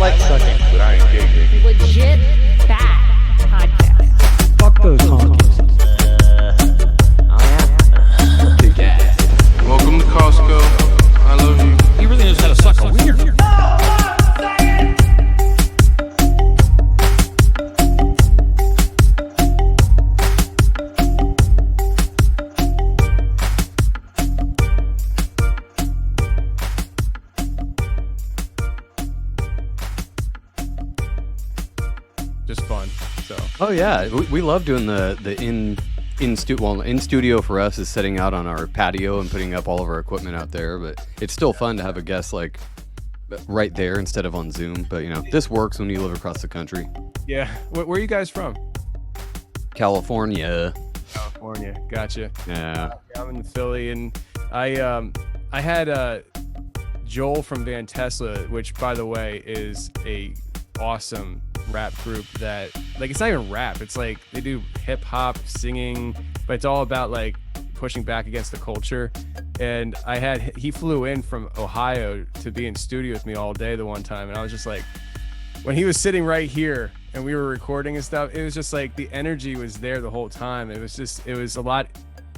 like sucking, but I ain't gay. Legit bad podcast. Fuck those honkies. Welcome to Costco. I love you. He really knows how to suck a wiener. Just fun. So Oh yeah, we love doing the in studio for us is setting out on our patio and putting up all of our equipment out there. But it's still fun to have a guest like right there instead of on Zoom. But you know, this works when you live across the country. yeah, where are you guys from? California. California. Gotcha. Yeah. I'm in Philly, and I had Joel from Van Tesla, which by the way is a awesome rap group that, like, it's not even rap, it's like they do hip hop singing, but it's all about like pushing back against the culture. And he flew in from Ohio to be in studio with me all day the one time, and I was just like, when he was sitting right here and we were recording and stuff, it was just like the energy was there the whole time. It was a lot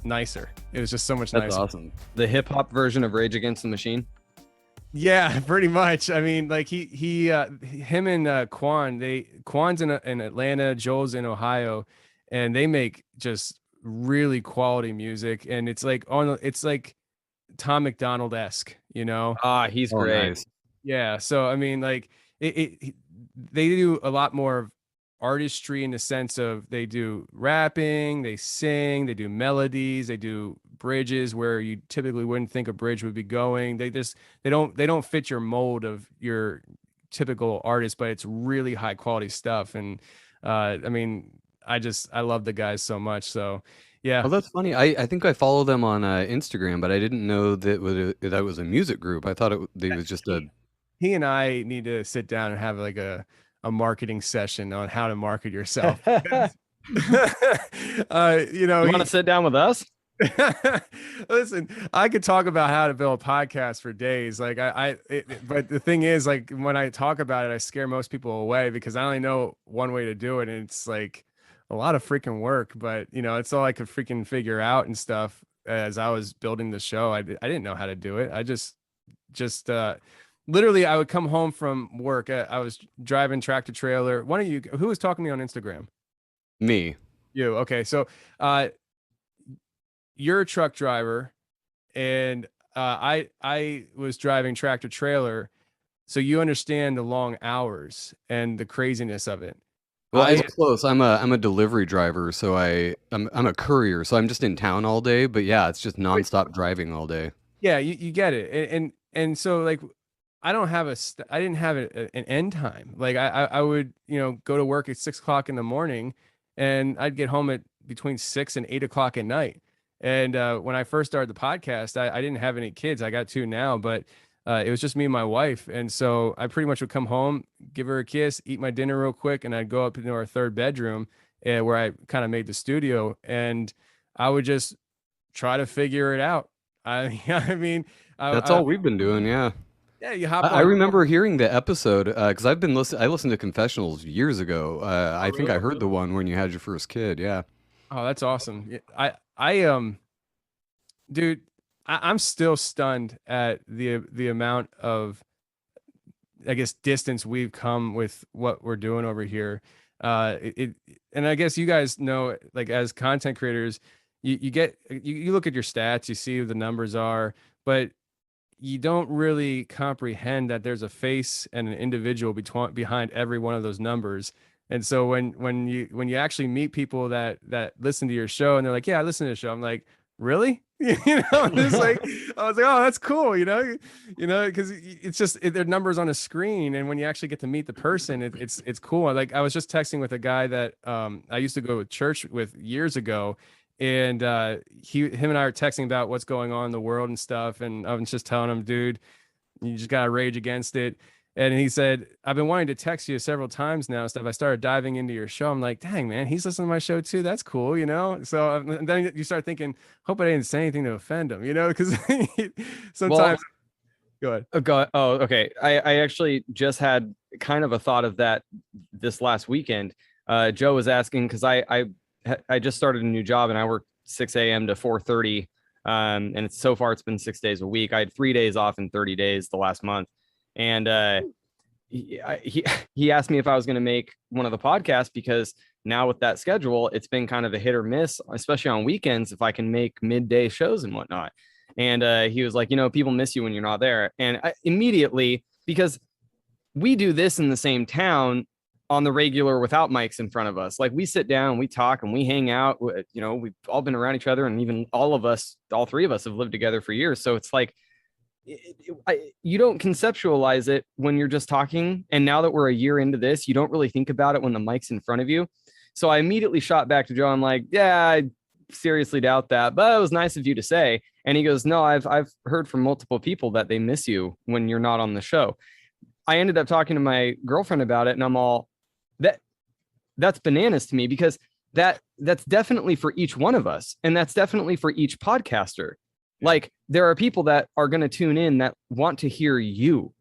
nicer. It was just so much That's nicer. awesome. The hip hop version of Rage Against the Machine. Yeah, pretty much. I mean, like him and Quan's in Atlanta, Joel's in Ohio, and they make just really quality music. And it's like Tom McDonald-esque, you know? Ah, he's Oh, great. nice. Yeah. So I mean, like they do a lot more of artistry in the sense of they do rapping, they sing, they do melodies, they do bridges where you typically wouldn't think a bridge would be going. They don't fit your mold of your typical artist, but it's really high quality stuff. And I mean, I love the guys so much. So yeah. Oh, that's funny. I think I follow them on Instagram, but I didn't know that was a music group. I thought it was just a. He and I need to sit down and have like a marketing session on how to market yourself. You know, You want to sit down with us? listen, I could talk about how to build a podcast for days. Like but the thing is, like, when I talk about it, I scare most people away because I only know one way to do it. And it's like a lot of freaking work, but you know, it's all I could freaking figure out and stuff as I was building the show. I didn't know how to do it. I just literally, I would come home from work. I was driving tractor trailer. One of you, who was talking to me on Instagram? Me. You. Okay. So, you're a truck driver, and I was driving tractor trailer. So you understand the long hours and the craziness of it. Well, it's close. I'm a delivery driver, so I'm a courier, so I'm just in town all day. But yeah, it's just nonstop driving all day. Yeah, you get it. And so, like, I didn't have an end time. Like I would, you know, go to work at 6 o'clock in the morning, and I'd get home at between 6 and 8 o'clock at night. And when I first started the podcast, I didn't have any kids. I got two now, but it was just me and my wife. And so I pretty much would come home, give her a kiss, eat my dinner real quick, and I'd go up into our third bedroom where I kind of made the studio, and I would just try to figure it out. I mean, That's all we've been doing. Yeah. Yeah, you hop. I remember hearing the episode because I listened to Confessionals years ago. I think I heard the one when you had your first kid. Yeah. Oh, that's awesome. Yeah, dude, I'm still stunned at the amount of, I guess, distance we've come with what we're doing over here. And I guess you guys know, like, as content creators, you look at your stats, you see who the numbers are, but you don't really comprehend that there's a face and an individual behind every one of those numbers. And so when you actually meet people that listen to your show and they're like, yeah, I listen to the show, I'm like, really? You know, it's like, I was like, oh, that's cool. You know, because it's just their numbers on a screen. And when you actually get to meet the person, it's cool. Like, I was just texting with a guy that I used to go to church with years ago. And him and I are texting about what's going on in the world and stuff. And I was just telling him, dude, you just gotta rage against it. And he said, I've been wanting to text you several times now. Stuff. I started diving into your show. I'm like, dang, man, he's listening to my show too. That's cool, you know? So and then you start thinking, hope I didn't say anything to offend him, you know? Because sometimes, go ahead. Oh, okay. I actually just had kind of a thought of that this last weekend. Joe was asking, because I just started a new job and I work 6 a.m. to 4:30. And so far it's been 6 days a week. I had 3 days off in 30 days the last month. And he asked me if I was going to make one of the podcasts, because now with that schedule, it's been kind of a hit or miss, especially on weekends, if I can make midday shows and whatnot. And he was like, people miss you when you're not there. And immediately, because we do this in the same town on the regular without mics in front of us, like we sit down, we talk and we hang out, we've all been around each other, and even all three of us have lived together for years. So it's like, you don't conceptualize it when you're just talking. And now that we're a year into this, you don't really think about it when the mic's in front of you. So I immediately shot back to Joe. I'm like, yeah, I seriously doubt that, but it was nice of you to say. And he goes, no, I've heard from multiple people that they miss you when you're not on the show. I ended up talking to my girlfriend about it, and I'm all, that's bananas to me, because that's definitely for each one of us. And that's definitely for each podcaster. Like, there are people that are going to tune in that want to hear you.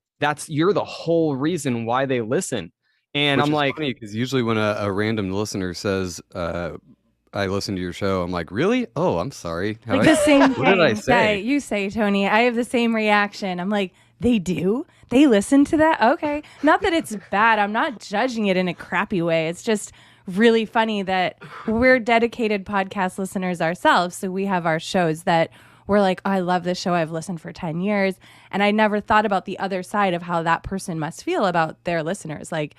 You're the whole reason why they listen. And Which I'm is like, funny, because usually when a random listener says, I listen to your show, I'm like, really? Oh, I'm sorry. Like the same What did I thing say? that you say, Tony. I have the same reaction. I'm like, they do? They listen to that? Okay. Not that it's bad. I'm not judging it in a crappy way. It's just really funny that we're dedicated podcast listeners ourselves. So we have our shows that we're like, oh, I love this show. I've listened for 10 years. And I never thought about the other side of how that person must feel about their listeners, like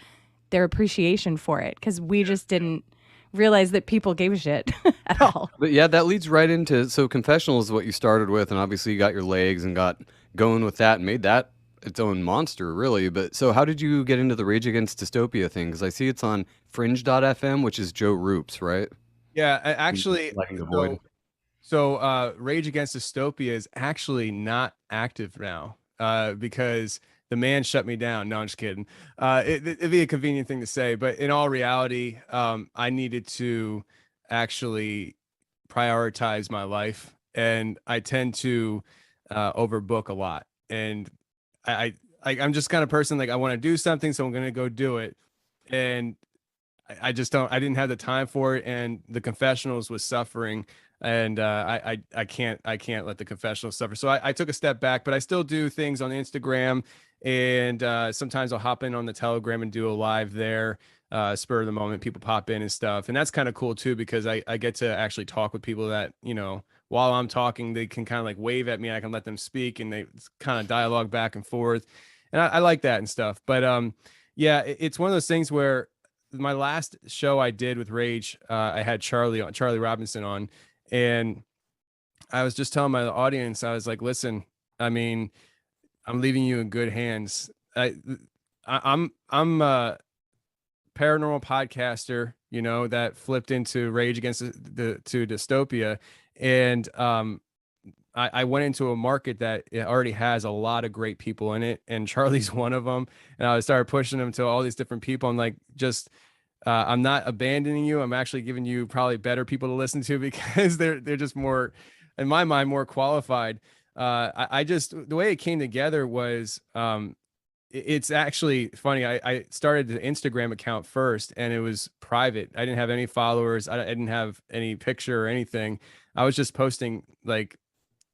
their appreciation for it. Because we just didn't realize that people gave a shit at all. But yeah, that leads right into, so Confessionals is what you started with, and obviously you got your legs and got going with that and made that its own monster, really. But so how did you get into the Rage Against Dystopia thing? Because I see it's on Fringe.fm, which is Joe Roop's, right? Yeah, actually, Liking the void. so Rage Against Dystopia is actually not active now because the man shut me down. No, I'm just kidding. It'd be a convenient thing to say, but in all reality, I needed to actually prioritize my life, and I tend to overbook a lot. And I'm just kind of person, like, I want to do something, so I'm going to go do it. And I just don't. I didn't have the time for it, and the Confessionals was suffering, and I can't let the Confessionals suffer. So I took a step back, but I still do things on Instagram, and sometimes I'll hop in on the Telegram and do a live there, spur of the moment. People pop in and stuff, and that's kind of cool too, because I get to actually talk with people that, while I'm talking, they can kind of like wave at me. I can let them speak, and they kind of dialogue back and forth, and I like that and stuff. But yeah, it's one of those things where my last show I did with Rage, I had Charlie Robinson on, and I was just telling my audience, I was like, listen, I mean, I'm leaving you in good hands. I'm a paranormal podcaster, that flipped into Rage Against to Dystopia, and I went into a market that it already has a lot of great people in it, and Charlie's one of them. And I started pushing them to all these different people. I'm like, I'm not abandoning you. I'm actually giving you probably better people to listen to, because they're just more, in my mind, more qualified. I just, the way it came together was, it's actually funny. I started the Instagram account first, and it was private. I didn't have any followers. I didn't have any picture or anything. I was just posting like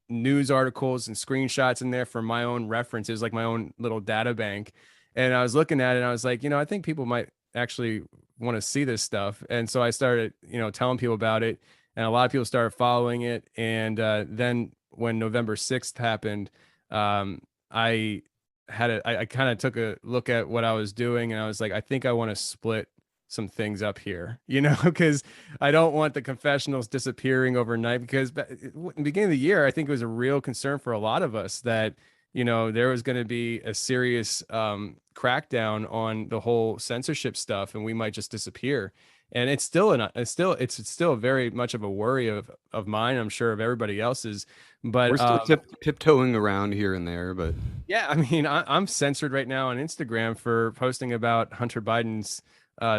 news articles and screenshots in there for my own reference. It was like my own little data bank. And I was looking at it, and I was like, I think people might actually want to see this stuff. And so I started, telling people about it, and a lot of people started following it. And then when November 6th happened, I kind of took a look at what I was doing, and I was like, I think I want to split some things up here, because I don't want the Confessionals disappearing overnight, because in the beginning of the year, I think it was a real concern for a lot of us that, there was going to be a serious crackdown on the whole censorship stuff, and we might just disappear. And it's still very much of a worry of mine. I'm sure of everybody else's, but we're still tiptoeing around here and there. But yeah, I mean, I'm censored right now on Instagram for posting about Hunter Biden's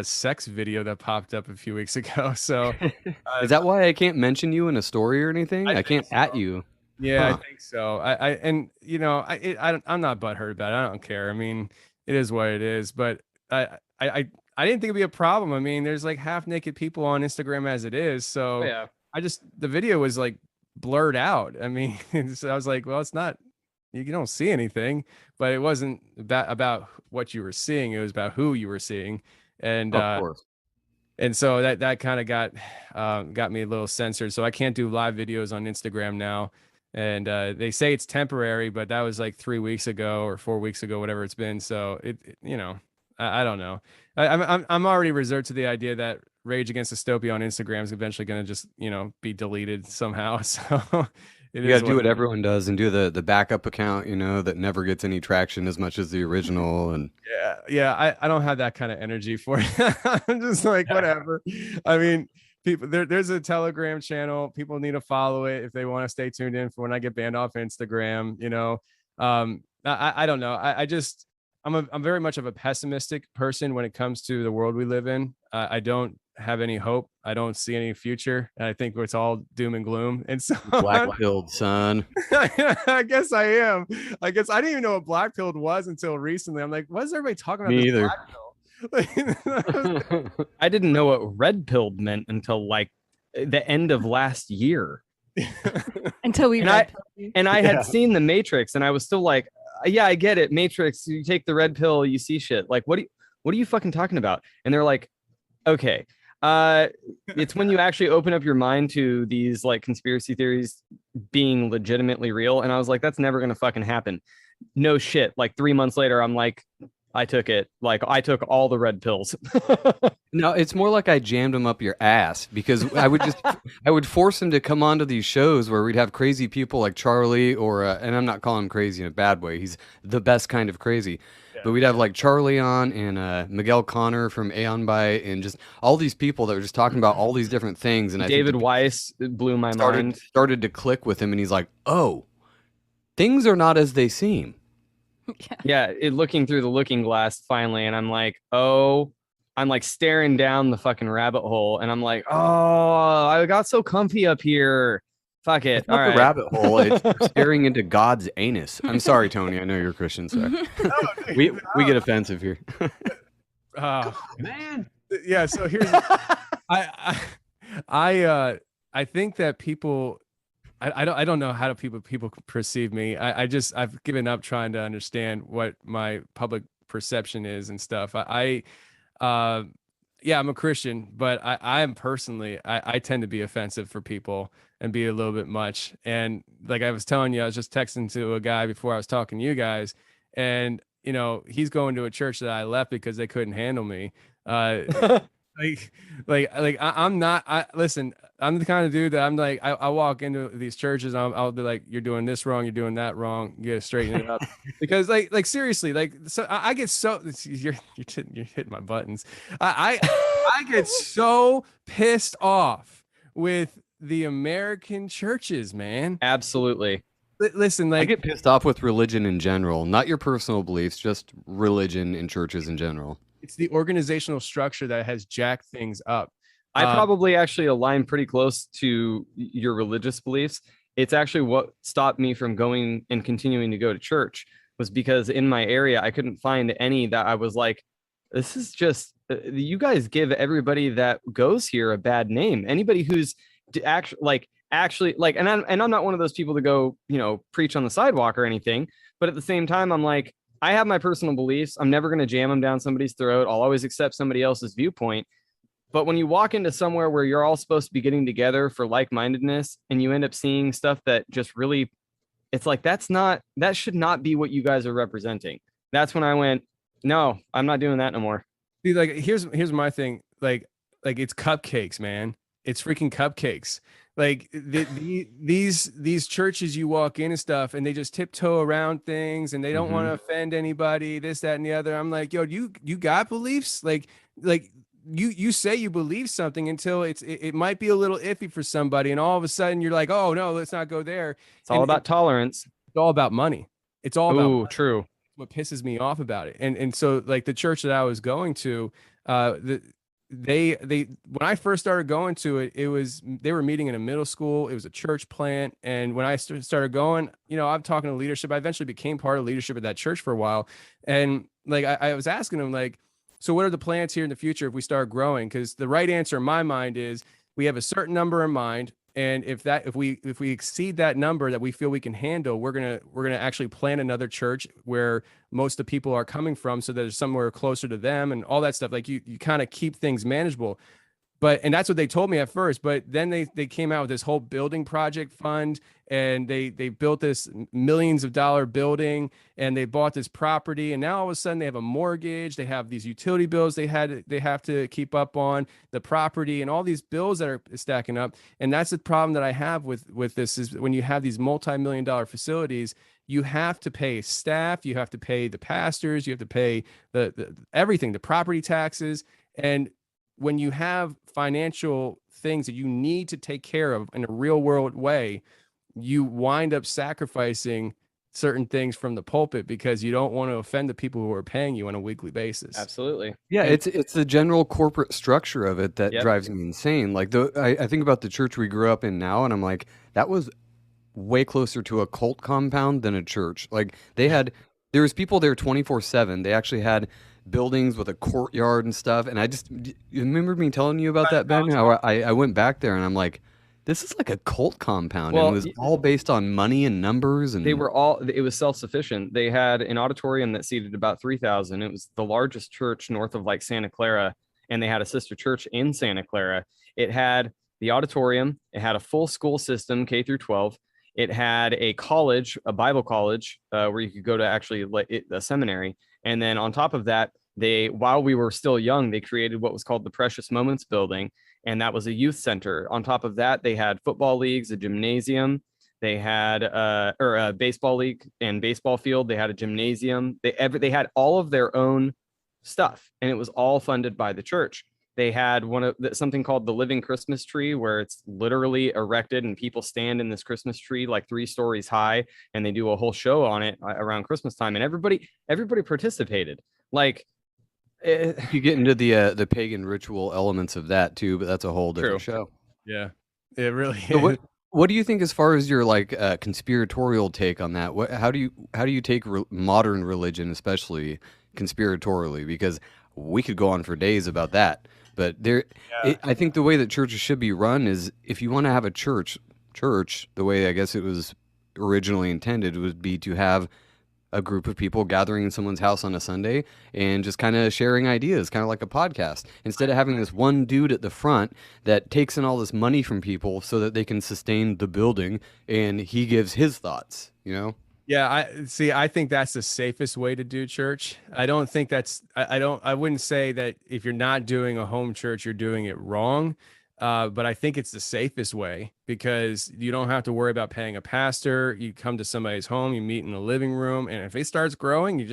sex video that popped up a few weeks ago. So is that why I can't mention you in a story or anything? I can't at you. Yeah, I think so. I'm not butthurt about it. I don't care. I mean, it is what it is. But I didn't think it'd be a problem. I mean, there's like half naked people on Instagram as it is. So Yeah. the video was like blurred out. I mean, so I was like, well, it's not, you don't see anything, but it wasn't about what you were seeing. It was about who you were seeing. And, Of course. and so that kind of got me a little censored. So I can't do live videos on Instagram now. And they say it's temporary, but that was like 3 weeks ago or 4 weeks ago, whatever it's been. So I don't know. I'm already reserved to the idea that Rage Against Dystopia on Instagram is eventually going to just be deleted somehow. So You got to do what everyone does and do the backup account, that never gets any traction as much as the original. And yeah, I don't have that kind of energy for it. I'm just like, whatever. I mean, people, there's a Telegram channel. People need to follow it if they want to stay tuned in for when I get banned off Instagram. I don't know. I'm very much of a pessimistic person when it comes to the world we live in. I don't have any hope. I don't see any future. And I think it's all doom and gloom. And so black-pilled, son. I guess I am. I guess I didn't even know what black-pilled was until recently. I'm like, what is everybody talking about? Me either. I didn't know what red-pilled meant until like the end of last year. Until we and I had seen The Matrix, and I was still like, yeah, I get it. Matrix, you take the red pill, you see shit. Like, what are you fucking talking about? And they're like, okay. It's when you actually open up your mind to these like conspiracy theories being legitimately real. And I was like, that's never gonna fucking happen. No shit. Like 3 months later, I'm like, I took it. Like I took all the red pills. No, it's more like I jammed them up your ass because I would force him to come onto these shows where we'd have crazy people like Charlie and I'm not calling him crazy in a bad way. He's the best kind of crazy. But we'd have like Charlie on and Miguel Connor from Aeon Byte and just all these people that were just talking about all these different things. And David Weiss blew my mind. Started to click with him and he's like, oh, things are not as they seem. Yeah, looking through the looking glass finally, and I'm like, I'm like staring down the fucking rabbit hole, and I'm like, oh, I got so comfy up here. Fuck it. It's not the rabbit hole. It's staring into God's anus. I'm sorry, Tony. I know you're a Christian, so we get offensive here. Man. Yeah. So here's I think that people. I don't know how do people perceive me. I've given up trying to understand what my public perception is and stuff. I'm a Christian, but I am personally, I tend to be offensive for people and be a little bit much. And like I was telling you, I was just texting to a guy before I was talking to you guys, and he's going to a church that I left because they couldn't handle me. I'm not. Listen, I'm the kind of dude that I'm like, I walk into these churches, I'll be like, you're doing this wrong, you're doing that wrong, you gotta straighten it up. Because like seriously, like, so I get so you're hitting my buttons. I get so pissed off with the American churches, man. Absolutely. Listen, like, I get pissed off with religion in general, not your personal beliefs, just religion in churches in general. It's the organizational structure that has jacked things up. I probably actually align pretty close to your religious beliefs. It's actually what stopped me from going and continuing to go to church, was because in my area, I couldn't find any that I was like, this is just, you guys give everybody that goes here a bad name. Anybody who's actually, and I'm not one of those people to go, preach on the sidewalk or anything. But at the same time, I'm like, I have my personal beliefs. I'm never going to jam them down somebody's throat. I'll always accept somebody else's viewpoint. But when you walk into somewhere where you're all supposed to be getting together for like-mindedness and you end up seeing stuff that just really, it's like, that should not be what you guys are representing. That's when I went, no, I'm not doing that no more. Dude, like, here's my thing. Like it's cupcakes, man. It's freaking cupcakes. Like these churches, you walk in and stuff, and they just tiptoe around things, and they don't want to offend anybody, this, that, and the other. I'm like, yo, you got beliefs? Like you say you believe something until it might be a little iffy for somebody, and all of a sudden you're like, oh no, let's not go there. It's all about tolerance. It's all about money. It's all about money. True. What pisses me off about it. And so like the church that I was going to, when I first started going to it, they were meeting in a middle school. It was a church plant, and when I started going, I'm talking to leadership. I eventually became part of leadership at that church for a while, and like I was asking them, like, so what are the plans here in the future if we start growing? Because the right answer in my mind is we have a certain number in mind, and if we exceed that number that we feel we can handle, we're gonna actually plan another church where most of the people are coming from, so that there's somewhere closer to them and all that stuff. Like you kind of keep things manageable. And that's what they told me at first, but then they came out with this whole building project fund, and they built this millions of dollar building, and they bought this property, and now all of a sudden they have a mortgage, they have these utility bills they have to keep up on the property, and all these bills that are stacking up. And that's the problem that I have with this, is when you have these multi-million-dollar facilities, you have to pay staff, you have to pay the pastors, you have to pay the everything, the property taxes. And when you have financial things that you need to take care of in a real world way, you wind up sacrificing certain things from the pulpit because you don't want to offend the people who are paying you on a weekly basis. Absolutely. Yeah, it's the general corporate structure of it that Yep. drives me insane. Like I think about the church we grew up in now, and I'm like, that was way closer to a cult compound than a church. Like there was people there 24/7. They actually had buildings with a courtyard and stuff. And you remember me telling you about that, Ben? How I went back there and I'm like, this is like a cult compound. Well, and it was all based on money and numbers. And it was self-sufficient. They had an auditorium that seated about 3,000. It was the largest church north of like Santa Clara, and they had a sister church in Santa Clara. It had the auditorium. It had a full school system, K through 12. It had a college, a Bible college, where you could go to actually a seminary. And then on top of that, while we were still young, they created what was called the Precious Moments Building, and that was a youth center. On top of that, they had football leagues, a gymnasium. They had a baseball league and baseball field. They had a gymnasium. They had all of their own stuff, and it was all funded by the church. They had something called the Living Christmas Tree, where it's literally erected and people stand in this Christmas tree like 3 stories high, and they do a whole show on it around Christmas time, and everybody participated. Like, you get into the pagan ritual elements of that too, but that's a whole different show. Yeah, it really is. So what do you think as far as your like conspiratorial take on that? How do you take modern religion, especially conspiratorially? Because we could go on for days about that. But I think the way that churches should be run is, if you want to have a church, the way I guess it was originally intended would be to have a group of people gathering in someone's house on a Sunday and just kind of sharing ideas, kind of like a podcast, instead of having this one dude at the front that takes in all this money from people so that they can sustain the building, and he gives his thoughts, Yeah, I think that's the safest way to do church. I don't think I wouldn't say that if you're not doing a home church, you're doing it wrong. But I think it's the safest way, because you don't have to worry about paying a pastor. You come to somebody's home, you meet in the living room, and if it starts growing,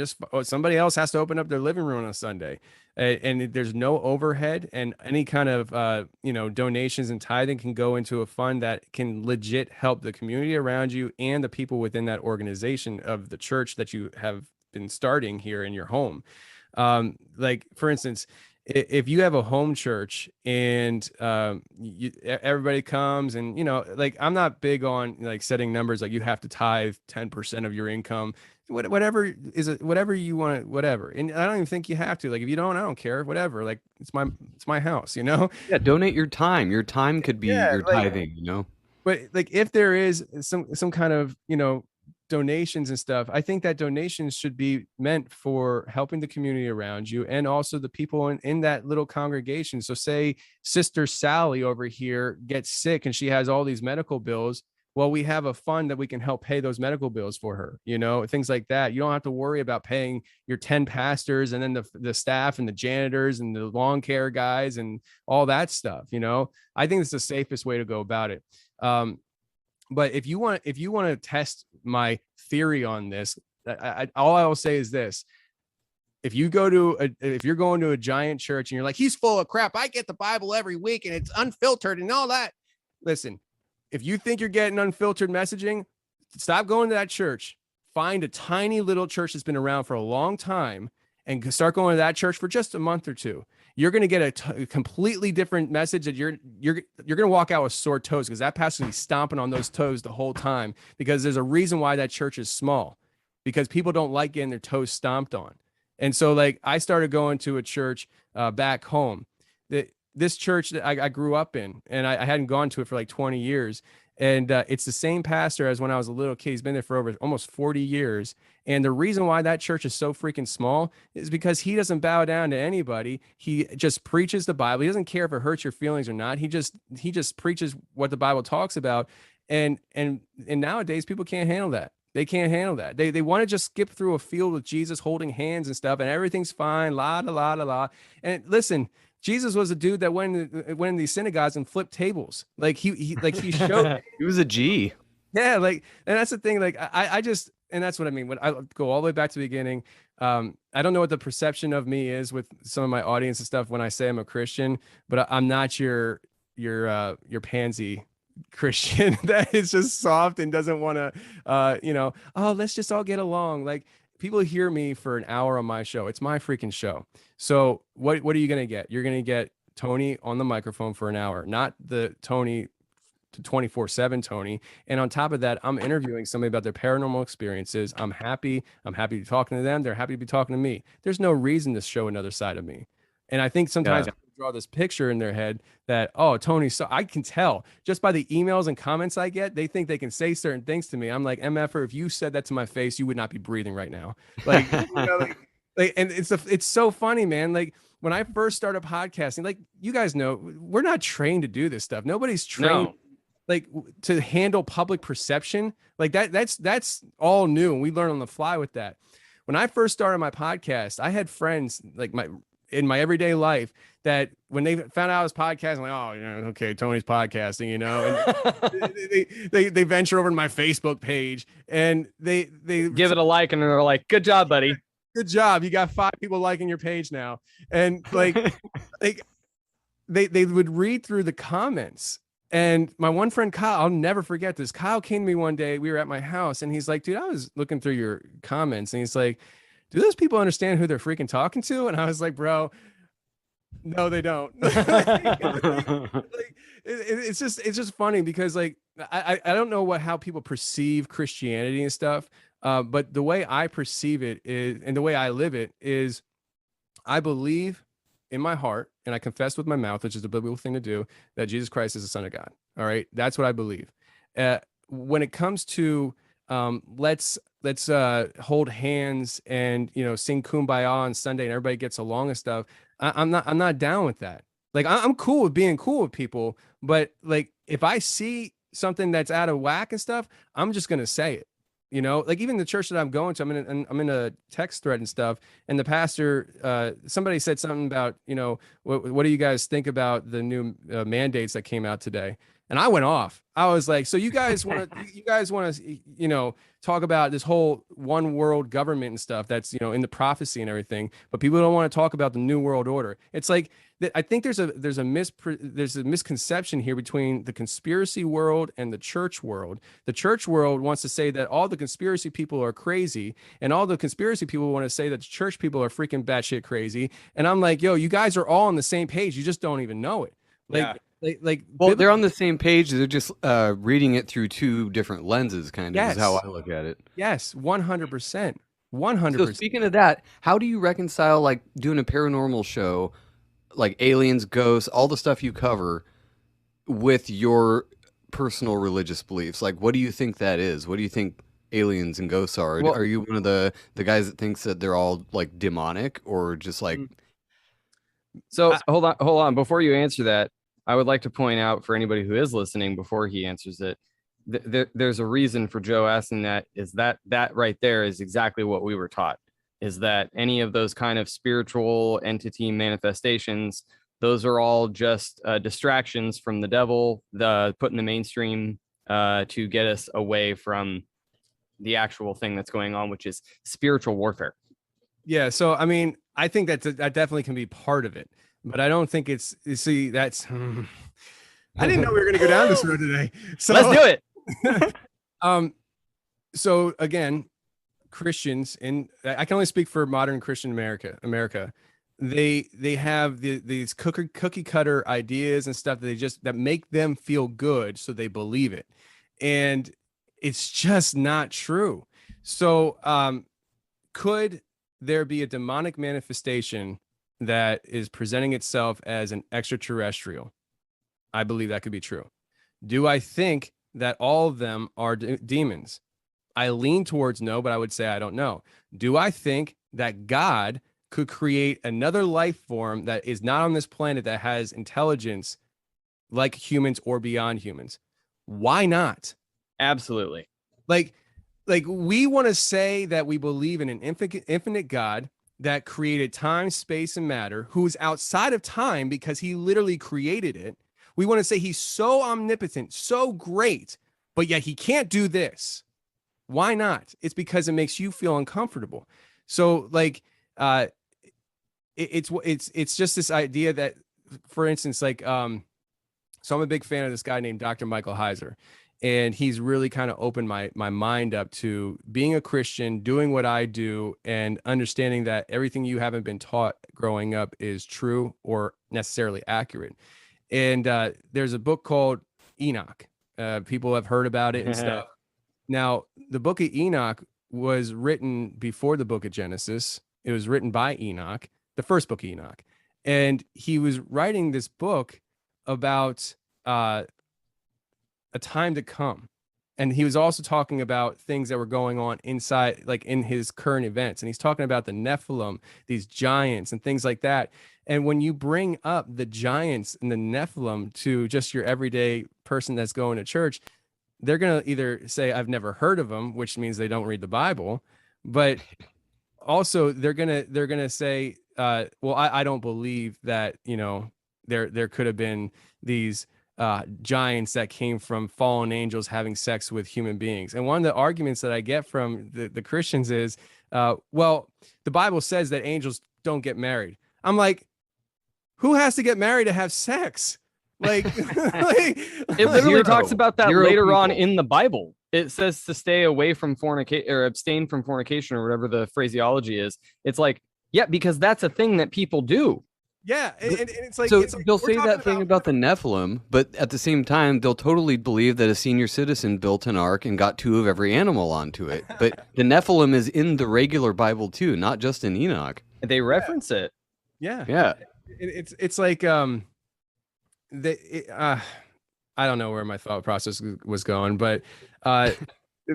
somebody else has to open up their living room on a Sunday, and there's no overhead, and any kind of donations and tithing can go into a fund that can legit help the community around you and the people within that organization of the church that you have been starting here in your home. Like, for instance, if you have a home church and everybody comes, and like, I'm not big on like setting numbers like you have to tithe 10% of your income, whatever you want, whatever. And I don't even think you have to. Like, if you don't, I don't care, whatever. Like, it's my house, Yeah, donate your time. Your time could be your tithing, But like, if there is some kind of donations and stuff, I think that donations should be meant for helping the community around you and also the people in that little congregation. So say Sister Sally over here gets sick and she has all these medical bills. Well, we have a fund that we can help pay those medical bills for her, things like that. You don't have to worry about paying your 10 pastors and then the staff and the janitors and the lawn care guys and all that stuff. I think it's the safest way to go about it. But if you want to test my theory on this, all I will say is this: if you're going to a giant church and you're like, he's full of crap, I get the Bible every week and it's unfiltered and all that. Listen, if you think you're getting unfiltered messaging, stop going to that church. Find a tiny little church that's been around for a long time and start going to that church for just a month or two. you're going to get a completely different message that you're going to walk out with sore toes, because that pastor's going to be stomping on those toes the whole time, because there's a reason why that church is small, because people don't like getting their toes stomped on. And so like I started going to a church back home, this church that I grew up in, and I hadn't gone to it for like 20 years. And it's the same pastor as when I was a little kid. He's been there for over almost 40 years. And the reason why that church is so freaking small is because he doesn't bow down to anybody. He just preaches the Bible. He doesn't care if it hurts your feelings or not. He just preaches what the Bible talks about. And nowadays people can't handle that. They can't handle that. They want to just skip through a field with Jesus holding hands and stuff, and everything's fine. La da la da la. And listen, Jesus was a dude that went in these synagogues and flipped tables. Like he showed. He was a G. Yeah, like, and that's the thing. Like I just, and that's what I mean. When I go all the way back to the beginning, I don't know what the perception of me is with some of my audience and stuff when I say I'm a Christian, but I'm not your pansy Christian that is just soft and doesn't want to, oh, let's just all get along. Like, people hear me for an hour on my show. It's my freaking show. So what are you going to get? You're going to get Tony on the microphone for an hour, not the Tony to 24/7 Tony. And on top of that, I'm interviewing somebody about their paranormal experiences. I'm happy to be talking to them. They're happy to be talking to me. There's no reason to show another side of me. And I think sometimes I draw this picture in their head that, oh, Tony, so I can tell just by the emails and comments I get, they think they can say certain things to me. I'm like, MFer, if you said that to my face, you would not be breathing right now. Like, and it's so funny, man. Like, when I first started podcasting, like, you guys know, we're not trained to do this stuff. Nobody's trained like to handle public perception. Like that's all new. And we learn on the fly with that. When I first started my podcast, I had friends like in my everyday life that when they found out I was podcasting, like, oh, okay, Tony's podcasting, and they venture over to my Facebook page and they give it a like, and they're like, good job, buddy. Good job. You got 5 people liking your page now. And like, they would read through the comments. And my one friend, Kyle, I'll never forget this. Kyle came to me one day, we were at my house, and he's like, dude, I was looking through your comments, and he's like, do those people understand who they're freaking talking to? And I was like, bro, no, they don't. It's just funny because like, I don't know how people perceive Christianity and stuff. But the way I perceive it is, and the way I live it is, I believe in my heart, and I confess with my mouth, which is a biblical thing to do, that Jesus Christ is the Son of God. All right, that's what I believe. When it comes to let's hold hands and sing Kumbaya on Sunday and everybody gets along and stuff, I'm not down with that. Like, I'm cool with being cool with people, but like, if I see something that's out of whack and stuff, I'm just gonna say it. Like, even the church that I'm going to, I'm in a text thread and stuff, and the pastor, somebody said something about, what do you guys think about the new mandates that came out today? And I went off. I was like, so you guys want to, talk about this whole one world government and stuff that's, in the prophecy and everything, but people don't want to talk about the new world order. It's like, I think there's a misconception here between the conspiracy world and the church world. The church world wants to say that all the conspiracy people are crazy, and all the conspiracy people want to say that the church people are freaking batshit crazy. And I'm like, yo, you guys are all on the same page. You just don't even know it. Well, they're on the same page. They're just reading it through 2 different lenses, kind of, is how I look at it. Yes, 100%. 100%. So speaking of that, how do you reconcile like doing a paranormal show, like aliens, ghosts, all the stuff you cover, with your personal religious beliefs? Like, what do you think that is? What do you think aliens and ghosts are? Well, are you one of the guys that thinks that they're all like demonic, or just like... So hold on. Before you answer that, I would like to point out for anybody who is listening, before he answers it, there's a reason for Joe asking that, is that right there is exactly what we were taught, is that any of those kind of spiritual entity manifestations, those are all just distractions from the devil, put in the mainstream to get us away from the actual thing that's going on, which is spiritual warfare. Yeah. So, I think that definitely can be part of it, but I don't think it's, you see, that's, I didn't know we were going to go down this road today. So let's do it. So again, Christians, and I can only speak for modern Christian America. they have these cookie cutter ideas and stuff that that make them feel good, so they believe it, and it's just not true. So could there be a demonic manifestation that is presenting itself as an extraterrestrial? I believe that could be true. Do I think that all of them are demons? I lean towards no, but I would say I don't know. Do I think that God could create another life form that is not on this planet that has intelligence like humans or beyond humans? Why not? Absolutely. Like we want to say that we believe in an infinite God that created time, space, and matter, who's outside of time because he literally created it. We want to say he's so omnipotent, so great, but yet he can't do this. Why not? It's because it makes you feel uncomfortable. So like, it's just this idea that, for instance, like, so I'm a big fan of this guy named Dr. Michael Heiser, and he's really kind of opened my mind up to being a Christian, doing what I do, and understanding that everything you haven't been taught growing up is true or necessarily accurate. And there's a book called Enoch. People have heard about it and stuff. Now, the book of Enoch was written before the book of Genesis. It was written by Enoch, the first book of Enoch. And he was writing this book about a time to come. And he was also talking about things that were going on inside, like in his current events. And he's talking about the Nephilim, these giants and things like that. And when you bring up the giants and the Nephilim to just your everyday person that's going to church, they're going to either say, I've never heard of them, which means they don't read the Bible. But also they're going to say, well, I don't believe that, you know, there could have been these giants that came from fallen angels having sex with human beings. And one of the arguments that I get from the Christians is, well, the Bible says that angels don't get married. I'm like, who has to get married to have sex? Like, it literally talks about that later on in the Bible. It says to stay away from fornication or abstain from fornication or whatever the phraseology is. It's like, yeah, because that's a thing that people do. Yeah, and it's like, so it's like they'll say that thing about the Nephilim, but at the same time, they'll totally believe that a senior citizen built an ark and got 2 of every animal onto it. But the Nephilim is in the regular Bible too, not just in Enoch. They reference it. Yeah. It's like I don't know where my thought process was going, but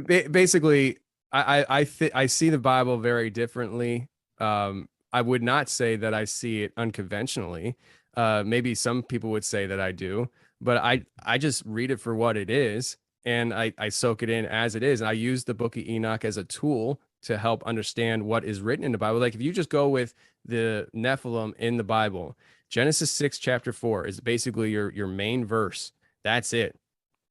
basically, I see the Bible very differently. I would not say that I see it unconventionally. Maybe some people would say that I do, but I just read it for what it is, and I soak it in as it is. And I use the book of Enoch as a tool to help understand what is written in the Bible. Like if you just go with the Nephilim in the Bible, Genesis 6 chapter 4 is basically your main verse. That's it.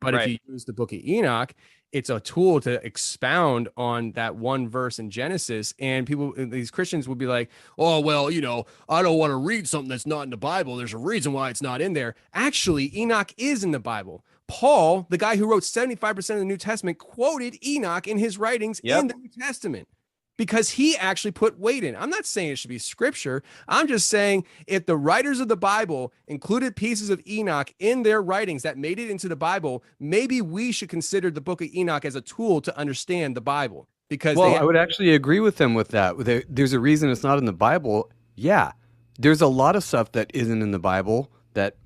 But if you use the book of Enoch, it's a tool to expound on that one verse in Genesis. And these Christians will be like, oh, well, you know, I don't want to read something that's not in the Bible. There's a reason why it's not in there. Actually, Enoch is in the Bible. Paul, the guy who wrote 75% of the New Testament, quoted Enoch in his writings in the New Testament because he actually put weight in. I'm not saying it should be scripture. I'm just saying if the writers of the Bible included pieces of Enoch in their writings that made it into the Bible, maybe we should consider the book of Enoch as a tool to understand the Bible. Because I would actually agree with them with that. There's a reason it's not in the Bible. Yeah, there's a lot of stuff that isn't in the Bible that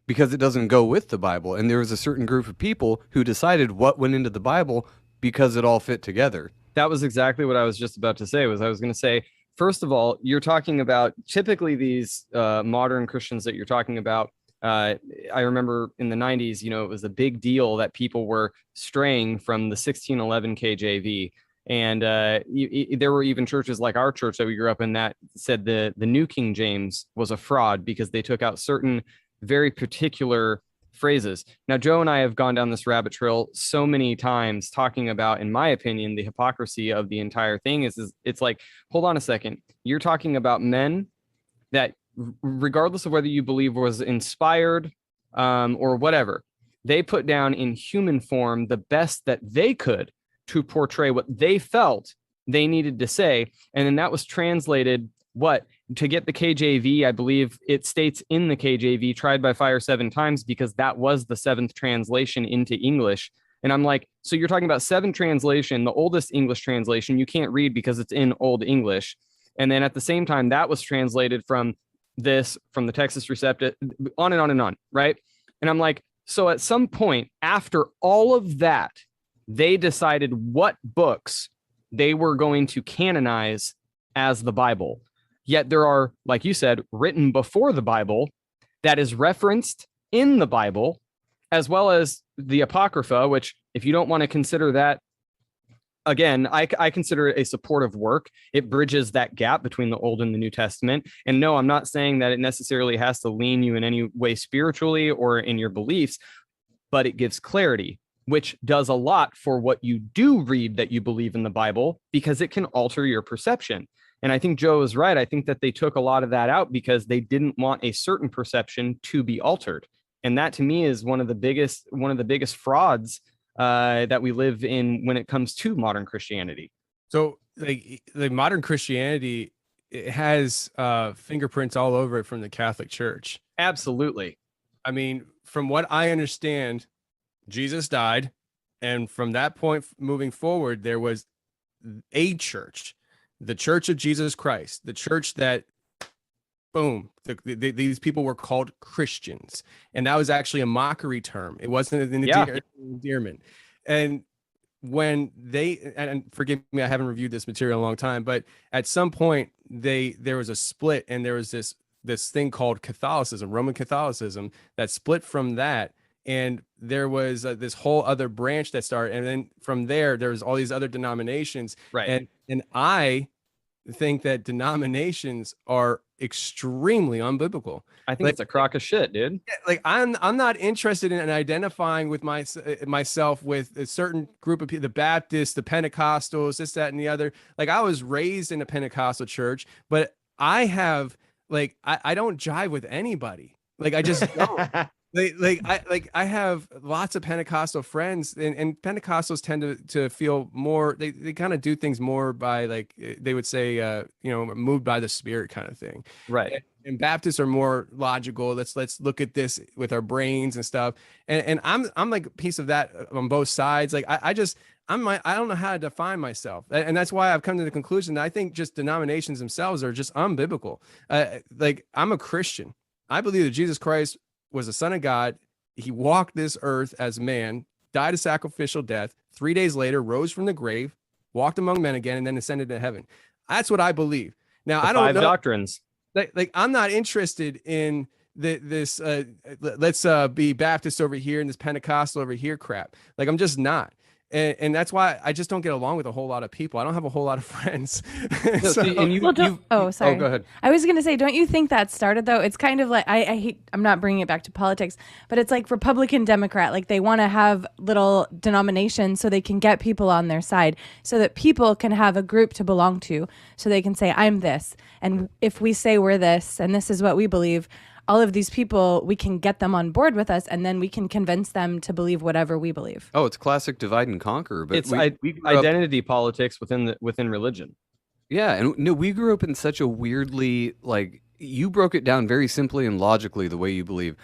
because it doesn't go with the Bible. And there was a certain group of people who decided what went into the Bible because it all fit together. That was exactly what I was just about to say. I was going to say, first of all, you're talking about typically these modern Christians that you're talking about. I remember in the 90s, you know, it was a big deal that people were straying from the 1611 KJV. And there were even churches like our church that we grew up in that said the New King James was a fraud because they took out certain very particular phrases. Now, Joe and I have gone down this rabbit trail so many times talking about, in my opinion, the hypocrisy of the entire thing is it's like, hold on a second. You're talking about men that, regardless of whether you believe was inspired or whatever, they put down in human form the best that they could to portray what they felt they needed to say. And then that was translated to get the KJV, I believe it states in the KJV, tried by fire 7 times, because that was the 7th translation into English. And I'm like, so you're talking about 7 translation, the oldest English translation you can't read because it's in Old English. And then at the same time, that was translated from the Texas Receptus, on and on and on, right? And I'm like, so at some point after all of that, they decided what books they were going to canonize as the Bible. Yet there are, like you said, written before the Bible that is referenced in the Bible, as well as the Apocrypha, which, if you don't want to consider that, again, I consider it a supportive work. It bridges that gap between the Old and the New Testament. And no, I'm not saying that it necessarily has to lean you in any way spiritually or in your beliefs, but it gives clarity, which does a lot for what you do read that you believe in the Bible, because it can alter your perception. And I think Joe is right. I think that they took a lot of that out because they didn't want a certain perception to be altered. And that, to me, is one of the biggest frauds that we live in when it comes to modern Christianity. So, like, the modern Christianity, it has fingerprints all over it from the Catholic Church. Absolutely. I mean, from what I understand, Jesus died, and from that point moving forward, there was a church, the Church of Jesus Christ, the church that, boom, these people were called Christians. And that was actually a mockery term. It wasn't an endearment. And when and forgive me, I haven't reviewed this material in a long time, but at some point there was a split, and there was this thing called Catholicism, Roman Catholicism, that split from that. And there was this whole other branch that started. And then from there was all these other denominations. Right. And I think that denominations are extremely unbiblical. I think it's a crock of shit, dude. Like, I'm not interested in identifying with myself with a certain group of people, the Baptists, the Pentecostals, this, that, and the other. Like, I was raised in a Pentecostal church, but I have, like, I don't jive with anybody. Like, I just don't. I have lots of Pentecostal friends, and Pentecostals tend to feel more, they kind of do things more by, like, they would say, moved by the Spirit kind of thing. Right. And Baptists are more logical. Let's look at this with our brains and stuff. And I'm like a piece of that on both sides. Like, I don't know how to define myself. And that's why I've come to the conclusion that I think just denominations themselves are just unbiblical. Like, I'm a Christian. I believe that Jesus Christ was the Son of God. He walked this earth as man, died a sacrificial death, 3 days later rose from the grave, walked among men again, and then ascended to heaven. That's what I believe. Now, I don't know. 5 doctrines. Like, I'm not interested in this let's be Baptist over here and this Pentecostal over here crap. Like, I'm just not. And that's why I just don't get along with a whole lot of people. I don't have a whole lot of friends. Sorry. Oh, go ahead. I was going to say, don't you think that started, though? It's kind of like, I'm not bringing it back to politics, but it's like Republican, Democrat. Like, they want to have little denominations so they can get people on their side, so that people can have a group to belong to, so they can say, I'm this. And if we say we're this, and this is what we believe, all of these people, we can get them on board with us, and then we can convince them to believe whatever we believe. Oh, it's classic divide and conquer. But It's identity politics within religion. Yeah, and no, we grew up in such a weirdly, like, you broke it down very simply and logically the way you believe.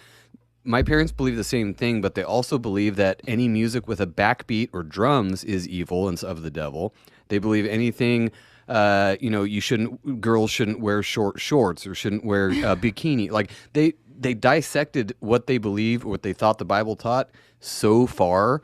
My parents believe the same thing, but they also believe that any music with a backbeat or drums is evil and of the devil. They believe anything, girls shouldn't wear short shorts or shouldn't wear a bikini. Like, they dissected what they believe, what they thought the Bible taught so far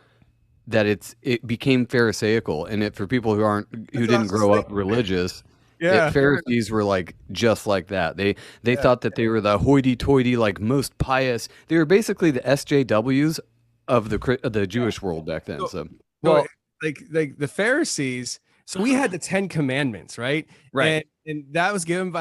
that it became Pharisaical. And for people who didn't grow up religious, Pharisees were like just like that. They thought that they were the hoity-toity, like, most pious. They were basically the SJWs of the Jewish world back then. So, well, like the Pharisees. So we had the 10 Commandments, right? Right. And that was given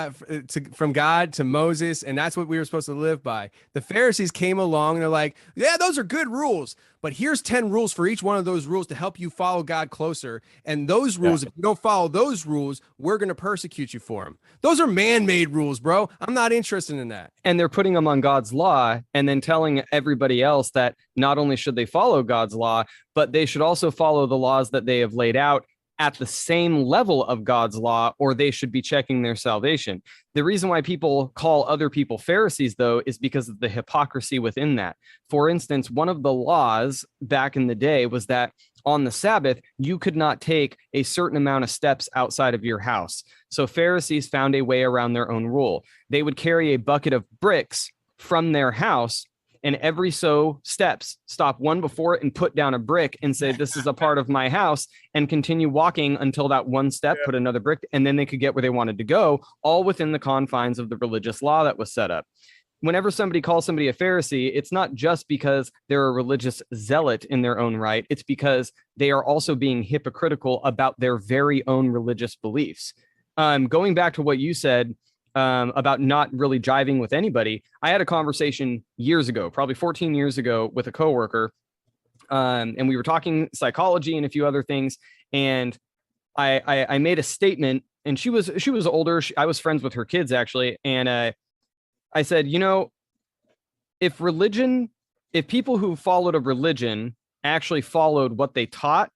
from God to Moses, and that's what we were supposed to live by. The Pharisees came along and they're like, yeah, those are good rules, but here's 10 rules for each one of those rules to help you follow God closer. And those rules, if you don't follow those rules, we're going to persecute you for them. Those are man-made rules, bro. I'm not interested in that. And they're putting them on God's law and then telling everybody else that not only should they follow God's law, but they should also follow the laws that they have laid out at the same level of God's law, or they should be checking their salvation. The reason why people call other people Pharisees, though, is because of the hypocrisy within that. For instance, one of the laws back in the day was that on the Sabbath, you could not take a certain amount of steps outside of your house. So Pharisees found a way around their own rule. They would carry a bucket of bricks from their house, and every so steps, stop one before it and put down a brick and say, this is a part of my house, and continue walking until that one step, put another brick, and then they could get where they wanted to go, all within the confines of the religious law that was set up. Whenever somebody calls somebody a Pharisee, it's not just because they're a religious zealot in their own right. It's because they are also being hypocritical about their very own religious beliefs. Going back to what you said, about not really jiving with anybody. I had a conversation years ago, probably 14 years ago, with a coworker, and we were talking psychology and a few other things. And I made a statement, and she was older. I was friends with her kids, actually. And I said, if people who followed a religion actually followed what they taught,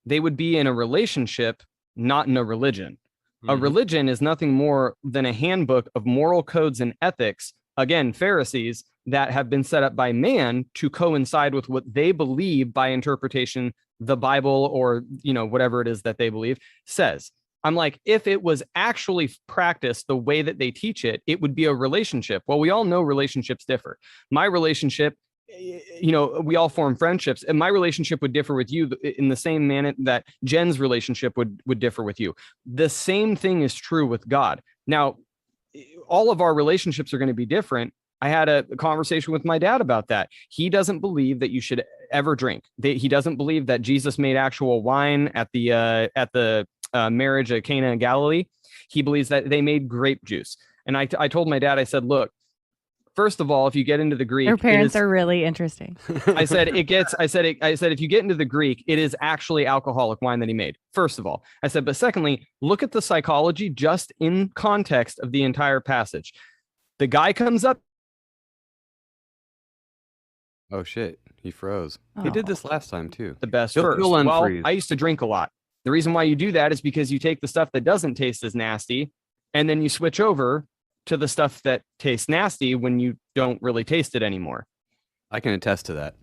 they would be in a relationship, not in a religion. A religion is nothing more than a handbook of moral codes and ethics, again, Pharisees, that have been set up by man to coincide with what they believe by interpretation, the Bible, or, whatever it is that they believe says. I'm like, if it was actually practiced the way that they teach it, it would be a relationship. Well, we all know relationships differ. My relationship, we all form friendships, and my relationship would differ with you in the same manner that Jen's relationship would differ with you. The same thing is true with God. Now, all of our relationships are going to be different. I had a conversation with my dad about that. He doesn't believe that you should ever drink. He doesn't believe that Jesus made actual wine at the marriage at Cana in Galilee. He believes that they made grape juice. And I told my dad, I said, look, first of all, if you get into the Greek, their parents are really interesting. I said if you get into the Greek, it is actually alcoholic wine that he made. First of all, I said, but secondly, look at the psychology just in context of the entire passage. The guy comes up. Oh shit, he froze. He did this last time too. The best He'll first. unfreeze. Well, I used to drink a lot. The reason why you do that is because you take the stuff that doesn't taste as nasty, and then you switch over to the stuff that tastes nasty when you don't really taste it anymore. I can attest to that.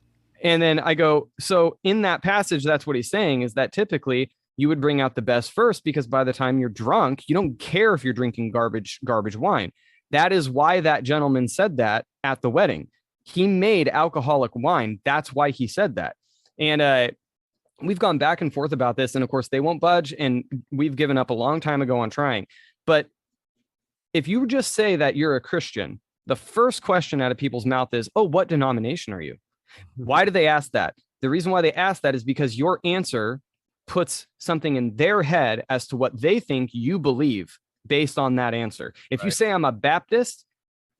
And then I go, so in that passage, that's what he's saying, is that typically you would bring out the best first, because by the time you're drunk, you don't care if you're drinking garbage wine. That is why that gentleman said that at the wedding. He made alcoholic wine. That's why he said that. And we've gone back and forth about this. And of course, they won't budge. And we've given up a long time ago on trying. But if you just say that you're a Christian, the first question out of people's mouth is, oh, what denomination are you? Why do they ask that? The reason why they ask that is because your answer puts something in their head as to what they think you believe based on that answer. If you say I'm a Baptist,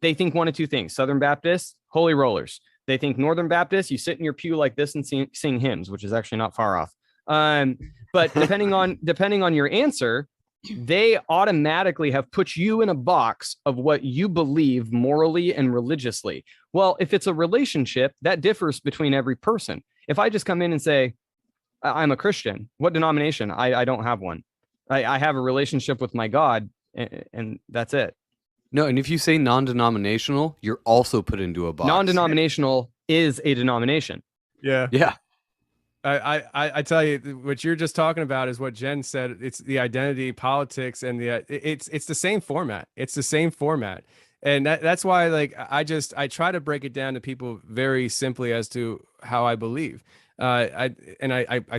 they think one of two things: Southern Baptist, holy rollers. They think Northern Baptist, you sit in your pew like this and sing hymns, which is actually not far off. But depending on your answer, they automatically have put you in a box of what you believe morally and religiously. Well, if it's a relationship, that differs between every person. If I just come in and say, I'm a Christian, what denomination? I don't have one. I have a relationship with my God, and that's it. No, and if you say non-denominational, you're also put into a box. Non-denominational is a denomination. Yeah. Yeah. I tell you, what you're just talking about is what Jen said. It's the identity politics, and it's the same format. It's the same format. And that's why, like, I try to break it down to people very simply as to how I believe. I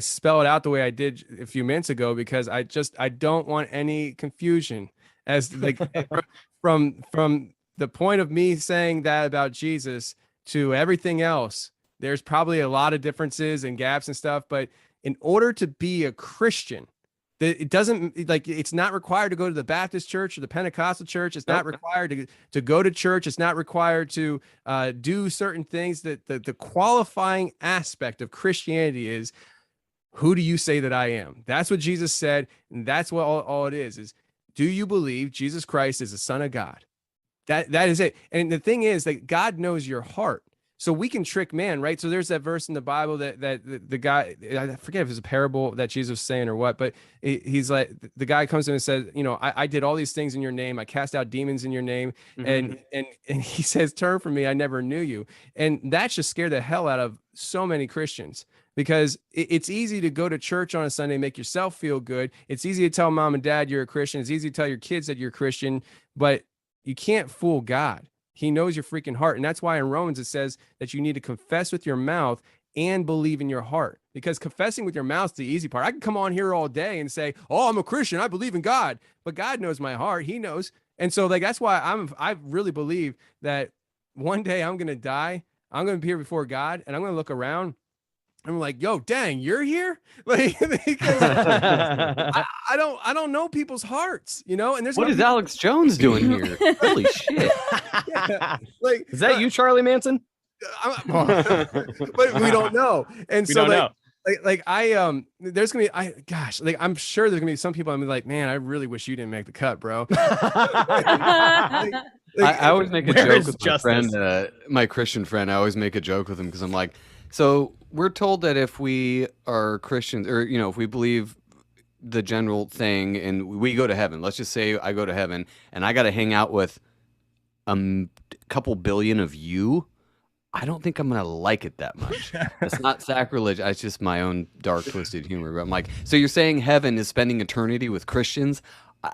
spell it out the way I did a few minutes ago, because I don't want any confusion as like from the point of me saying that about Jesus to everything else. There's probably a lot of differences and gaps and stuff, but in order to be a Christian, it doesn't, like, it's not required to go to the Baptist church or the Pentecostal church. It's not required to go to church. It's not required to do certain things. That the qualifying aspect of Christianity is, who do you say that I am? That's what Jesus said, and that's what all it is do you believe Jesus Christ is the Son of God? That is it. And the thing is that God knows your heart. So we can trick man, right? So there's that verse in the Bible that the guy, I forget if it's a parable that Jesus was saying or what, but he's like, the guy comes in and says, you know, I did all these things in your name. I cast out demons in your name. And he says, turn from me. I never knew you. And that just scared the hell out of so many Christians, because it's easy to go to church on a Sunday, make yourself feel good. It's easy to tell mom and dad you're a Christian. It's easy to tell your kids that you're a Christian, but you can't fool God. He knows your freaking heart. And that's why in Romans it says that you need to confess with your mouth and believe in your heart, because confessing with your mouth is the easy part. I can come on here all day and say, oh, I'm a Christian, I believe in God, but God knows my heart. He knows. And so like, that's why I really believe that one day I'm going to die. I'm going to appear before God, and I'm going to look around. I'm like, yo, dang, you're here? Like, because I don't know people's hearts, you know. And there's what is Alex Jones doing here? Holy shit! Yeah. Like, is that you, Charlie Manson? But we don't know, and We so don't know. there's gonna be like I'm sure there's gonna be some people I'm like, man, I really wish you didn't make the cut, bro. I always make a Where joke is with my justice? friend, my Christian friend. I always make a joke with him because I'm like, so we're told that if we are Christians, or you know, if we believe the general thing and we go to heaven, let's just say I go to heaven and I got to hang out with a couple billion of you, I don't think I'm gonna like it that much. It's not sacrilege. It's just my own dark, twisted humor. But I'm like, so you're saying heaven is spending eternity with Christians?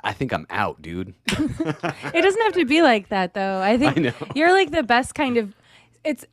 I think I'm out, dude. It doesn't have to be like that, though. I think I know. you're like the best kind of. It's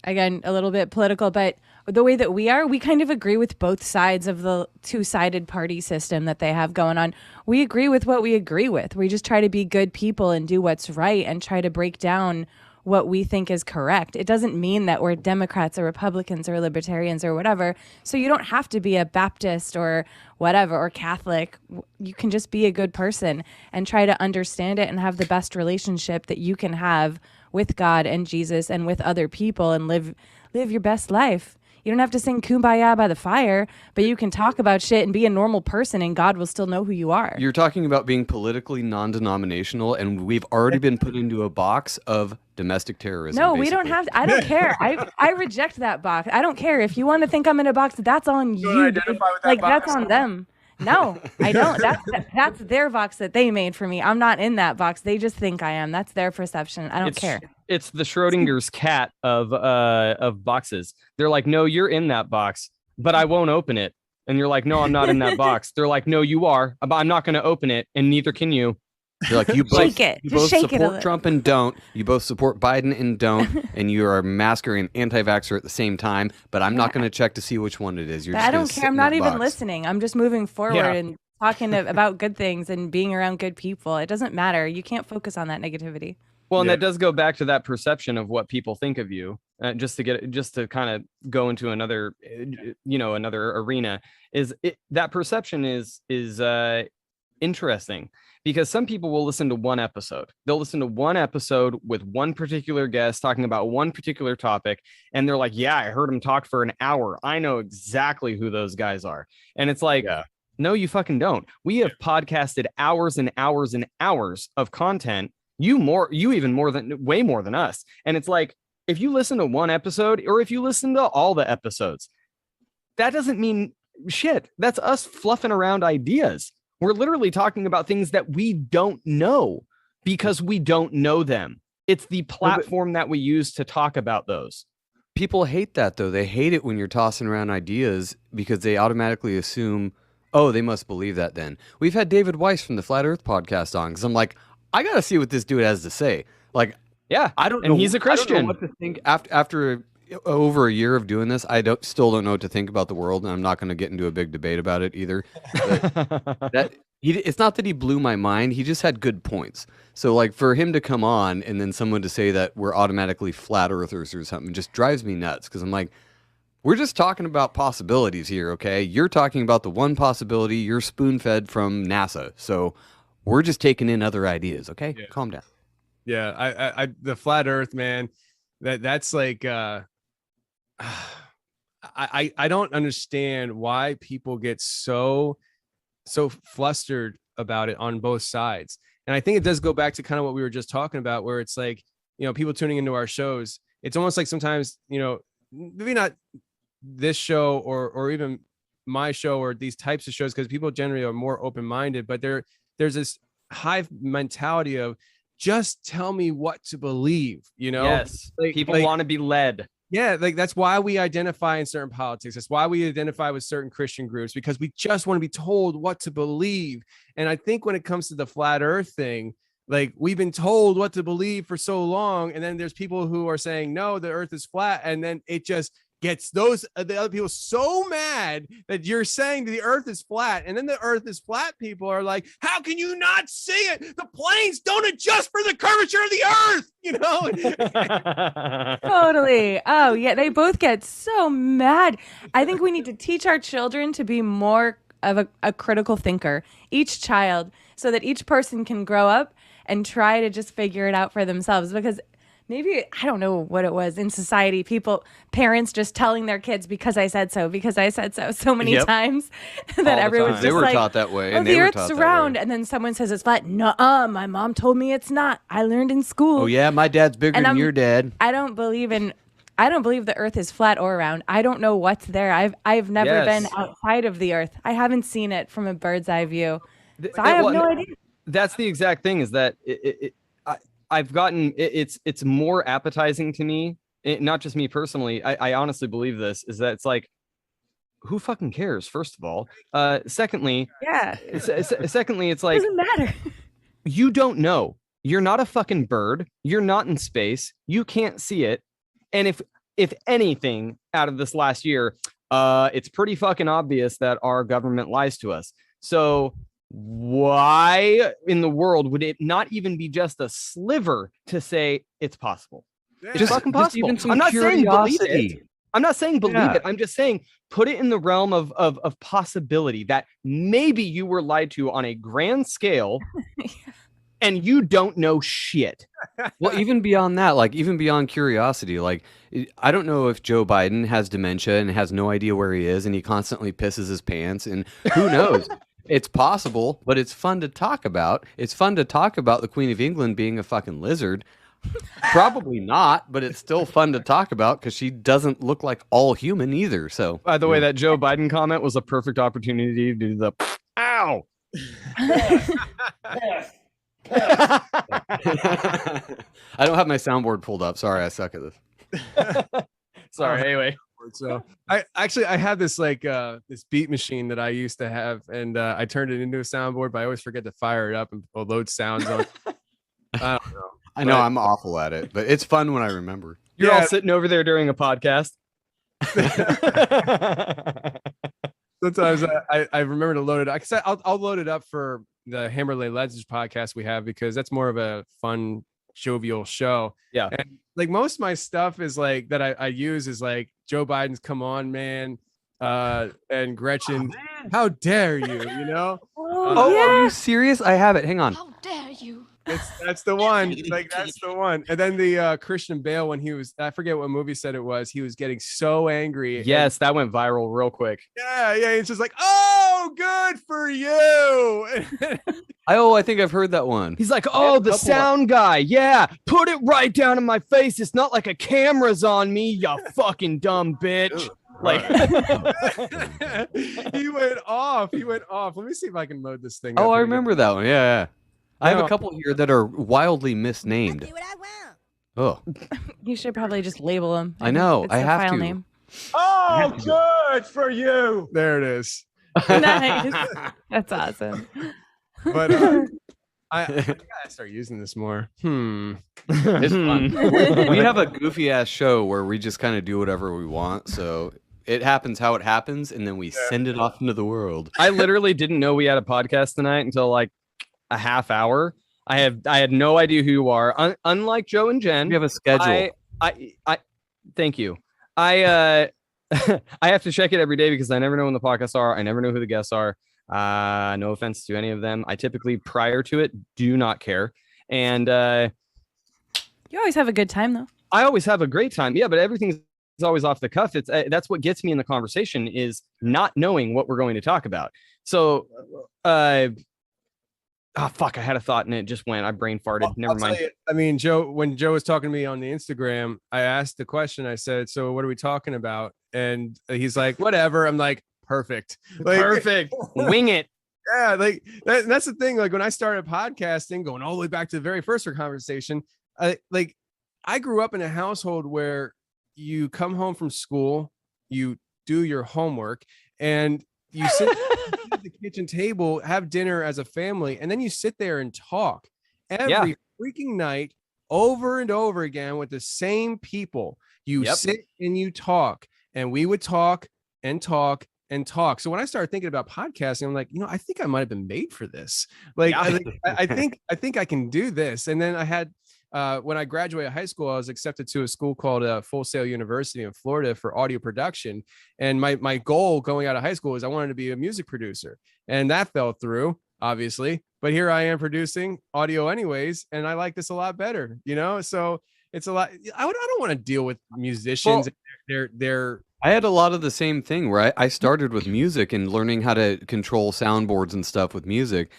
again a little bit political, but the way that we kind of agree with both sides of the two-sided party system that they have going on. We agree with what we agree with. We just try to be good people and do what's right and try to break down what we think is correct. It doesn't mean that we're Democrats or Republicans or libertarians or whatever. So you don't have to be a Baptist or whatever or Catholic. You can just be a good person and try to understand it and have the best relationship that you can have with God and Jesus and with other people and live your best life. You don't have to sing Kumbaya by the fire, but you can talk about shit and be a normal person and God will still know who you are. You're talking about being politically non-denominational, and we've already been put into a box of domestic terrorism. No, we basically. don't have to. I don't care. I reject that box. I don't care. If you want to think I'm in a box, that's on you. Dude. identify with that Like, box? that's on them. No, I don't. That's their box that they made for me. I'm not in that box. They just think I am. That's their perception. I don't care. It's the Schrodinger's cat of boxes. They're like, no, you're in that box, but I won't open it. And you're like, no, I'm not in that box. They're like, no, you are, but I'm not going to open it, and neither can you. You're like, you both, Shake it. you Just both shake it a support little. Trump and don't. You both support Biden and don't. And you are a masker and anti-vaxxer at the same time. But I'm not going to check to see which one it is. You're just I gonna don't sit care. I'm in not that even box. listening. I'm just moving forward Yeah. and talking about good things and being around good people. It doesn't matter. You can't focus on that negativity. Well, and Yeah. that does go back to that perception of what people think of you. Just to kind of go into another, another arena, that perception is interesting, because some people will listen to one episode. They'll listen to one episode with one particular guest talking about one particular topic, and they're like, "Yeah, I heard him talk for an hour. I know exactly who those guys are." And it's like, Yeah. no, you fucking don't. We have podcasted hours and hours and hours of content. Way more than us. And it's like, if you listen to one episode, or if you listen to all the episodes, that doesn't mean shit. That's us fluffing around ideas. We're literally talking about things that we don't know because we don't know them. It's the platform that we use to talk about those. People hate that, though. They hate it when you're tossing around ideas because they automatically assume, oh, they must believe that then. We've had David Weiss from the Flat Earth podcast on, because I'm like, I got to see what this dude has to say. Like, Yeah, I don't and know. he's a I don't know Christian. what to think after over a year of doing this. Still don't know what to think about the world, and I'm not going to get into a big debate about it either. But it's not that he blew my mind. He just had good points. So, like, for him to come on and then someone to say that we're automatically flat earthers or something just drives me nuts, because I'm like, we're just talking about possibilities here, okay? You're talking about the one possibility. You're spoon-fed from NASA, so we're just taking in other ideas, okay? Yeah. Calm down. Yeah, I the flat Earth, man. That's like, I don't understand why people get so flustered about it on both sides. And I think it does go back to kind of what we were just talking about, where it's like, people tuning into our shows, it's almost like sometimes, maybe not this show or even my show or these types of shows, because people generally are more open-minded, but there's this high mentality of just tell me what to believe, Yes. People want to be led. Yeah, like that's why we identify in certain politics. That's why we identify with certain Christian groups, because we just want to be told what to believe. And I think when it comes to the flat earth thing, like we've been told what to believe for so long, and then there's people who are saying no, the earth is flat, and then it just gets the other people so mad that you're saying the earth is flat, and then the earth is flat people are like, how can you not see it? The planes don't adjust for the curvature of the earth, Totally. Oh yeah, they both get so mad. I think we need to teach our children to be more of a critical thinker, each child, so that each person can grow up and try to just figure it out for themselves. Because maybe, I don't know what it was in society, parents just telling their kids because I said so so many times that everyone's just they were like, taught that way, oh, and the they were earth's taught that round, way. and then someone says it's flat. No, my mom told me it's not. I learned in school. Oh yeah, my dad's bigger than your dad. I don't believe the earth is flat or round. I don't know what's there. I've never been outside of the earth. I haven't seen it from a bird's eye view. So I have no idea. That's the exact thing, is that I've gotten it's more appetizing to me. Not just me personally. I honestly believe this, is that it's like, who fucking cares? First of all, secondly, secondly, it's like, doesn't matter. You don't know. You're not a fucking bird. You're not in space. You can't see it. And if anything out of this last year, it's pretty fucking obvious that our government lies to us. So why in the world would it not even be just a sliver to say it's possible? It's Just- fucking just possible. even some I'm not saying believe curiosity. it. I'm not saying believe Yeah. it. I'm just saying put it in the realm of possibility that maybe you were lied to on a grand scale and you don't know shit. Well, even beyond that, like even beyond curiosity, like I don't know if Joe Biden has dementia and has no idea where he is, and he constantly pisses his pants, and who knows? It's possible, but it's fun to talk about. It's fun to talk about the Queen of England being a fucking lizard. Probably not, but it's still fun to talk about because she doesn't look like all human either. So, By the way, that Joe Biden comment was a perfect opportunity to do the ow. I don't have my soundboard pulled up. Sorry, I suck at this. Sorry. Anyway, So I have this this beat machine that I used to have, and I turned it into a soundboard, but I always forget to fire it up and load sounds on. I don't know. I know I'm awful at it, but it's fun when I remember. you're all sitting over there during a podcast. Sometimes I remember to load it. I'll load it up for the Hammerley Legends podcast we have, because that's more of a fun, jovial show. Yeah. And like most of my stuff is like that I use is like Joe Biden's "Come On, Man," and Gretchen, "How dare you?" You know. Oh, are you serious? I have it. Hang on. How dare you? That's the one. Like that's the one. And then the Christian Bale, when he was, I forget what movie said it was, he was getting so angry. Yes, that went viral real quick. Yeah. It's just like, oh, good for you. I think I've heard that one. He's like, oh, the sound guy. Yeah, put it right down in my face. It's not like a camera's on me, you fucking dumb bitch. Like, he went off. Let me see if I can load this thing. Oh, up I here. remember that one. Yeah. I have No. a couple here that are wildly misnamed. Do what I want. Oh, You should probably just label them. I know. It's I the have file to. name. Oh, good for you. There it is. Nice. That's awesome. But I gotta start using this more. It's fun. We have a goofy ass show where we just kind of do whatever we want. So it happens how it happens, and then we send it off into the world. I literally didn't know we had a podcast tonight until like a half hour. I had no idea who you are. Unlike Joe and Jen, We have a schedule. I thank you. I have to check it every day because I never know when the podcasts are. I never know who the guests are. No offense to any of them. I typically, prior to it, do not care. And You always have a good time though. I always have a great time. Yeah, but everything's always off the cuff. It's that's what gets me in the conversation, is not knowing what we're going to talk about. So Oh fuck! I had a thought and it just went. I brain farted. Never I'll mind. tell you, I mean, Joe, when Joe was talking to me on the Instagram, I asked the question. I said, "So what are we talking about?" And he's like, "Whatever." I'm like, "Perfect, like, Perfect. Wing it. yeah." Like that's the thing. Like when I started podcasting, going all the way back to the very first conversation, I grew up in a household where you come home from school, you do your homework, and you sit at the kitchen table, have dinner as a family, and then you sit there and talk every freaking night over and over again with the same people. You sit and you talk, and we would talk and talk and talk. So when I started thinking about podcasting, I'm like, I think I might have been made for this. Like, I think I can do this. And then I had when I graduated high school, I was accepted to a school called Full Sail University in Florida for audio production. And my goal going out of high school was I wanted to be a music producer. And that fell through, obviously. But here I am producing audio anyways. And I like this a lot better, So it's a lot. I don't want to deal with musicians. They're I had a lot of the same thing where I started with music and learning how to control soundboards and stuff with music.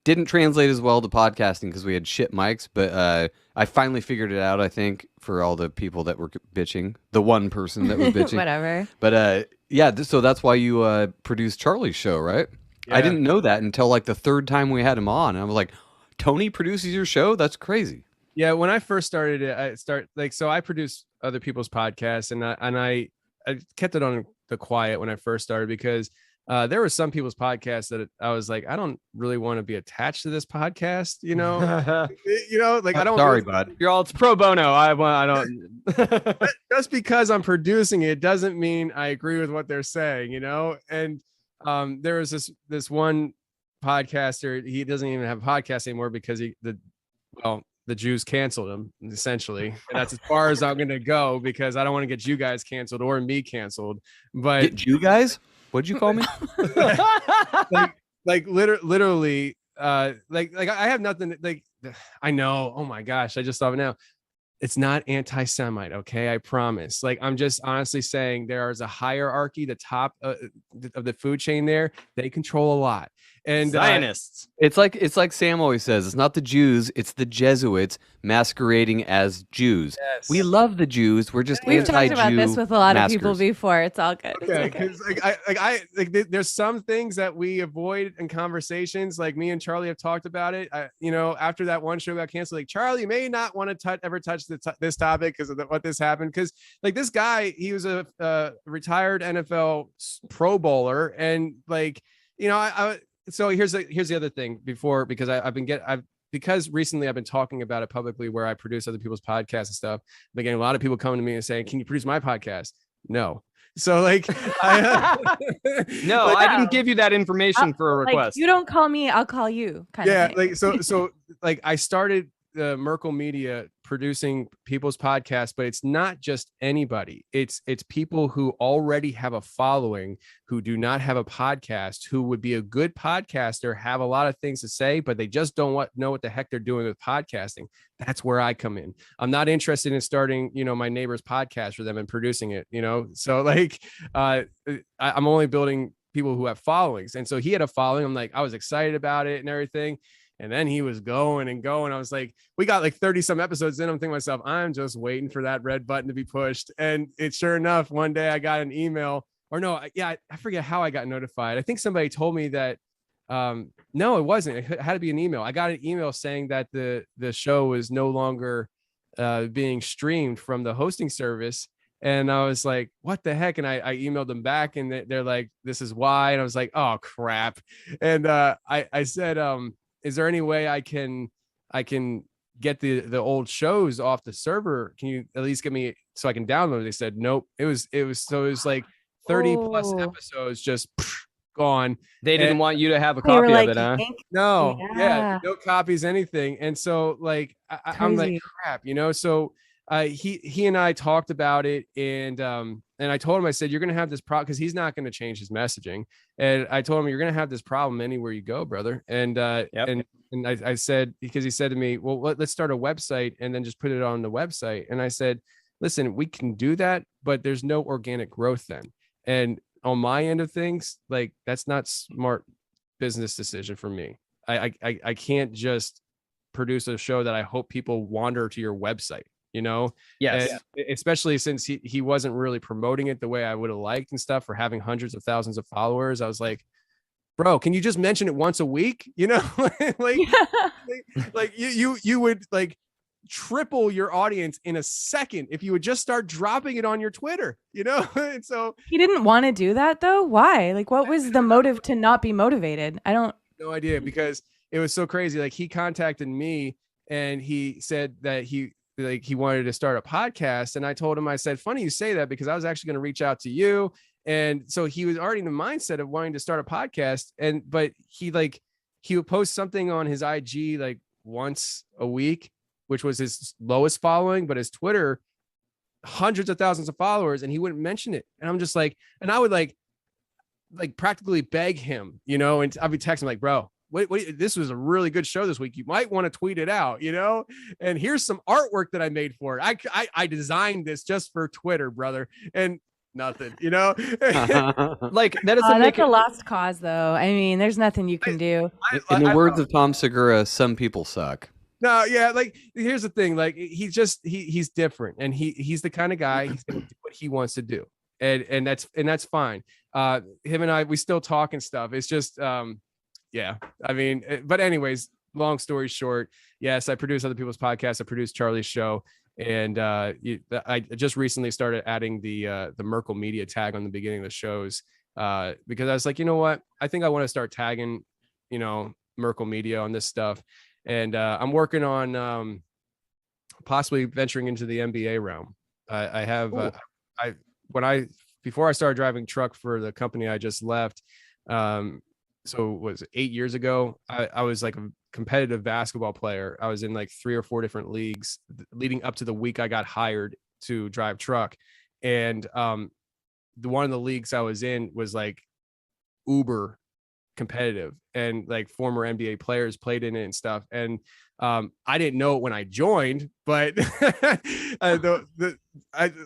Didn't translate as well to podcasting because we had shit mics, but I finally figured it out, I think, for all the people that were bitching. The one person that was bitching. Whatever. But so that's why you produced Charlie's show, right? Yeah. I didn't know that until like the third time we had him on. And I was like, Tony produces your show? That's crazy. Yeah, when I first started it, so I produce other people's podcasts, and I kept it on the quiet when I first started because there were some people's podcasts that I was like, I don't really want to be attached to this podcast, like I don't. Sorry, bud. You're all, it's pro bono. I don't. Just because I'm producing it doesn't mean I agree with what they're saying, And there was this one podcaster. He doesn't even have a podcast anymore because the Jews canceled him essentially, and that's as far as I'm gonna go because I don't want to get you guys canceled or me canceled. But Get you guys? What'd you call me? literally, I have nothing. I know. Oh my gosh, I just thought of it now. It's not anti-Semite, okay? I promise. Like I'm just honestly saying there is a hierarchy. The top of the food chain there, they control a lot. And Zionists. It's like Sam always says. It's not the Jews. It's the Jesuits masquerading as Jews. Yes. We love the Jews. We're just We've talked anti-Jew about this with a lot of maskers. people before. It's all good. Okay, It's okay. because there's some things that we avoid in conversations. Like me and Charlie have talked about it. After that one show got canceled, like Charlie may not want to ever touch this topic because of what this happened. Because like this guy, he was a retired NFL Pro Bowler, and so here's the other thing because recently I've been talking about it publicly where I produce other people's podcasts and stuff. I've been getting a lot of people coming to me and saying, "Can you produce my podcast?" No. So No, I didn't give you that information for a request. You don't call me, I'll call you. Kind of thing. so I started Merkel Media producing people's podcasts, but it's not just anybody. It's people who already have a following, who do not have a podcast, who would be a good podcaster, have a lot of things to say, but they just don't know what the heck they're doing with podcasting. That's where I come in. I'm not interested in starting, my neighbor's podcast for them and producing it, So I'm only building people who have followings. And so he had a following. I'm like, I was excited about it and everything. And then he was going and going. I was like, we got like 30 some episodes in. I'm thinking to myself, I'm just waiting for that red button to be pushed. And it sure enough, one day I got an email I forget how I got notified. I think somebody told me that, no, it wasn't. It had to be an email. I got an email saying that the show was no longer being streamed from the hosting service. And I was like, what the heck? And I emailed them back and they're like, this is why. And I was like, oh crap. And I said, is there any way I can get the old shows off the server? Can you at least get me so I can download it? They said nope. It was like 30 plus episodes just gone. They didn't want you to have a copy of it, huh? No, yeah, no copies, anything. And so like I'm like crap, So he and I talked about it, and I told him, I said, you're gonna have this problem because he's not gonna change his messaging. And I told him, you're gonna have this problem anywhere you go, brother. And and I said, because he said to me, well, let's start a website and then just put it on the website. And I said, listen, we can do that, but there's no organic growth then. And on my end of things, like that's not smart business decision for me. I can't just produce a show that I hope people wander to your website, you know? Yes. And especially since he wasn't really promoting it the way I would have liked and stuff, for having hundreds of thousands of followers. I was like, bro, can you just mention it once a week? You know, like you would like triple your audience in a second if you would just start dropping it on your Twitter, you know? And so He didn't want to do that though. Why? Like, what was the motive to not be motivated? I don't. No idea, because it was so crazy. Like, he contacted me and he said that he wanted to start a podcast, and I told him, I said, funny you say that, because I was actually going to reach out to you. And so he was already in the mindset of wanting to start a podcast, but he would post something on his IG like once a week, which was his lowest following, but his Twitter, hundreds of thousands of followers, and he wouldn't mention it. And I'm just like, and I would like practically beg him, you know, and I'd be texting like, bro, wait, this was a really good show this week. You might want to tweet it out, you know, and here's some artwork that I made for it. I designed this just for Twitter, brother. And nothing, you know. Like that is That's a lost cause, though. I mean, there's nothing you can do. In the words of Tom Segura, some people suck. No, yeah, like here's the thing, like he's different, and he's the kind of guy, he's gonna do what he wants to do, and that's fine. Him and I, we still talk and stuff. It's just yeah, I mean, but anyways, long story short, yes, I produce other people's podcasts. I produce Charlie's show. And I just recently started adding the Merkel media tag on the beginning of the shows, because I was like, you know what, I think I want to start tagging, you know, Merkel media on this stuff. And I'm working on possibly venturing into the NBA realm. I have before I started driving truck for the company I just left, so it was 8 years ago, I was like a competitive basketball player. I was in like 3 or 4 different leagues leading up to the week I got hired to drive truck. And one of the leagues I was in was like uber competitive, and like former NBA players played in it and stuff. And I didn't know it when I joined, but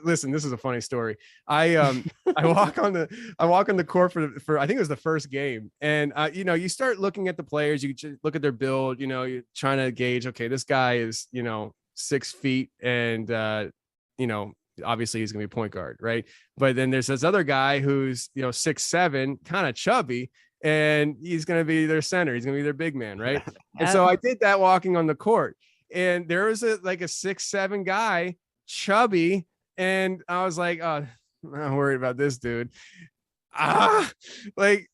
listen, this is a funny story. I walk on the court for I think it was the first game, and you know, you start looking at the players, you look at their build, you know, you're trying to gauge, okay, this guy is, you know, 6 feet, and you know, obviously he's gonna be point guard, right? But then there's this other guy who's, you know, 6'7", kind of chubby, and he's going to be their center. He's going to be their big man. Right. And so I did that walking on the court, and there was a 6'7" guy, chubby. And I was like, oh, I'm not worried about this dude. Like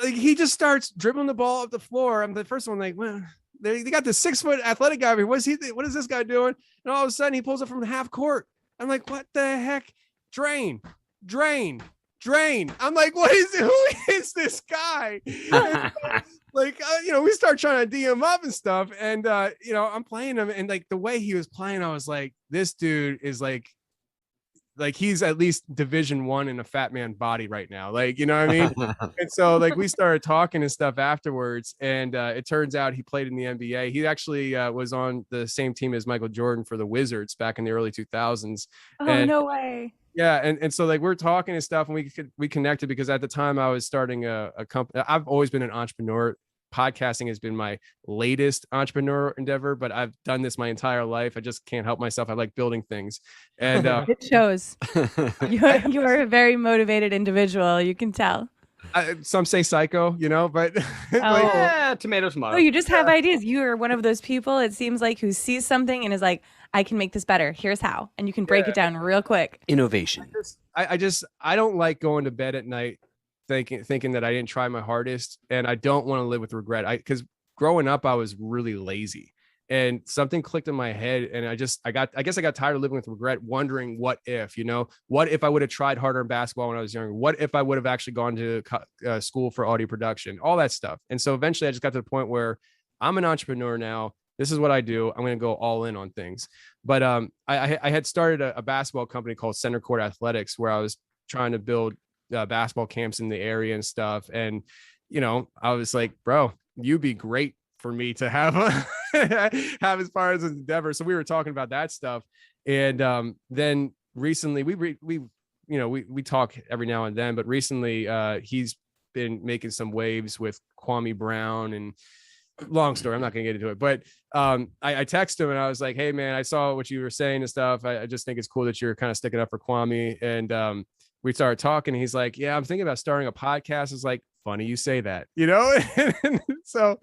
he just starts dribbling the ball up the floor. I'm the first one, like, well, they got the 6 foot athletic guy here. What is this guy doing? And all of a sudden he pulls up from the half court. I'm like, what the heck? Drain. I'm like, who is this guy? Like, you know, we start trying to DM up and stuff, and you know, I'm playing him, and like the way he was playing, I was like, this dude is like he's at least Division I in a fat man body right now, like, you know what I mean? And so like we started talking and stuff afterwards, and it turns out he played in the NBA. He actually was on the same team as Michael Jordan for the Wizards back in the early 2000s. Oh, no way. Yeah, and so like we're talking and stuff, and we connected because at the time I was starting a company. I've always been an entrepreneur. Podcasting has been my latest entrepreneur endeavor, but I've done this my entire life. I just can't help myself. I like building things, and it shows. You're a very motivated individual. You can tell. Some say psycho, you know, but yeah, tomato. Oh, you just have ideas. You are one of those people, it seems like, who sees something and is like, I can make this better. Here's how. And you can break it down real quick. Innovation. I don't like going to bed at night thinking that I didn't try my hardest, and I don't want to live with regret. Because growing up, I was really lazy, and something clicked in my head, and I guess I got tired of living with regret, wondering what if I would have tried harder in basketball when I was younger? What if I would have actually gone to school for audio production, all that stuff? And so eventually I just got to the point where I'm an entrepreneur now. This is what I do. I'm going to go all in on things. But I had started a basketball company called Center Court Athletics, where I was trying to build basketball camps in the area and stuff. And, you know, I was like, bro, you'd be great for me to have as far as an endeavor. So we were talking about that stuff. And then recently we talk every now and then, but recently he's been making some waves with Kwame Brown, and long story, I'm not gonna get into it, but I texted him and I was like, hey man, I saw what you were saying and stuff. I just think it's cool that you're kind of sticking up for Kwame. And we started talking, and he's like, yeah, I'm thinking about starting a podcast. It's like, funny you say that, you know. So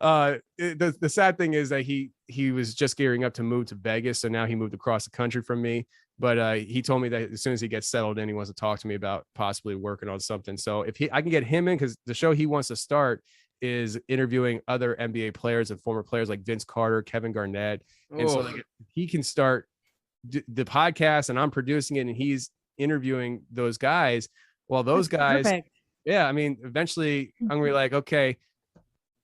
the sad thing is that he was just gearing up to move to Vegas, so now he moved across the country from me. But he told me that as soon as he gets settled in, he wants to talk to me about possibly working on something. So if I can get him in, because the show he wants to start is interviewing other NBA players and former players like Vince Carter, Kevin Garnett. And so like, he can start the podcast, and I'm producing it, and he's interviewing those guys. Well, those guys, perfect. Yeah, I mean, eventually I'm gonna be like, okay,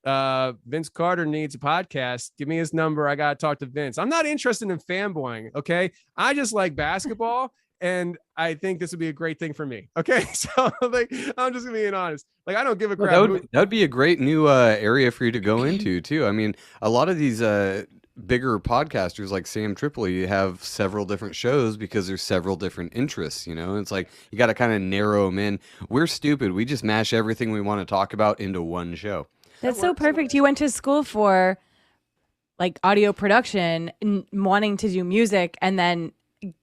Vince Carter needs a podcast. Give me his number. I gotta talk to Vince. I'm not interested in fanboying. Okay, I just like basketball, and I think this would be a great thing for me. Okay, so like, I'm just being honest. Like, I don't give a crap. That would be a great new area for you to go into too. I mean, a lot of these bigger podcasters like Sam Tripoli have several different shows because there's several different interests. You know, it's like you got to kind of narrow them in. We're stupid. We just mash everything we want to talk about into one show. That's so perfect. You went to school for like audio production and wanting to do music, and then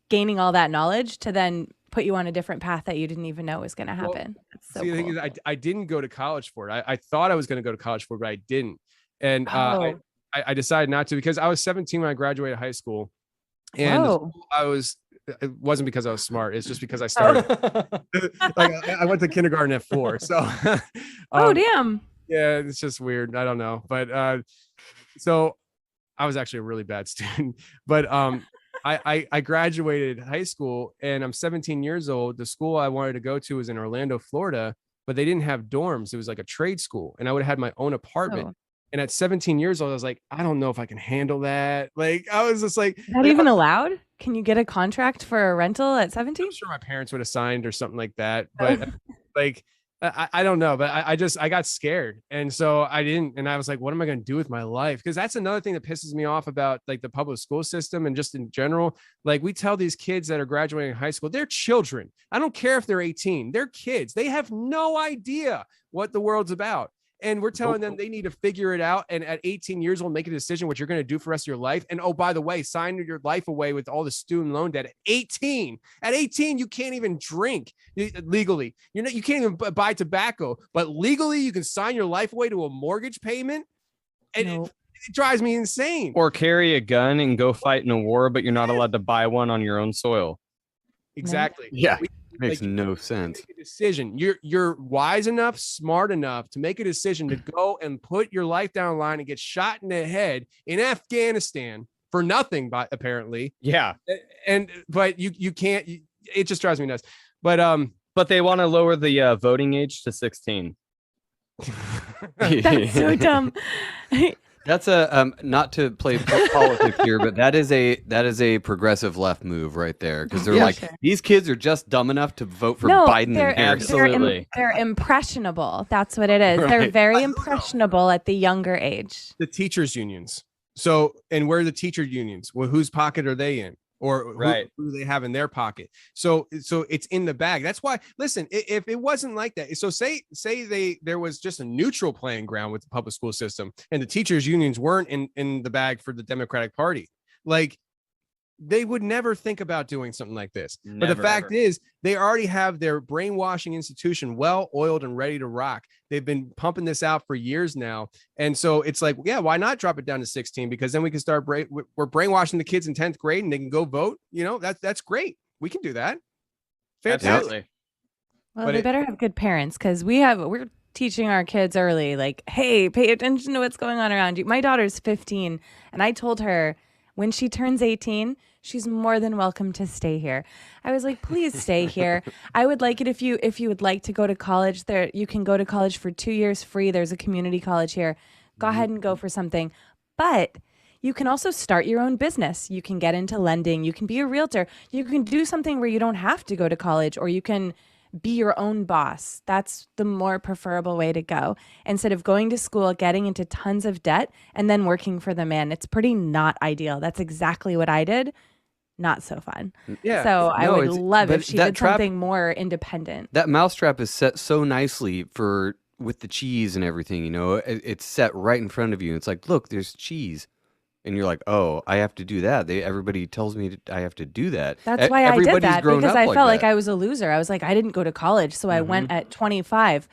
gaining all that knowledge to then put you on a different path that you didn't even know was going to happen. That's so see, the thing is, I didn't go to college for it. I thought I was going to go to college for it, but I didn't. And I decided not to, because I was 17 when I graduated high school. And it wasn't because I was smart. It's just because I started, like, I went to kindergarten at 4. So, damn. Yeah, it's just weird. I don't know. But so I was actually a really bad student. But I graduated high school, and I'm 17 years old. The school I wanted to go to was in Orlando, Florida, but they didn't have dorms. It was like a trade school, and I would have had my own apartment. Oh. And at 17 years old, I was like, I don't know if I can handle that. Like, I was just like, is that even allowed? Can you get a contract for a rental at 17? I'm sure my parents would have signed or something like that. But like, I don't know, but I got scared. And so I didn't. And I was like, what am I going to do with my life? Because that's another thing that pisses me off about like the public school system and just in general. Like, we tell these kids that are graduating high school, they're children. I don't care if they're 18, they're kids. They have no idea what the world's about. And we're telling them they need to figure it out. And at 18 years old, make a decision what you're going to do for the rest of your life. And oh, by the way, sign your life away with all the student loan debt at 18. At 18, you can't even drink legally. You can't even buy tobacco, but legally you can sign your life away to a mortgage payment. And it drives me insane. Or carry a gun and go fight in a war, but you're not allowed to buy one on your own soil. Exactly. Yeah. Makes no sense. Make a decision. You're wise enough, smart enough to make a decision to go and put your life down the line and get shot in the head in Afghanistan for nothing, apparently. Yeah. But you can't. It just drives me nuts. But they want to lower the voting age to 16. That's so dumb. That's a not to play politics here, but that is a progressive left move right there, because they're these kids are just dumb enough to vote for Biden. Absolutely, they're impressionable. That's what it is. Right. They're very impressionable at the younger age. The teachers' unions. So, and where are the teacher unions? Well, whose pocket are they in? Or who do they have in their pocket? So it's in the bag. That's why, listen, if it wasn't like that, so say there was just a neutral playing ground with the public school system, and the teachers unions weren't in the bag for the Democratic Party, like, they would never think about doing something like this. But the fact is, they already have their brainwashing institution well oiled and ready to rock. They've been pumping this out for years now. And so it's like, yeah, why not drop it down to 16? Because then we can start, we're brainwashing the kids in 10th grade and they can go vote. You know, that's great. We can do that. Fantastic. Absolutely. Well, they better have good parents, because we're teaching our kids early, like, hey, pay attention to what's going on around you. My daughter's 15, and I told her, when she turns 18, she's more than welcome to stay here. I was like, please stay here. I would like it if you would like to go to college. There, you can go to college for 2 years free. There's a community college here. Go ahead and go for something. But you can also start your own business. You can get into lending. You can be a realtor. You can do something where you don't have to go to college, or you can be your own boss. That's the more preferable way to go, instead of going to school, getting into tons of debt, and then working for the man. It's pretty not ideal. That's exactly what I did. not so fun. Yeah. So I No, would it's- love but if she that did trap- something more independent. That mousetrap is set so nicely with the cheese and everything. It's set right in front of you. It's like, look, there's cheese. And you're like, oh, I have to do that. Everybody tells me I have to do that. That's why I did Everybody's that, grown because up I felt like that. I was a loser. I was like, I didn't go to college, so I went at 25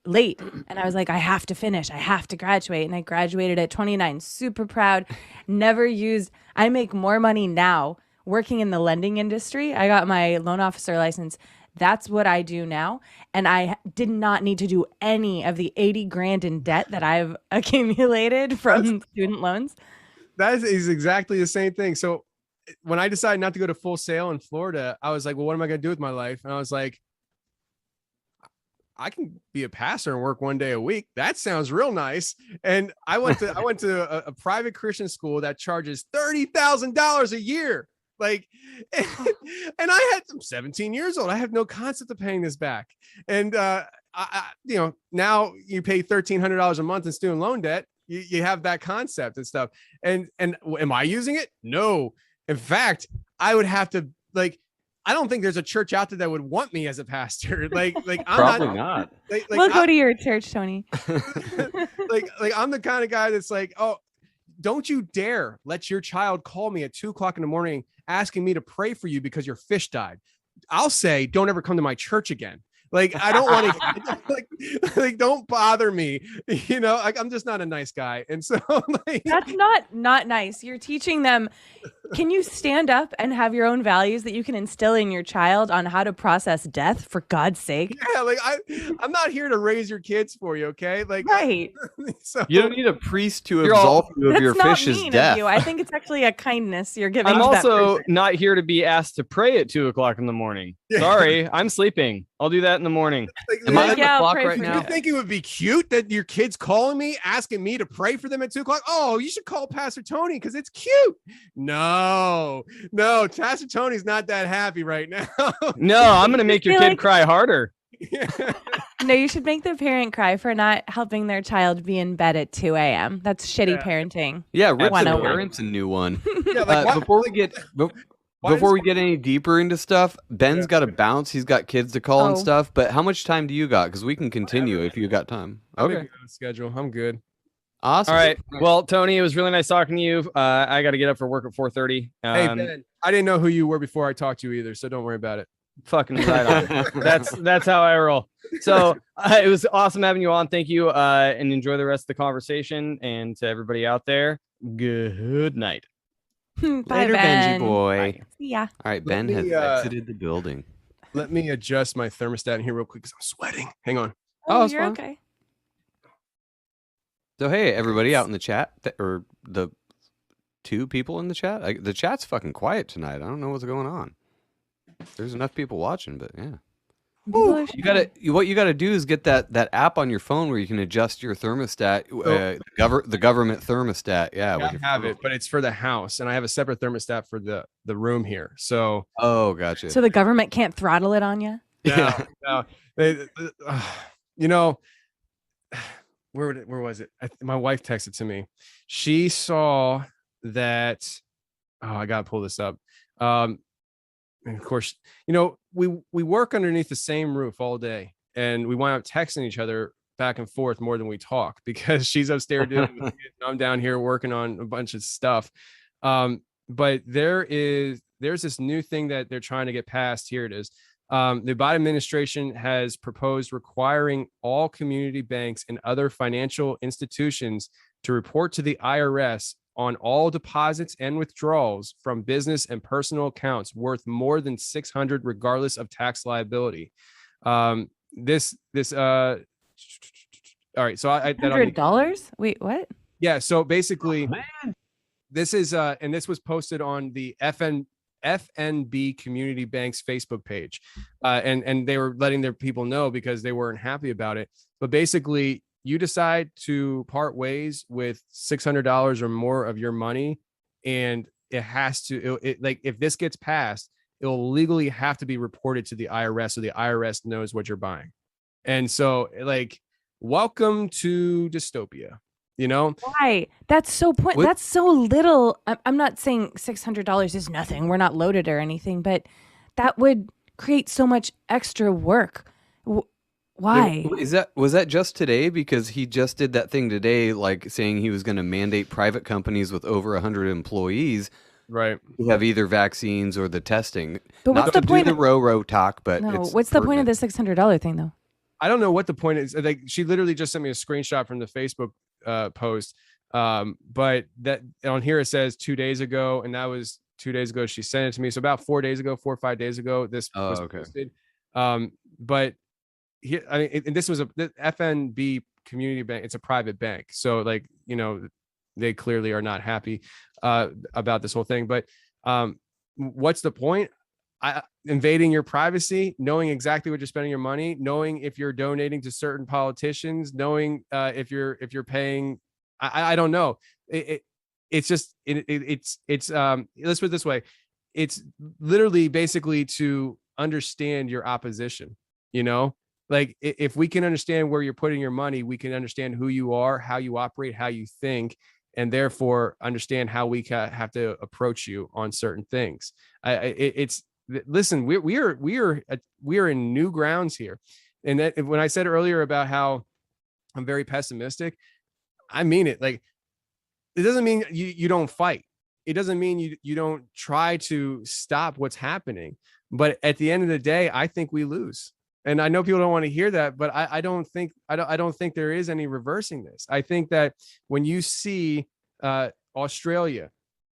late, and I was like, I have to finish. I have to graduate, and I graduated at 29. Super proud. I make more money now working in the lending industry. I got my loan officer license. That's what I do now. And I did not need to do any of the 80 grand in debt that I've accumulated from student loans. That is exactly the same thing. So when I decided not to go to Full Sail in Florida, I was like, well, what am I going to do with my life? And I was like, I can be a pastor and work one day a week. That sounds real nice. And I went to a private Christian school that charges $30,000 a year. Like, and I'm 17 years old. I have no concept of paying this back. And, now you pay $1,300 a month in student loan debt. You have that concept and stuff. And am I using it? No. In fact, I would have to, I don't think there's a church out there that would want me as a pastor. I'm Probably not. We'll go to your church, Tony. I'm the kind of guy that's like, oh, don't you dare let your child call me at 2:00 in the morning asking me to pray for you because your fish died. I'll say, don't ever come to my church again. I don't want to don't bother me. I'm just not a nice guy. And so that's not nice. You're teaching them. Can you stand up and have your own values that you can instill in your child on how to process death, for God's sake? Yeah, I'm not here to raise your kids for you, okay? Right. So You don't need a priest to absolve you of your fish's mean death. of you. I think it's actually a kindness you're giving. I'm to that also person. not here to be asked to pray at 2:00 in the morning. Sorry, I'm sleeping. I'll do that in the morning. Am I on the I'll clock pray right for now? You think it would be cute that your kid's calling me, asking me to pray for them at 2:00? Oh, you should call Pastor Tony because it's cute. No, Pastor Tony's not that happy right now. No, I'm gonna make your feel kid like- cry harder. No, you should make the parent cry for not helping their child be in bed at 2 a.m. That's shitty parenting. Yeah, Rip the 101. parents a new one. Yeah, why- Before we get any deeper into stuff, Ben's got to bounce. He's got kids to call and Oh. stuff. But how much time do you got? Because we can continue if you got time. I'm Okay, on schedule. I'm good. awesome. All right. Well, Tony, it was really nice talking to you. I got to get up for work at 4:30. Hey, Ben, I didn't know who you were before I talked to you either, so don't worry about it. Fucking right on. That's how I roll. So it was awesome having you on. Thank you, and enjoy the rest of the conversation. And to everybody out there, good night. Bye, Later, Ben. Benji boy. Bye. See ya. All right, Ben me, has exited the building. Let me adjust my thermostat in here real quick because I'm sweating. Hang on. Oh, it's you're fine. okay. So hey, everybody out in the chat, or the two people in the chat. The chat's fucking quiet tonight. I don't know what's going on. There's enough people watching, but yeah. People are What you gotta do is get that app on your phone where you can adjust your thermostat, the government thermostat. Yeah, with I your have phone. it, but it's for the house, and I have a separate thermostat for the room here. So Oh, gotcha. So the government can't throttle it on you? no. You know, where was it? My wife texted to me. She saw that. Oh, I gotta pull this up. And of course, we work underneath the same roof all day, and we wind up texting each other back and forth more than we talk because she's upstairs dealing with kids, and I'm down here working on a bunch of stuff. But there's this new thing that they're trying to get passed. Here it is. The Biden administration has proposed requiring all community banks and other financial institutions to report to the IRS on all deposits and withdrawals from business and personal accounts worth more than $600, regardless of tax liability. All right. So $100? Wait, what? yeah. So basically, this is and this was posted on the FNB Community Bank's Facebook page, and they were letting their people know because they weren't happy about it. But basically, you decide to part ways with $600 or more of your money, and it has to, like, if this gets passed, it'll legally have to be reported to the IRS so the IRS knows what you're buying. And so, like, welcome to dystopia. you know? Why? That's so That's so little. I'm not saying $600 is nothing. We're not loaded or anything, but that would create so much extra work. Why? Was that just today? Because he just did that thing today, like saying he was going to mandate private companies with over 100 employees Right. to have either vaccines or the testing. But Not what's the to point do the row talk, but No, it's what's the point of pertinent. the $600 thing though? I don't know what the point is. Like, she literally just sent me a screenshot from the Facebook post. But that on here it says 2 days ago, and that was 2 days ago. She sent it to me. So about 4 days ago, 4 or 5 days ago, this was posted. But here, I mean, and this was the FNB community bank. It's a private bank. So like, you know, they clearly are not happy about this whole thing. But what's the point? Invading your privacy, knowing exactly what you're spending your money, knowing if you're donating to certain politicians, knowing if you're paying, I don't know. It's just let's put it this way. It's literally basically to understand your opposition, you know? Like, if we can understand where you're putting your money, we can understand who you are, how you operate, how you think, and therefore understand how we have to approach you on certain things. Listen, we are in new grounds here. And that, when I said earlier about how I'm very pessimistic, I mean it. Like, it doesn't mean you don't fight. It doesn't mean you don't try to stop what's happening. But at the end of the day, I think we lose. And I know people don't want to hear that, but I don't think there is any reversing this. I think that when you see Australia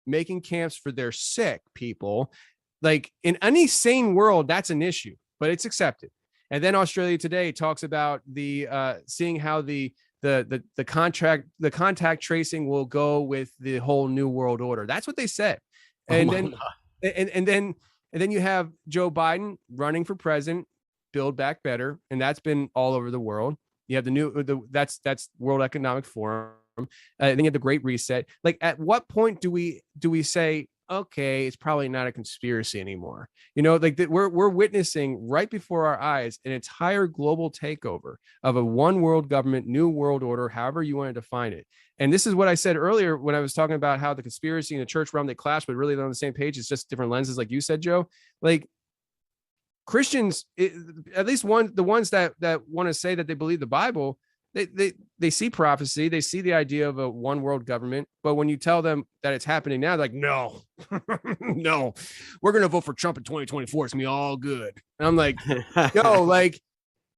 making camps for their sick people, like, in any sane world, that's an issue, but it's accepted. And then Australia Today talks about the seeing how the contact tracing will go with the whole new world order. That's what they said. And then you have Joe Biden running for president, Build Back Better, and that's been all over the world. You have that's World Economic Forum. Then you have the Great Reset. Like, at what point do we say, okay, it's probably not a conspiracy anymore? You know, like, that we're witnessing right before our eyes an entire global takeover of a one world government, new world order, however you want to define it. And this is what I said earlier when I was talking about how the conspiracy and the church realm, they clash, but really they're on the same page. It's just different lenses, like you said, Joe. Like, Christians, at least the ones that want to say that they believe the Bible, they see prophecy, they see the idea of a one world government. But when you tell them that it's happening now, they're like, no, no, we're gonna vote for Trump in 2024. It's gonna be all good. And I'm like, yo, like,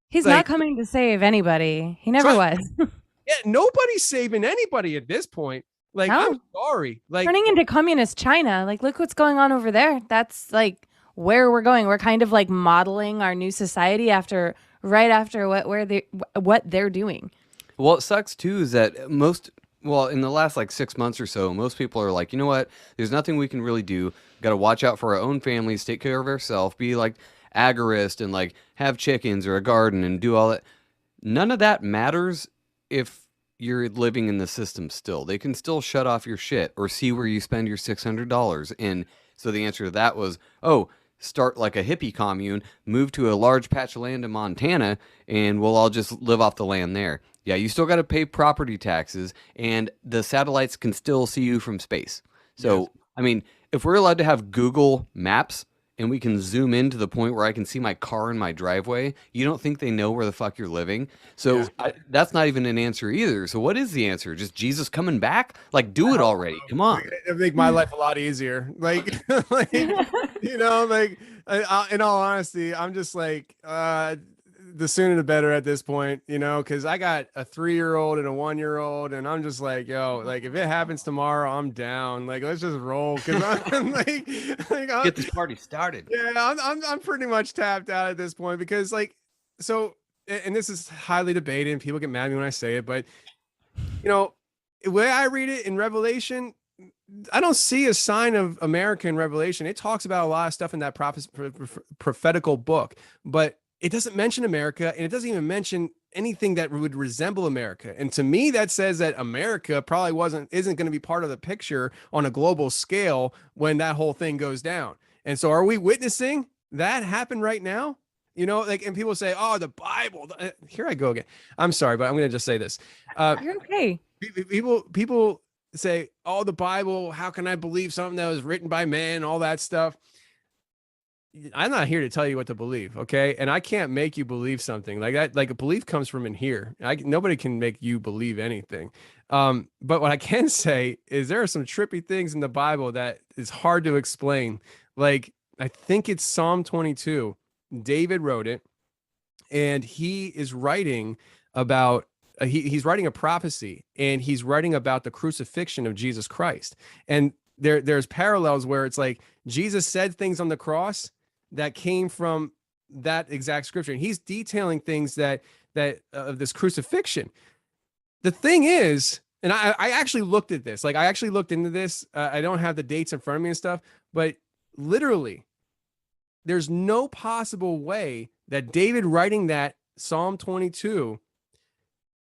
He's not coming to save anybody. He never was. Yeah, nobody's saving anybody at this point. Like, No. I'm sorry. Like, Turning into communist China. Like, look what's going on over there. That's like where we're going. We're kind of like modeling our new society right after what they're doing. Well, it sucks too is that in the last like 6 months or so, most people are like, you know what? There's nothing we can really do. Got to watch out for our own families, take care of ourselves, be like agorist and like have chickens or a garden and do all that. None of that matters if you're living in the system still. They can still shut off your shit or see where you spend your $600. And so the answer to that was, start like a hippie commune, move to a large patch of land in Montana, and we'll all just live off the land there. Yeah, you still got to pay property taxes, and the satellites can still see you from space. So, yes. I mean, if we're allowed to have Google Maps and we can zoom in to the point where I can see my car in my driveway, you don't think they know where the fuck you're living? So that's not even an answer either. So what is the answer? Just Jesus coming back? Like, do it already. Come on. It'd make my life a lot easier. Like, you know, like, in all honesty, I'm just like, the sooner the better at this point, you know, because I got a 3-year-old and a 1-year-old, and I'm just like, yo, like, if it happens tomorrow, I'm down. Like, let's just roll, because I'm like get this party started. Yeah, I'm pretty much tapped out at this point, because, like, so, and this is highly debated, and people get mad at me when I say it, but, you know, the way I read it in Revelation, I don't see a sign of America in Revelation. It talks about a lot of stuff in that prophetical book, but it doesn't mention America, and it doesn't even mention anything that would resemble America. And to me, that says that America probably isn't going to be part of the picture on a global scale when that whole thing goes down. And so, are we witnessing that happen right now? You know, like, and people say, "Oh, the Bible." Here I go again. I'm sorry, but I'm going to just say this. You're okay. People say, "Oh, the Bible. How can I believe something that was written by man?" All that stuff. I'm not here to tell you what to believe, okay? And I can't make you believe something like that. Like a belief comes from in here. Nobody can make you believe anything. But what I can say is there are some trippy things in the Bible that is hard to explain. Like I think it's Psalm 22. David wrote it, and he is writing about he's writing a prophecy, and he's writing about the crucifixion of Jesus Christ. And there's parallels where it's like Jesus said things on the cross that came from that exact scripture, and he's detailing things that of this crucifixion. The thing is, and I actually looked at this, like I actually looked into this. I don't have the dates in front of me and stuff, but literally there's no possible way that David writing that Psalm 22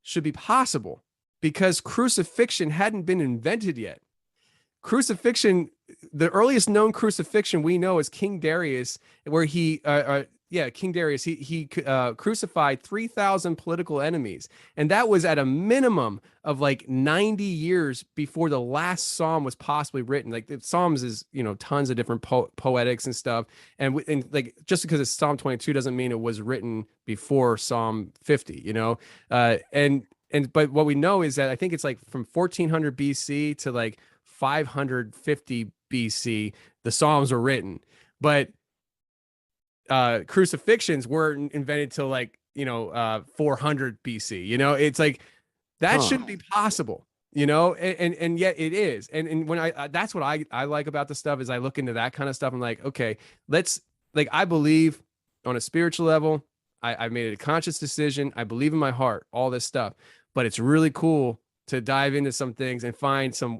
should be possible, because crucifixion hadn't been invented yet. Crucifixion, the earliest known crucifixion we know is King Darius, where King Darius, he crucified 3,000 political enemies. And that was at a minimum of like 90 years before the last Psalm was possibly written. Like the Psalms is, tons of different poetics and stuff. And like, just because it's Psalm 22 doesn't mean it was written before Psalm 50, but what we know is that I think it's like from 1400 BC to like 550 BC, the Psalms were written, but crucifixions weren't invented till like 400 BC. It's like that shouldn't be possible, and yet it is. And when that's what I like about the stuff is I look into that kind of stuff. I'm like, okay, I believe on a spiritual level. I've made a conscious decision. I believe in my heart, all this stuff, but it's really cool to dive into some things and find some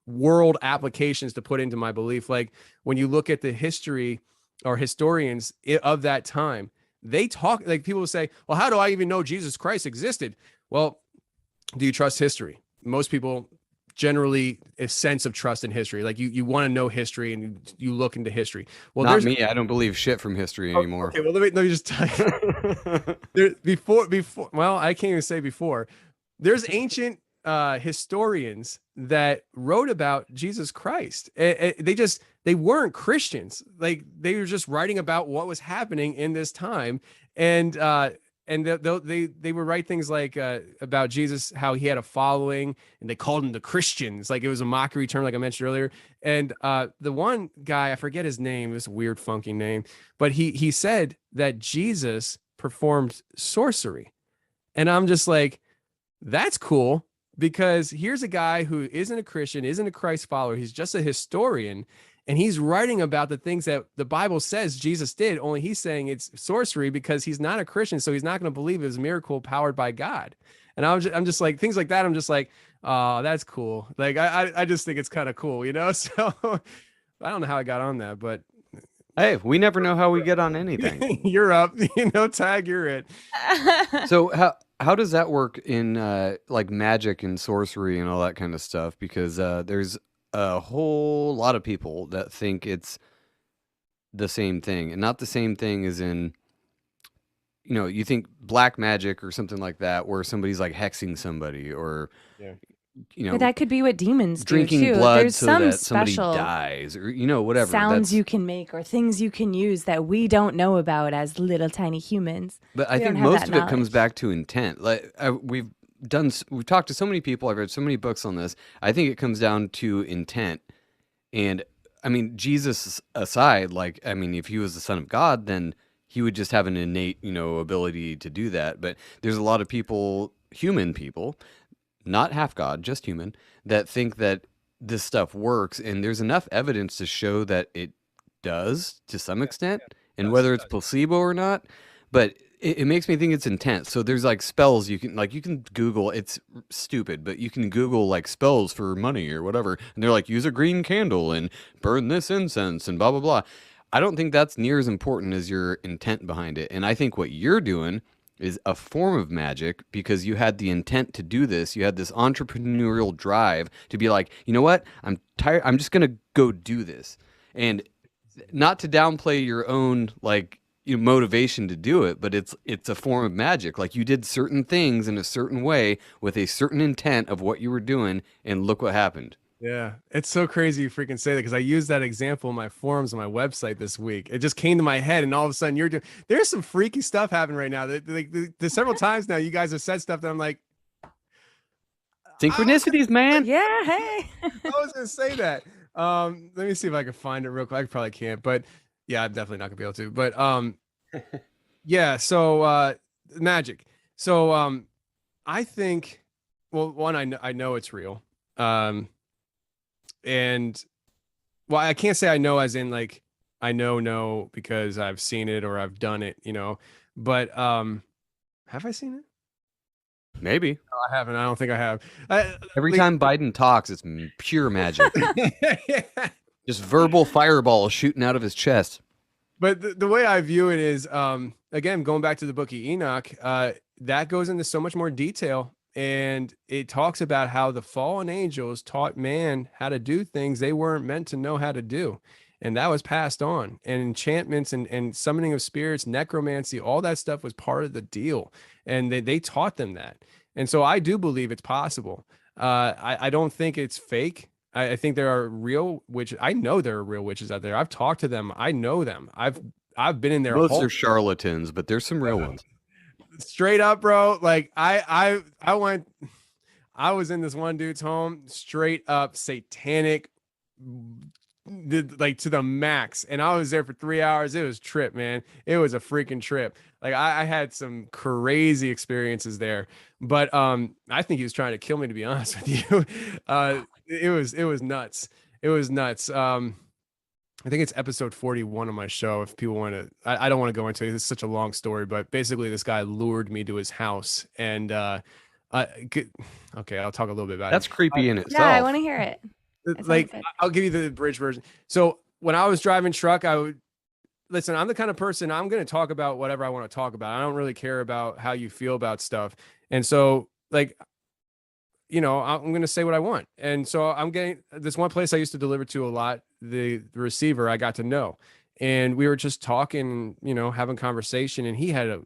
world applications to put into my belief. Like when you look at the history or historians of that time, they talk, like people will say, well, how do I even know Jesus Christ existed? Well, do you trust history? Most people generally a sense of trust in history. Like you want to know history and you look into history. Well, not me. I don't believe shit from history anymore. Okay, well, let me just tell you. before, well, I can't even say before. There's ancient historians that wrote about Jesus Christ. They weren't Christians. Like they were just writing about what was happening in this time. And they would write things like about Jesus, how he had a following, and they called him the Christians. Like it was a mockery term, like I mentioned earlier. And the one guy, I forget his name, this weird funky name, but he said that Jesus performed sorcery. And I'm just like, that's cool. Because here's a guy who isn't a Christian, isn't a Christ follower. He's just a historian. And he's writing about the things that the Bible says Jesus did, only he's saying it's sorcery because he's not a Christian. So he's not going to believe it was a miracle powered by God. And I'm just like, things like that. I'm just like, oh, that's cool. Like, I just think it's kind of cool, So I don't know how I got on that, but. Hey, we never know how we get on anything. You're up, Tag, you're it. So how does that work in like magic and sorcery and all that kind of stuff? Because there's a whole lot of people that think it's the same thing, and not the same thing as in, you think black magic or something like that, where somebody's like hexing somebody or, But that could be what demons drinking do too. blood There's so some that somebody special dies or, whatever. sounds you can make or things you can use that we don't know about as little tiny humans. But I We think don't have most that of it comes knowledge. back to intent. Like we've talked to so many people. I've read so many books on this. I think it comes down to intent. And I mean, Jesus aside, if he was the Son of God, then he would just have an innate, ability to do that. But there's a lot of people, human people, not half God, just human, that think that this stuff works. And there's enough evidence to show that it does to some extent, and whether it's placebo or not. But it makes me think it's intense. So there's like spells you can Google. It's stupid, but you can Google like spells for money or whatever, and they're like, use a green candle and burn this incense and blah blah blah. I don't think that's near as important as your intent behind it. And I think what you're doing is a form of magic because you had the intent to do this. You had this entrepreneurial drive to be like, you know what? I'm tired. I'm just gonna go do this, and not to downplay your own motivation to do it, but it's a form of magic. Like you did certain things in a certain way with a certain intent of what you were doing, and look what happened. Yeah, it's so crazy you freaking say that because I used that example in my forums on my website this week. It just came to my head, and all of a sudden you're doing. There's some freaky stuff happening right now. There's several times now you guys have said stuff that I'm like, Synchronicities, man. Yeah, hey. I was gonna say that. Let me see if I can find it real quick. I probably can't, but yeah, I'm definitely not gonna be able to. But yeah. So magic. So I think, well, one, I know it's real. And well, I can't say I know as in like I know because I've seen it or I've done it, but have I seen it? Maybe. No, I haven't. I don't think I have. Every time Biden talks, it's pure magic. Yeah. Just verbal fireballs shooting out of his chest. But the way I view it is, again, going back to the book of Enoch, that goes into so much more detail. And it talks about how the fallen angels taught man how to do things they weren't meant to know how to do. And that was passed on. And enchantments and summoning of spirits, necromancy, all that stuff was part of the deal. And they taught them that. And so I do believe it's possible. I don't think it's fake. I think there are real witches. I know there are real witches out there. I've talked to them. I know them. I've been in their Most are charlatans, but there's some real ones. Straight up, bro. Like I was in this one dude's home, straight up satanic, like to the max. And I was there for 3 hours. It was a trip, man. It was a freaking trip. Like I had some crazy experiences there, but I think he was trying to kill me, to be honest with you. It was nuts. It was nuts. I think it's episode 41 of my show. If people want to, I don't want to go into it. It's such a long story, but basically this guy lured me to his house and, okay, I'll talk a little bit about That's it. creepy in itself. Yeah, I want to hear it. Like, I'll give you the bridge version. So when I was driving truck, I would listen, I'm the kind of person, I'm going to talk about whatever I want to talk about. I don't really care about how you feel about stuff. And so like, I'm going to say what I want. And so I'm getting this one place I used to deliver to a lot, the receiver I got to know. And we were just talking, having conversation, and he had a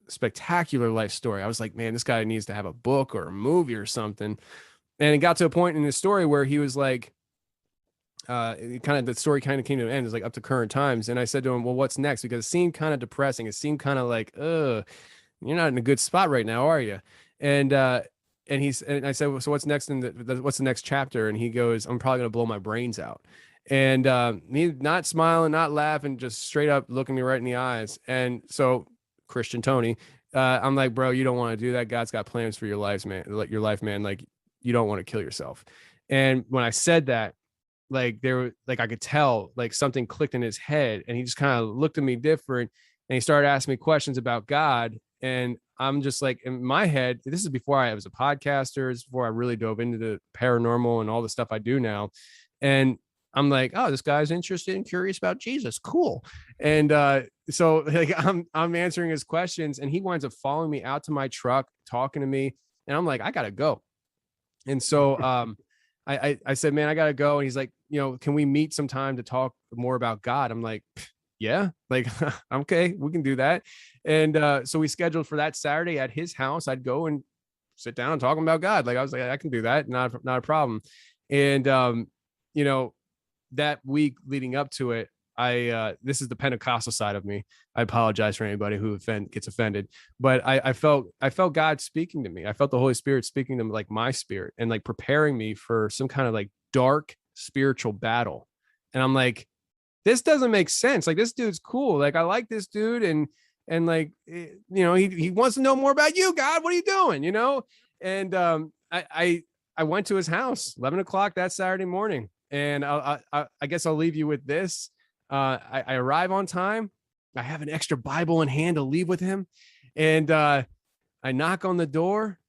spectacular life story. I was like, man, this guy needs to have a book or a movie or something. And it got to a point in his story where he was like, the story kind of came to an end. It's like up to current times. And I said to him, well, what's next? Because it seemed kind of depressing. It seemed kind of like, you're not in a good spot right now, are you? And I said, well, so what's next what's the next chapter? And he goes, I'm probably going to blow my brains out. And he not smiling, not laughing, just straight up looking me right in the eyes. And so Christian Tony, I'm like, bro, you don't want to do that. God's got plans for your life, man. Like you don't want to kill yourself. And when I said that, like I could tell like something clicked in his head, and he just kind of looked at me different, and he started asking me questions about God. And I'm just like, in my head, this is before I was a podcaster, it's before I really dove into the paranormal and all the stuff I do now. And I'm like, oh, this guy's interested and curious about Jesus. Cool. And so like I'm answering his questions, and he winds up following me out to my truck, talking to me. And I'm like, I gotta go. And so I said, man, I gotta go. And he's like, can we meet sometime to talk more about God? I'm like, yeah, like, okay, we can do that. And so we scheduled for that Saturday at his house. I'd go and sit down and talk about God. Like I was like, I can do that. Not a problem. And, that week leading up to it, this is the Pentecostal side of me. I apologize for anybody who gets offended, but I felt God speaking to me. I felt the Holy Spirit speaking to me, like my spirit, and like preparing me for some kind of like dark spiritual battle. And I'm like, this doesn't make sense. Like, this dude's cool. Like, I like this dude. And like, he wants to know more about you, God. What are you doing? And I went to his house 11 o'clock that Saturday morning. And I guess I'll leave you with this. I arrive on time. I have an extra Bible in hand to leave with him. And I knock on the door,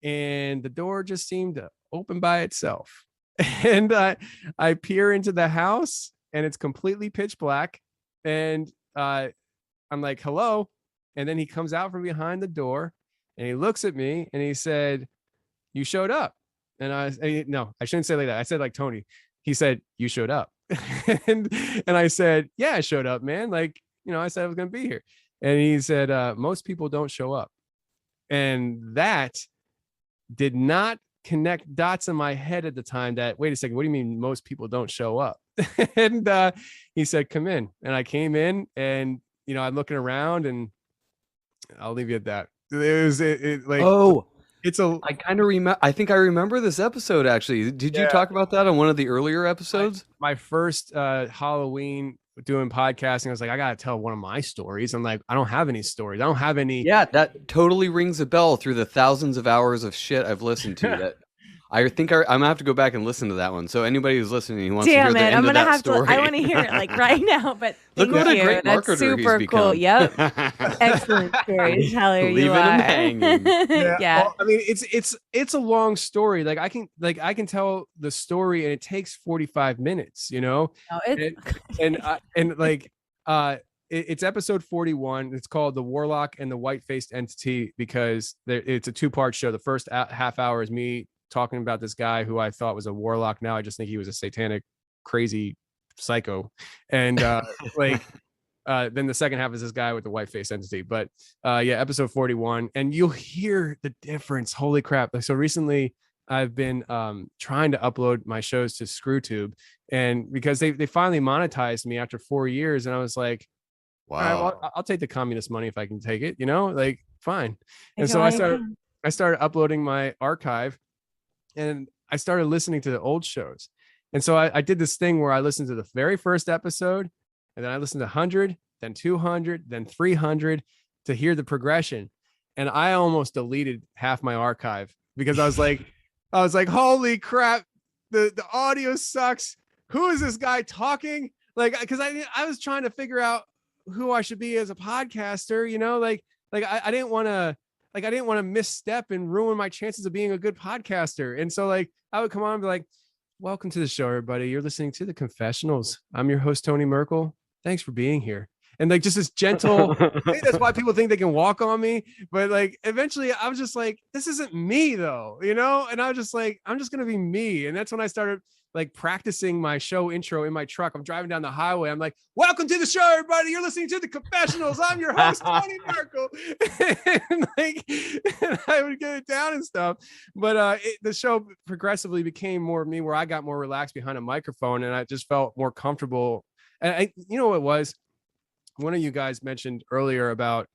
and the door just seemed to open by itself. And I peer into the house, and it's completely pitch black. And I'm like, hello. And then he comes out from behind the door, and he looks at me, and he said, you showed up. And no, I shouldn't say like that. I said like Tony. He said, you showed up. and I said, yeah, I showed up, man. Like, I said I was going to be here. And he said, most people don't show up. And that did not connect dots in my head at the time that, wait a second, what do you mean most people don't show up? And he said, come in. And I came in and, I'm looking around, and I'll leave you at that. I kind of remember. I think I remember this episode actually. Did you talk about that on one of the earlier episodes? My first Halloween doing podcasting, I was like, I gotta tell one of my stories. I'm like, I don't have any stories. I don't have any. Yeah, that totally rings a bell through the thousands of hours of shit I've listened to. That I think I'm gonna have to go back and listen to that one. So anybody who's listening who wants to hear the end of that story, I want to hear it like right now. But look what a great That's marketer super he's cool. become. Yep, excellent storyteller. Leaving You him are. hanging. Yeah. Well, I mean, it's a long story. Like I can tell the story, and it takes 45 minutes. No, It's episode 41. It's called The Warlock and the White-Faced Entity because it's a 2-part show. The first half hour is me talking about this guy who I thought was a warlock. Now I just think he was a satanic, crazy psycho. And then the second half is this guy with the white-faced entity. But episode 41. And you'll hear the difference. Holy crap. So recently I've been trying to upload my shows to ScrewTube, and because they finally monetized me after 4 years, and I was like, wow, all right, well, I'll take the communist money if I can take it, like fine. And so I started uploading my archive, and I started listening to the old shows. And so I did this thing where I listened to the very first episode, and then I listened to 100, then 200, then 300 to hear the progression. And I almost deleted half my archive because I was like, holy crap, the audio sucks. Who is this guy talking? Like, because I was trying to figure out who I should be as a podcaster, I didn't want to misstep and ruin my chances of being a good podcaster. And so I would come on and be like, welcome to the show, everybody. You're listening to the Confessionals. I'm your host, Tony Merkel. Thanks for being here. And just this gentle, I think that's why people think they can walk on me. But eventually I was just like, this isn't me though, and I was just like, I'm just going to be me. And that's when I started practicing my show intro in my truck. I'm driving down the highway. I'm like, welcome to the show, everybody. You're listening to the Confessionals. I'm your host, Tony Merkel. and I would get it down and stuff. But the show progressively became more of me, where I got more relaxed behind a microphone, and I just felt more comfortable. And what it was? One of you guys mentioned earlier about,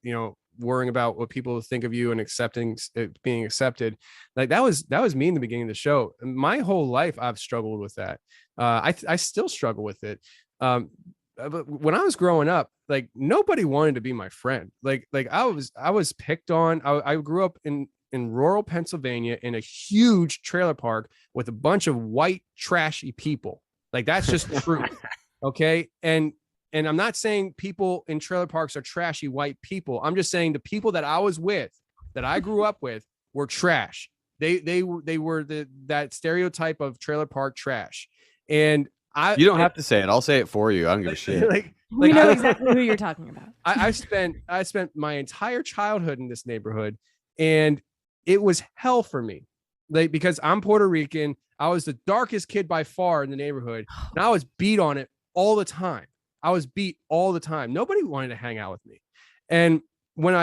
worrying about what people think of you and accepting it, being accepted. That was me in the beginning of the show. My whole life I've struggled with that. I still struggle with it. But when I was growing up, nobody wanted to be my friend. I was picked on. I grew up in rural Pennsylvania in a huge trailer park with a bunch of white trashy people. That's just truth. Okay. And I'm not saying people in trailer parks are trashy white people. I'm just saying the people that I was with, that I grew up with, were trash. They were that stereotype of trailer park trash. And you don't have to say it. I'll say it for you. I don't give a shit. We know exactly who you're talking about. I spent my entire childhood in this neighborhood, and it was hell for me. Because I'm Puerto Rican, I was the darkest kid by far in the neighborhood, and I was beat on it all the time. Nobody wanted to hang out with me. And when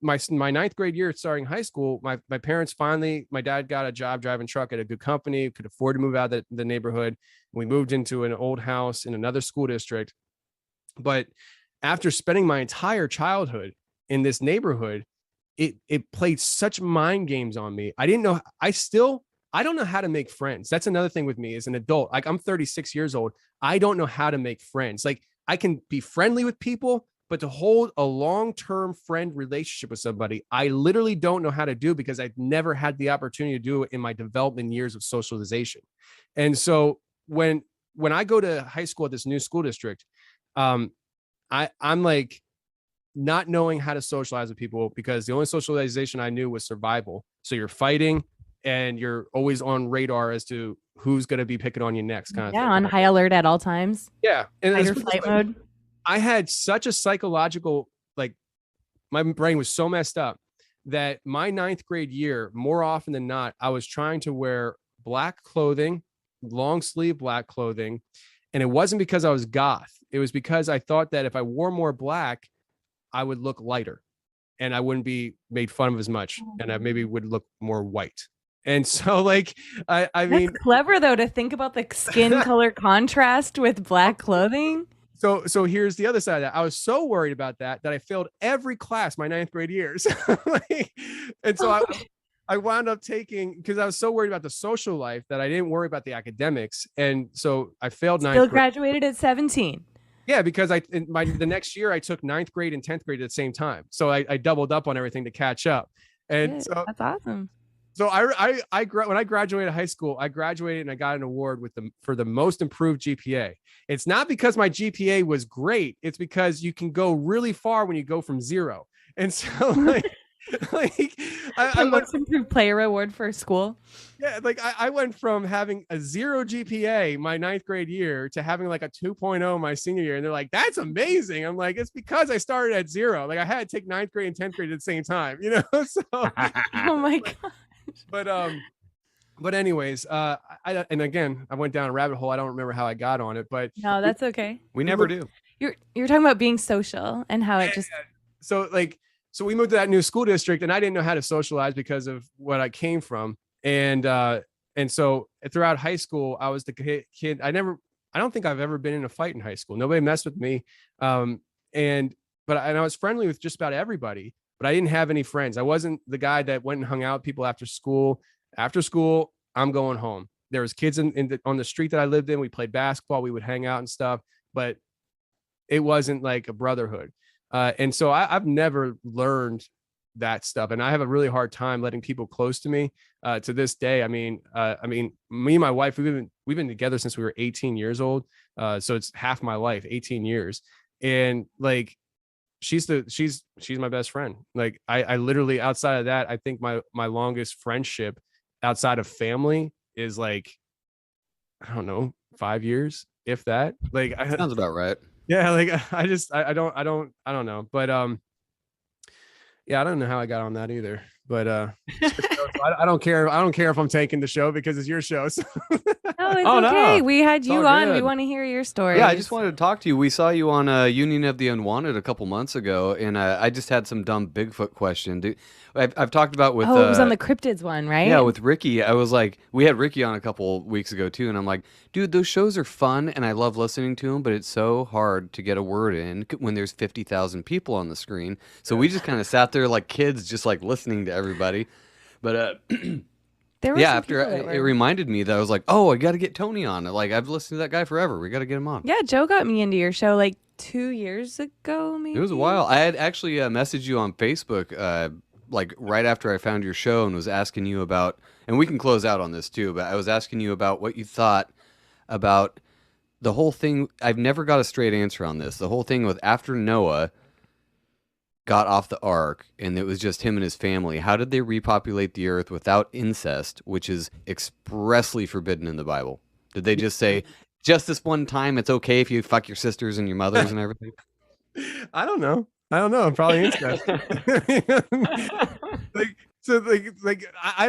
my ninth grade year starting high school, my parents my dad got a job driving truck at a good company, could afford to move out of the neighborhood. We moved into an old house in another school district. But after spending my entire childhood in this neighborhood, it played such mind games on me. I didn't know. I don't know how to make friends. That's another thing with me as an adult. I'm 36 years old. I don't know how to make friends. I can be friendly with people, but to hold a long-term friend relationship with somebody, I literally don't know how to do, because I've never had the opportunity to do it in my development years of socialization. And so when I go to high school at this new school district, I'm not knowing how to socialize with people, because the only socialization I knew was survival. So you're fighting, and you're always on radar as to who's going to be picking on you next, kind of thing. On high alert at all times. Yeah. And fight or flight mode. I had such a psychological, my brain was so messed up that my ninth grade year, more often than not, I was trying to wear black clothing, long sleeve black clothing, And it wasn't because I was goth. It was because I thought that if I wore more black, I would look lighter and I wouldn't be made fun of as much. And I maybe would look more white. And so like, I mean, That's clever though to think about the skin color contrast with black clothing. So here's the other side of that. I was so worried about that I failed every class my 9th grade years. And so I wound up taking, because I was so worried about the social life that I didn't worry about the academics. And so I failed ninth Still grade. graduated at 17. Yeah, because the next year I took 9th grade and 10th grade at the same time. So I doubled up on everything to catch up. And Good. so That's awesome. So when I graduated high school, I graduated and I got an award for the most improved GPA. It's not because my GPA was great. It's because you can go really far when you go from 0. And so I most improved player award for school. Yeah, like I went from having a 0 GPA my 9th grade year to having like a 2.0 my senior year. And they're like, that's amazing. I'm like, it's because I started at 0. Like I had to take 9th grade and 10th grade at the same time, So Oh my God. But anyways, and again, I went down a rabbit hole. I don't remember how I got on it, but No, that's okay. We never do. You're talking about being social and how it just so we moved to that new school district and I didn't know how to socialize because of what I came from. And so throughout high school, I was the kid. I don't think I've ever been in a fight in high school. Nobody messed with me. But I was friendly with just about everybody, but I didn't have any friends. I wasn't the guy that went and hung out with people after school. After school, I'm going home. There was kids on the street that I lived in. We played basketball. We would hang out and stuff, but it wasn't like a brotherhood. And so I've never learned that stuff. And I have a really hard time letting people close to me to this day. I mean, me and my wife, we've been together since we were 18 years old. So it's half my life, 18 years. And like, she's my best friend. Like I literally, outside of that, I think my longest friendship outside of family is like, I don't know, 5 years, if that. Like Sounds about right. Yeah, like I don't know. But yeah, I don't know how I got on that either. But I don't care. I don't care if I'm taking the show because it's your show. So. No, it's Oh, okay. no. We had It's you all on. good. We want to hear your story. Yeah, I just wanted to talk to you. We saw you on Union of the Unwanted a couple months ago, and I just had some dumb Bigfoot question. I've talked about with. it was on the cryptids one, right? Yeah, with Ricky. I was like, we had Ricky on a couple weeks ago too, and I'm like, dude, those shows are fun, and I love listening to them, but it's so hard to get a word in when there's 50,000 people on the screen. So we just kind of sat there like kids, just like listening to everybody. But There were yeah, some after people that it were- reminded me that I was like, oh, I got to get Tony on. Like I've listened to that guy forever. We got to get him on. Yeah, Joe got me into your show like 2 years ago, maybe. It was a while. I had actually messaged you on Facebook like right after I found your show and was asking you about, and we can close out on this too, but I was asking you about what you thought about the whole thing. I've never got a straight answer on this. The whole thing with after Noah got off the ark and it was just him and his family, how did they repopulate the earth without incest, which is expressly forbidden in the Bible? Did they just say, just this one time, it's okay if you fuck your sisters and your mothers and everything? I don't know. Probably incest. I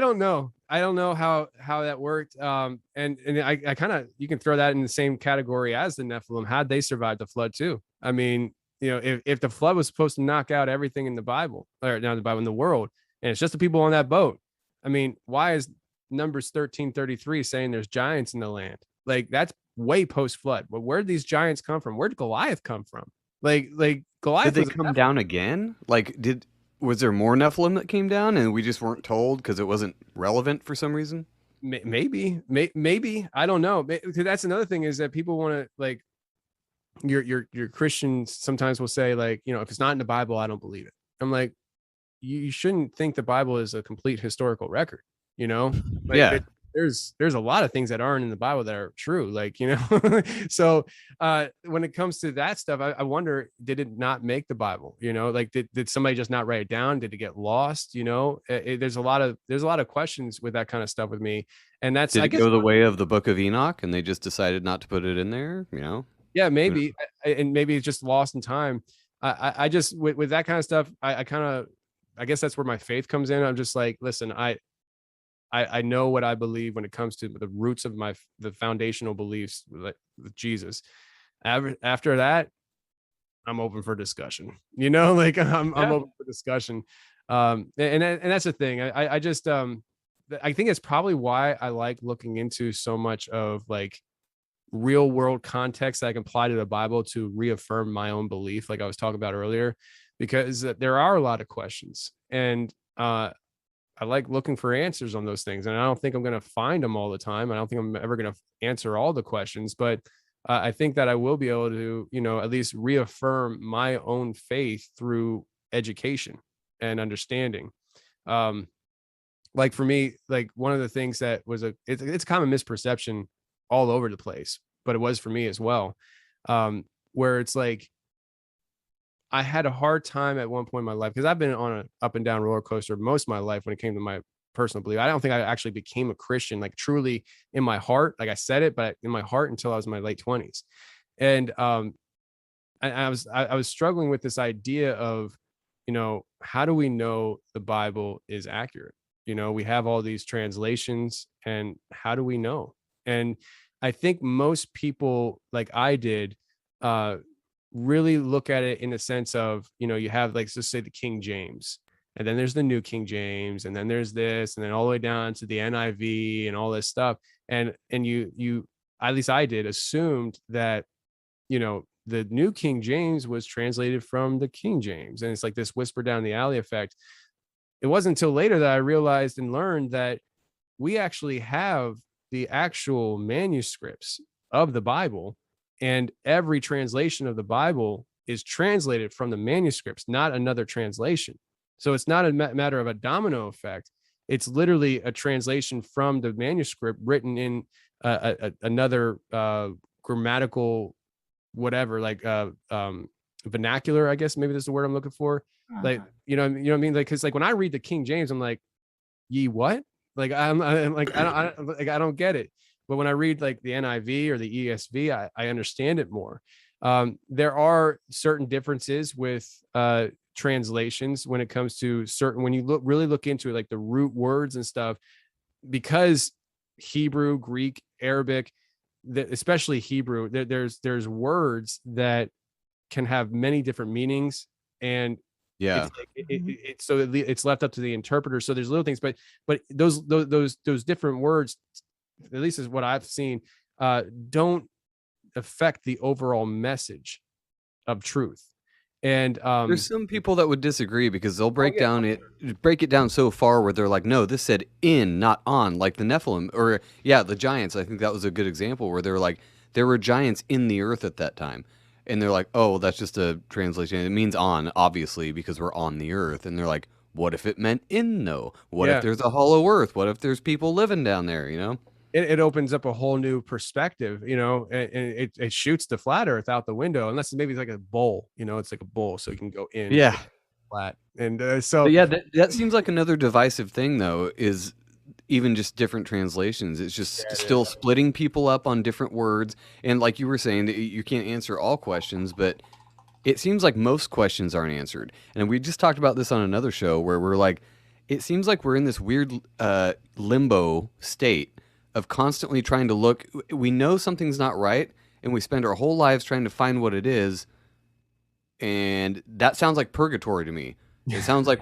don't know. I don't know how that worked. And I kind of, you can throw that in the same category as the Nephilim. How'd they survive the flood too? I mean, if the flood was supposed to knock out everything in the Bible, or not the Bible, in the world, and it's just the people on that boat. I mean, why is Numbers 13:33 saying there's giants in the land? Like that's way post flood. But where did these giants come from? Where did Goliath come from? Like Goliath. Did they come down again? Like, was there more Nephilim that came down and we just weren't told because it wasn't relevant for some reason? Maybe I don't know. Because that's another thing is that people want to like your Christians sometimes will say like, if it's not in the Bible, I don't believe it. I'm like, you shouldn't think the Bible is a complete historical record. Like, yeah. There's a lot of things that aren't in the Bible that are true. Like, so when it comes to that stuff, I wonder, did it not make the Bible? Like did somebody just not write it down? Did it get lost? There's a lot of questions with that kind of stuff with me. And that's, Did it go the way of the Book of Enoch and they just decided not to put it in there? Yeah, maybe. And maybe it's just lost in time. I just, with that kind of stuff, I guess that's where my faith comes in. I'm just like, listen, I I know what I believe when it comes to the roots of the foundational beliefs with Jesus. After that, I'm open for discussion. Like I'm open for discussion. And that's the thing. I just I think it's probably why I like looking into so much of like real world context that I can apply to the Bible to reaffirm my own belief, like I was talking about earlier, because there are a lot of questions, and I like looking for answers on those things. And I don't think I'm going to find them all the time. I don't think I'm ever going to answer all the questions, but I think that I will be able to, at least reaffirm my own faith through education and understanding. Like for me, like one of the things that was it's kind of misperception all over the place, but it was for me as well. Where it's like, I had a hard time at one point in my life, because I've been on an up and down roller coaster most of my life when it came to my personal belief. I don't think I actually became a Christian, like truly in my heart. Like I said it, but in my heart until I was in my late 20s. And I was struggling with this idea of, how do we know the Bible is accurate? We have all these translations, and how do we know? And I think most people, like I did, really look at it in the sense of, you have, like, let's say the King James, and then there's the New King James, and then there's this, and then all the way down to the NIV and all this stuff. And you, at least I did, assumed that, the New King James was translated from the King James. And it's like this whisper down the alley effect. It wasn't until later that I realized and learned that we actually have the actual manuscripts of the Bible, and every translation of the Bible is translated from the manuscripts, not another translation. So it's not a matter of a domino effect. It's literally a translation from the manuscript written in another grammatical whatever, like vernacular, I guess maybe that's the word I'm looking for. Like, you know what I mean? Like, because like when I read the King James, I'm like, ye what? Like I'm like I don't get it. But when I read like the NIV or the ESV, I understand it more. There are certain differences with translations when it comes to certain, when you really look into it, like the root words and stuff, because Hebrew, Greek, Arabic, especially Hebrew, there's words that can have many different meanings, and it's left up to the interpreter. So there's little things, but those different words, at least is what I've seen, don't affect the overall message of truth. And there's some people that would disagree, because they'll break it down so far where they're like, no, this said in, not on, like the Nephilim, or the giants. I think that was a good example where they were like, there were giants in the earth at that time. And they're like, oh, that's just a translation. It means on, obviously, because we're on the earth. And they're like, what if it meant in, though? What if there's a hollow earth? What if there's people living down there, It opens up a whole new perspective, and it shoots the flat earth out the window, unless maybe it's like a bowl, it's like a bowl, so you can go in flat. And that seems like another divisive thing, though, is even just different translations. It's just still splitting people up on different words. And like you were saying, that you can't answer all questions, but it seems like most questions aren't answered. And we just talked about this on another show where we're like, it seems like we're in this weird limbo state of constantly trying to look. We know something's not right, and we spend our whole lives trying to find what it is. And that sounds like purgatory to me. It sounds like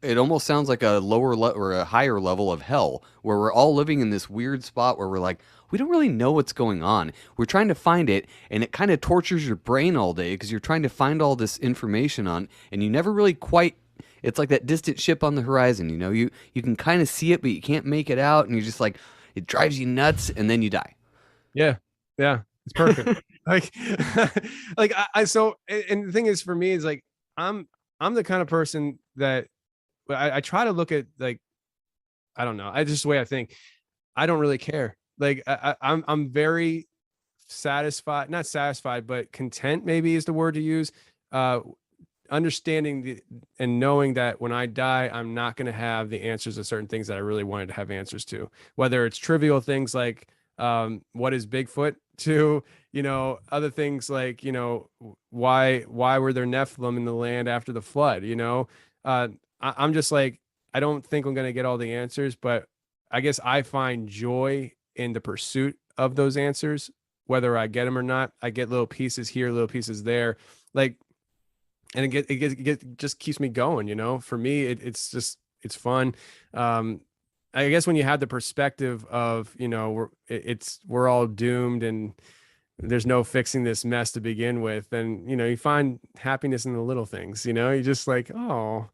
it almost sounds like a lower or a higher level of hell, where we're all living in this weird spot where we're like, we don't really know what's going on. We're trying to find it, and it kind of tortures your brain all day because you're trying to find all this information on, and you never really quite. It's like that distant ship on the horizon. You can kind of see it, but you can't make it out, and you're just like, it drives you nuts, and then you die. Yeah, it's perfect. like so, and the thing is, for me, is like I'm the kind of person that I try to look at, like, I don't know, I just the way I think. I don't really care. Like I'm very satisfied, not satisfied, but content maybe is the word to use. Understanding and knowing that when I die, I'm not going to have the answers to certain things that I really wanted to have answers to, whether it's trivial things like what is Bigfoot, to other things like why were there Nephilim in the land after the flood. I'm just like, I don't think I'm going to get all the answers, but I guess I find joy in the pursuit of those answers, whether I get them or not. I get little pieces here, little pieces there, like, and it just keeps me going. For me, it's fun. I guess when you have the perspective of, we're all doomed and there's no fixing this mess to begin with, and you find happiness in the little things. You're just like, oh.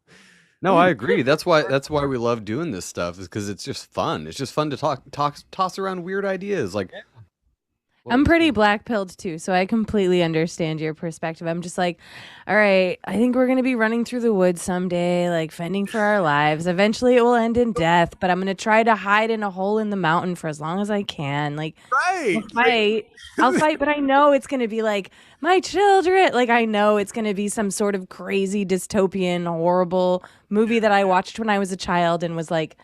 No, I agree. That's why we love doing this stuff, is because it's just fun. It's just fun to toss around weird ideas. Like, I'm pretty black-pilled too, so I completely understand your perspective. I'm just like, all right, I think we're going to be running through the woods someday, like fending for our lives. Eventually it will end in death, but I'm going to try to hide in a hole in the mountain for as long as I can. Like, Right. I'll fight, but I know it's going to be like, my children. Like, I know it's going to be some sort of crazy dystopian, horrible movie that I watched when I was a child and was like,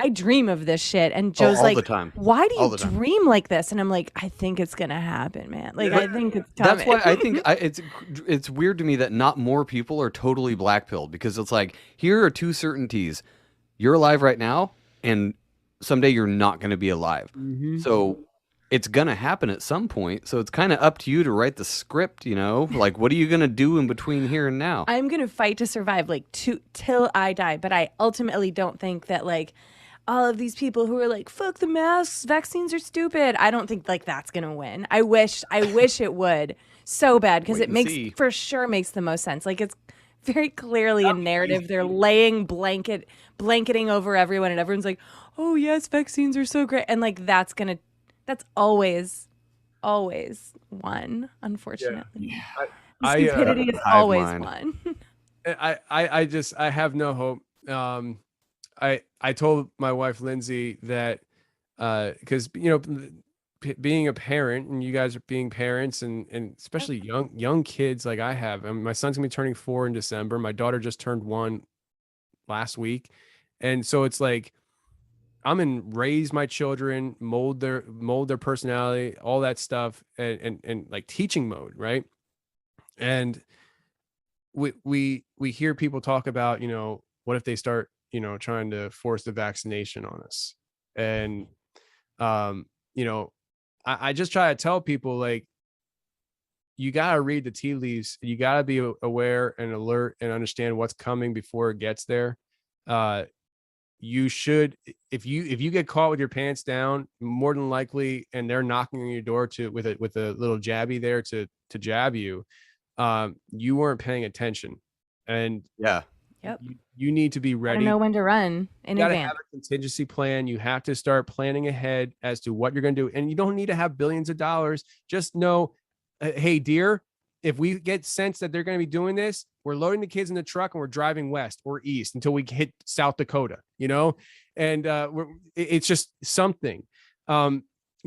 I dream of this shit. And Joe's all like, the time. why do All you the time. dream like this? And I'm like, I think it's going to happen, man. Like, I think it's coming. That's why I think it's weird to me that not more people are totally black-pilled, because it's like, here are two certainties. You're alive right now, and someday you're not going to be alive. So it's going to happen at some point. So it's kind of up to you to write the script, Like, what are you going to do in between here and now? I'm going to fight to survive, like, till I die. But I ultimately don't think that, like, all of these people who are like, fuck the masks, vaccines are stupid. I don't think like that's going to win. I wish it would so bad, because it for sure makes the most sense. Like, it's very clearly a narrative. They're laying blanketing over everyone, and everyone's like, oh yes, vaccines are so great. And like, that's always one, unfortunately. Yeah. Stupidity is always one. I have no hope. I told my wife Lindsay that because being a parent, and you guys are being parents, and especially young kids like I have. I mean, my son's gonna be turning 4 in December. My daughter just turned 1 last week, and so it's like I'm in raise my children, mold their personality, all that stuff, and like teaching mode, right? And we hear people talk about, what if they start trying to force the vaccination on us. And, I just try to tell people, like, you got to read the tea leaves. You got to be aware and alert and understand what's coming before it gets there. You should, if you get caught with your pants down, more than likely, and they're knocking on your door with a little jabby there to jab you, you weren't paying attention. And yeah. Yep. You need to be ready. I know when to run in you gotta advance. have a contingency plan. You have to start planning ahead as to what you're going to do. And you don't need to have billions of dollars. Just know, hey, dear, if we get sense that they're going to be doing this, we're loading the kids in the truck and we're driving west or east until we hit South Dakota, and it's just something. But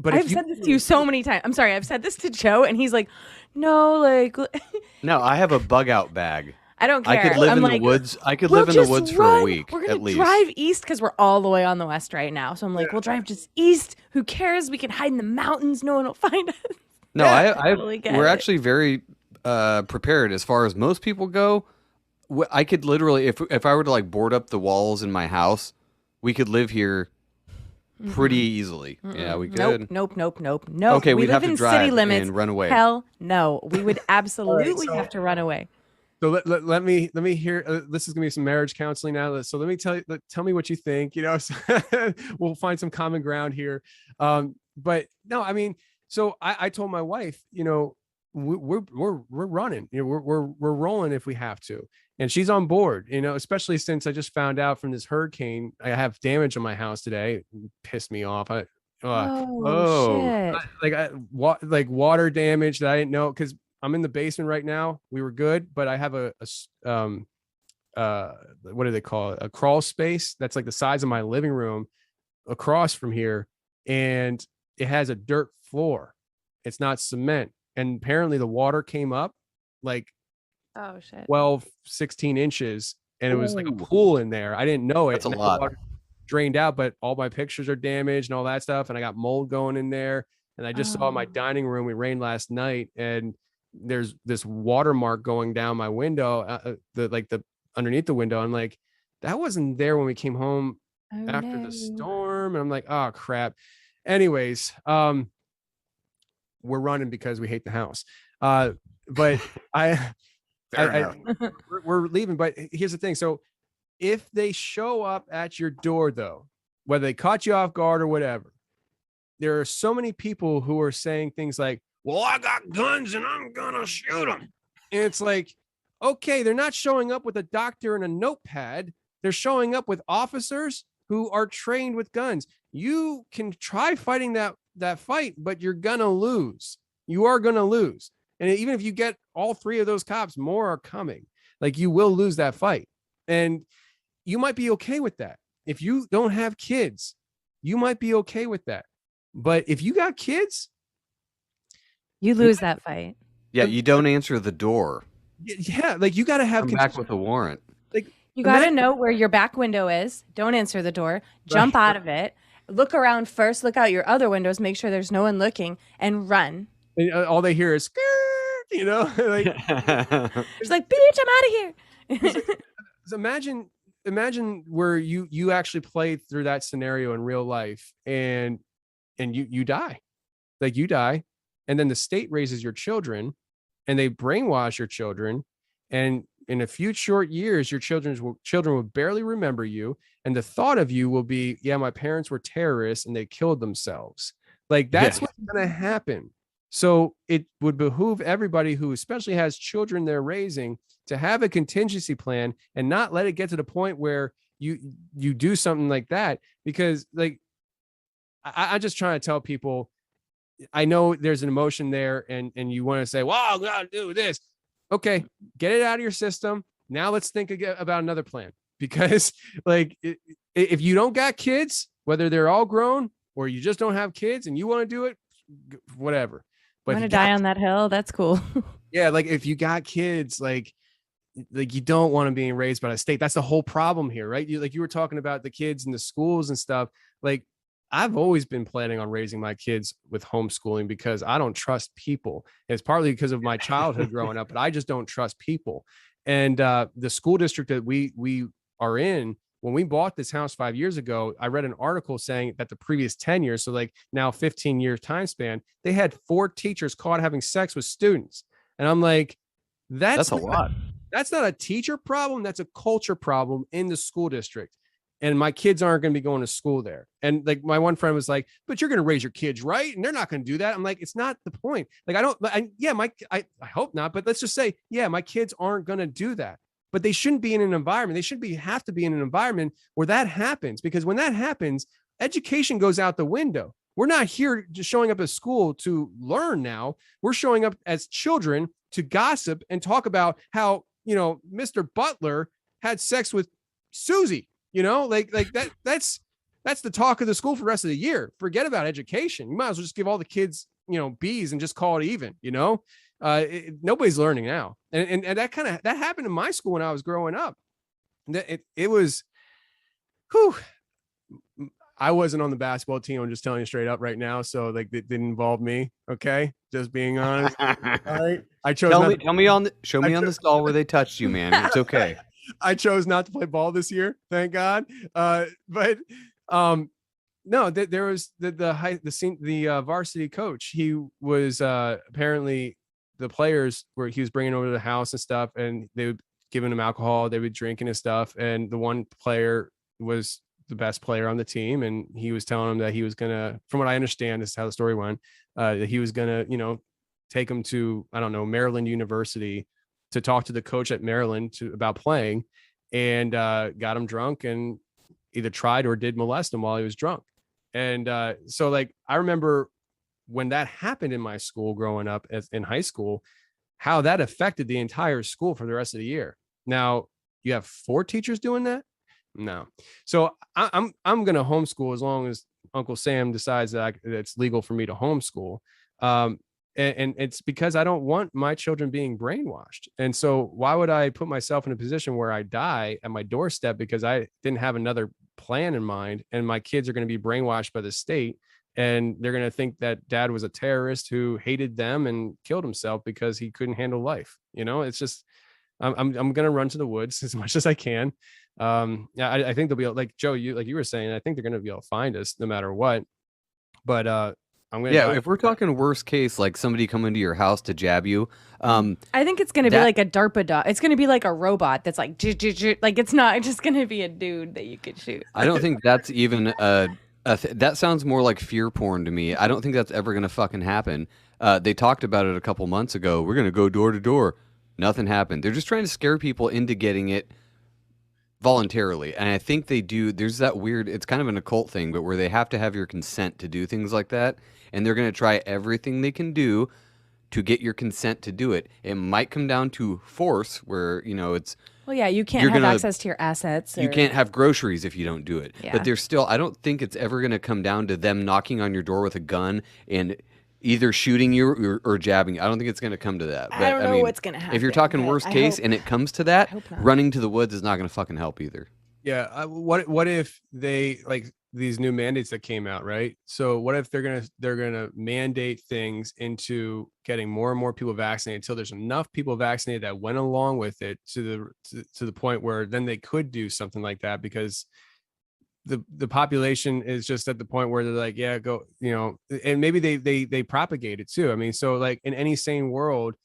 I've said this to you so many times. I'm sorry. I've said this to Joe, and he's like, no, like. No, I have a bug out bag. I don't care. I could live in the woods. I could live in the woods for a week. We're at least. Drive east, because we're all the way on the west right now. So I'm like, we'll drive just east. Who cares? We can hide in the mountains. No one will find us. No, we're actually very prepared as far as most people go. I could literally, if I were to like board up the walls in my house, we could live here pretty easily. Yeah, we could. Nope. Okay, we we'd live have to in drive city limits. and run away. Hell no. We would absolutely have to run away. So let me hear. This is gonna be some marriage counseling now. So let me tell me what you think. We'll find some common ground here. But no, I mean, so I told my wife, we're running. We're rolling if we have to, and she's on board. Especially since I just found out from this hurricane, I have damage on my house today. It pissed me off. Shit. Like water damage that I didn't know, because I'm in the basement right now. We were good, but I have a what do they call it? A crawl space that's like the size of my living room across from here, and it has a dirt floor. It's not cement, and apparently the water came up like 12, 16 inches, and it was like a pool in there. I didn't know it. That's a lot. The water drained out, but all my pictures are damaged and all that stuff, and I got mold going in there. And I just saw my dining room. It rained last night, and there's this watermark going down my window, the underneath the window. I'm like, that wasn't there when we came home Oh, after no. the storm. And I'm like, oh crap. Anyways, we're running because we hate the house. But we're leaving. But here's the thing. So if they show up at your door, though, whether they caught you off guard or whatever, there are so many people who are saying things like, well, I got guns and I'm gonna shoot them. And it's like, okay, they're not showing up with a doctor and a notepad. They're showing up with officers who are trained with guns. You can try fighting that fight, but you're gonna lose. You are gonna lose. And even if you get all three of those cops, more are coming. Like, you will lose that fight. And you might be okay with that. If you don't have kids, you might be okay with that. But if you got kids, You lose that fight. Yeah, you don't answer the door. yeah, like you got to have Come back with a warrant. Like, You got to know where your back window is. Don't answer the door. Jump out of it. Look around first. Look out your other windows. Make sure there's no one looking, and run. And all they hear is, skirt, you know, like It's like, bitch, I'm out of here. so imagine where you actually play through that scenario in real life, and you die, like you die, and then the state raises your children, and they brainwash your children, and in a few short years, your children will barely remember you, and the thought of you will be, yeah, my parents were terrorists and they killed themselves. Like, that's what's going to happen. So it would behoove everybody who especially has children they're raising to have a contingency plan and not let it get to the point where you do something like that. Because, like, I'm just trying to tell people, I know there's an emotion there, and you want to say, well, I gotta do this. Okay, get it out of your system. Now let's think about another plan. Because, like, if you don't got kids, whether they're all grown or you just don't have kids and you want to do it, whatever. But I'm going to die on that hill. That's cool. yeah, like, if you got kids, like you don't want them being raised by the state. That's the whole problem here, right? You were talking about the kids in the schools and stuff. Like, I've always been planning on raising my kids with homeschooling because I don't trust people. It's partly because of my childhood growing up, but I just don't trust people. And the school district that we are in, when we bought this house 5 years ago, I read an article saying that the previous 10 years, so like now 15-year time span, they had 4 teachers caught having sex with students. And I'm like, that's a lot. That's not a teacher problem. That's a culture problem in the school district. And my kids aren't going to be going to school there. And, like, my one friend was like, but you're going to raise your kids, right? And they're not going to do that. I'm like, it's not the point. Like, I hope not, but let's just say, yeah, my kids aren't going to do that, but they shouldn't be in an environment. They have to be in an environment where that happens, because when that happens, education goes out the window. We're not here just showing up at school to learn now. We're showing up as children to gossip and talk about how, Mr. Butler had sex with Susie. Like that's the talk of the school for the rest of the year. Forget about education. You might as well just give all the kids, B's and just call it even, nobody's learning now. And that happened in my school when I was growing up. It was, I wasn't on the basketball team. I'm just telling you straight up right now. So, like, it didn't involve me. Okay. Just being honest. All right. I chose. Show me on the stall where they touched you, man. It's okay. I chose not to play ball this year, thank God. But no, there was the varsity coach. He was apparently the players were he was bringing over to the house and stuff, and they would giving him alcohol. They would drinking his stuff, and the one player was the best player on the team, and he was telling him that he was gonna, from what I understand, this is how the story went, that he was gonna, take him to, I don't know, Maryland University to talk to the coach at Maryland about playing, and got him drunk and either tried or did molest him while he was drunk. And so, like, I remember when that happened in my school growing up in high school, how that affected the entire school for the rest of the year. Now, you have 4 teachers doing that? No. So I'm going to homeschool as long as Uncle Sam decides that it's legal for me to homeschool. And it's because I don't want my children being brainwashed. And so why would I put myself in a position where I die at my doorstep because I didn't have another plan in mind, and my kids are going to be brainwashed by the state, and they're going to think that dad was a terrorist who hated them and killed himself because he couldn't handle life. It's just, I'm gonna run to the woods as much as I can. Yeah, I think they'll be like Joe, you were saying. I think they're gonna be able to find us no matter what. But I'm gonna. Yeah, if we're talking worst case, like somebody coming to your house to jab you, I think it's gonna be like a DARPA dog. It's gonna be like a robot that's like, like it's not just gonna be a dude that you could shoot. I don't think that's even that sounds more like fear porn to me. I don't think that's ever gonna fucking happen. They talked about it a couple months ago. We're gonna go door to door. Nothing happened. They're just trying to scare people into getting it voluntarily, and I think they do. There's that weird, it's kind of an occult thing, but where they have to have your consent to do things like that, and they're going to try everything they can do to get your consent to do it. It might come down to force, where it's Well, yeah, you can't have access to your assets. you can't have groceries if you don't do it. Yeah. But there's still, I don't think it's ever going to come down to them knocking on your door with a gun and either shooting you or jabbing you. I don't think it's going to come to that. But, I don't know what's going to happen. if you're talking but worst I case hope- and it comes to that, hope not. running to the woods is not going to fucking help either. Yeah. What if they like these new mandates that came out, right? So what if they're gonna mandate things into getting more and more people vaccinated until there's enough people vaccinated that went along with it to the point where then they could do something like that, because the population is just at the point where they're like, yeah, go, and maybe they propagate it too. I mean, so like in any sane world,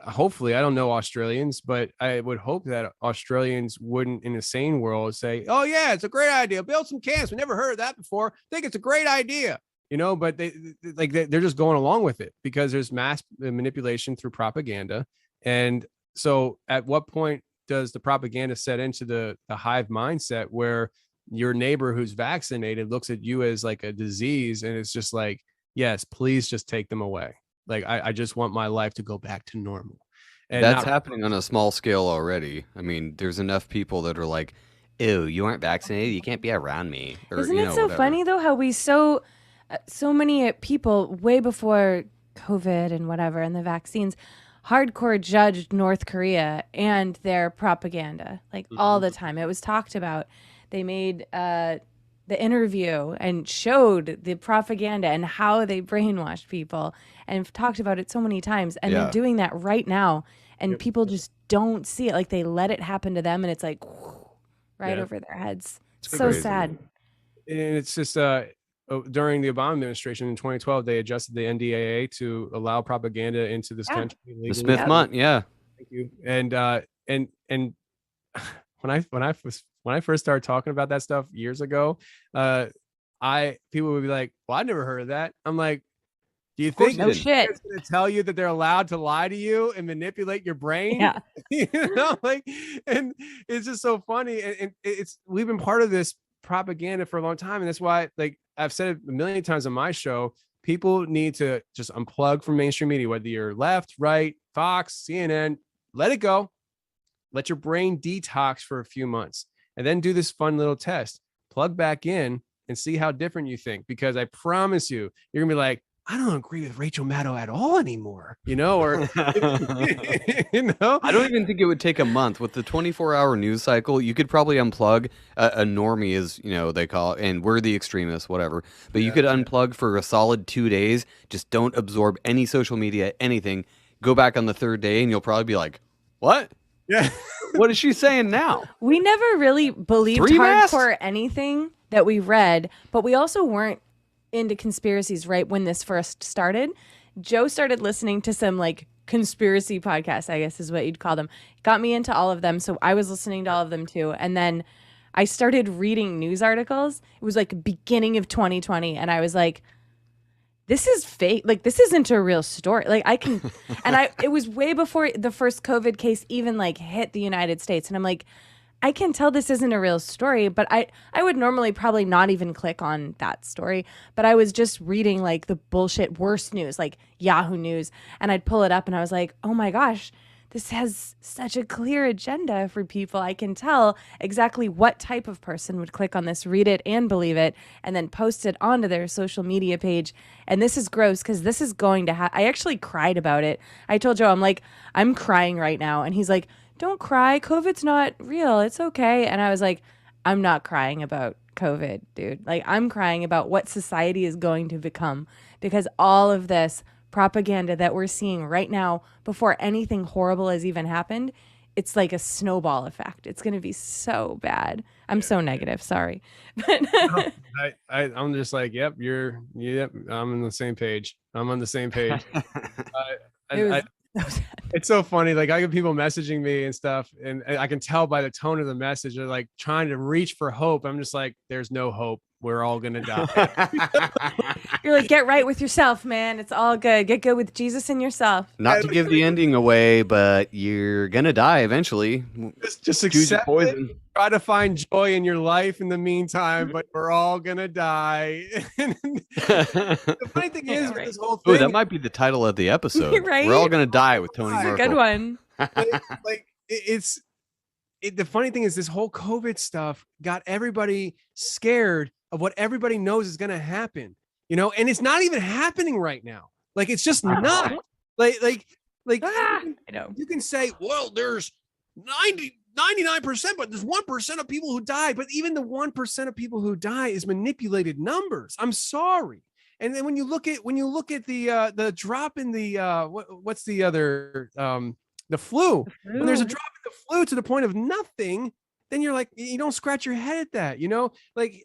hopefully, I don't know Australians, but I would hope that Australians wouldn't, in a sane world, say, "Oh yeah, it's a great idea. Build some camps. We never heard of that before. Think it's a great idea." But they're just going along with it because there's mass manipulation through propaganda. And so, at what point does the propaganda set into the hive mindset where your neighbor who's vaccinated looks at you as like a disease, and it's just like, yes, please just take them away. Like, I just want my life to go back to normal. And That's happening on a small scale already. I mean, there's enough people that are like, ew, you aren't vaccinated, you can't be around me. Or, Isn't it so whatever. funny though how we so many people way before COVID and whatever and the vaccines hardcore judged North Korea and their propaganda like all the time. It was talked about. They made the interview and showed the propaganda and how they brainwashed people and talked about it so many times. And they're doing that right now. And people just don't see it. Like they let it happen to them and it's like right over their heads. It's so crazy. sad. And it's just during the Obama administration in 2012, they adjusted the NDAA to allow propaganda into this country. The Smith Month, yeah. Thank you. And when I first started talking about that stuff years ago, people would be like, "Well, I never heard of that." I'm like, "Do you think no shit it's going to tell you that they're allowed to lie to you and manipulate your brain?" Yeah. And it's just so funny. And we've been part of this propaganda for a long time, and that's why, like I've said it a million times on my show, people need to just unplug from mainstream media, whether you're left, right, Fox, CNN, let it go. Let your brain detox for a few months and then do this fun little test. Plug back in and see how different you think, because I promise you, you're going to be like, I don't agree with Rachel Maddow at all anymore, or, I don't even think it would take a month. With the 24-hour news cycle, you could probably unplug. A normie is, they call it, and we're the extremists, whatever. But you could unplug for a solid 2 days. Just don't absorb any social media, anything. Go back on the third day, and you'll probably be like, what? Yeah. What is she saying now? We never really believed Three-mast? hardcore anything that we read, but we also weren't into conspiracies right when this first started. Joe started listening to some like conspiracy podcasts, I guess is what you'd call them. Got me into all of them, so I was listening to all of them too. And then I started reading news articles. It was like beginning of 2020, and I was like, this is fake. Like, this isn't a real story. Like, I can, and it was way before the first COVID case even like hit the United States. And I'm like, I can tell this isn't a real story, but I would normally probably not even click on that story. But I was just reading like the bullshit worst news, like Yahoo News, and I'd pull it up and I was like, oh my gosh, this has such a clear agenda for people. I can tell exactly what type of person would click on this, read it and believe it, and then post it onto their social media page. And this is gross because this is going to I actually cried about it. I told Joe, I'm like, I'm crying right now. And he's like, don't cry. COVID's not real. It's okay. And I was like, I'm not crying about COVID, dude. Like, I'm crying about what society is going to become, because all of this propaganda that we're seeing right now before anything horrible has even happened it's like a snowball effect. It's going to be so bad. I'm so negative. Sorry. But I'm just like, yep, I'm on the same page. I'm on the same page. It's so funny. Like, I get people messaging me and stuff, and I can tell by the tone of the message, they're like trying to reach for hope. I'm just like, there's no hope. We're all going to die. you're like, get right with yourself, man. It's all good. Get good with Jesus and yourself. Not to give the ending away, but you're going to die eventually. Just Choose your accept poison. it. Try to find joy in your life in the meantime, but we're all going to die. The funny thing is with this whole thing. Oh, that might be the title of the episode. Right? We're all going to die with Tony That's a Merkel. good one. The funny thing is this whole COVID stuff got everybody scared of what everybody knows is going to happen, and it's not even happening right now. Like, it's just not like I know. you can say, well, there's 99%, but there's 1% of people who die. But even the 1% of people who die is manipulated numbers. I'm sorry. And then when you look at the drop in the what's the other the flu, when there's a drop in the flu to the point of nothing, then you're like, you don't scratch your head at that, like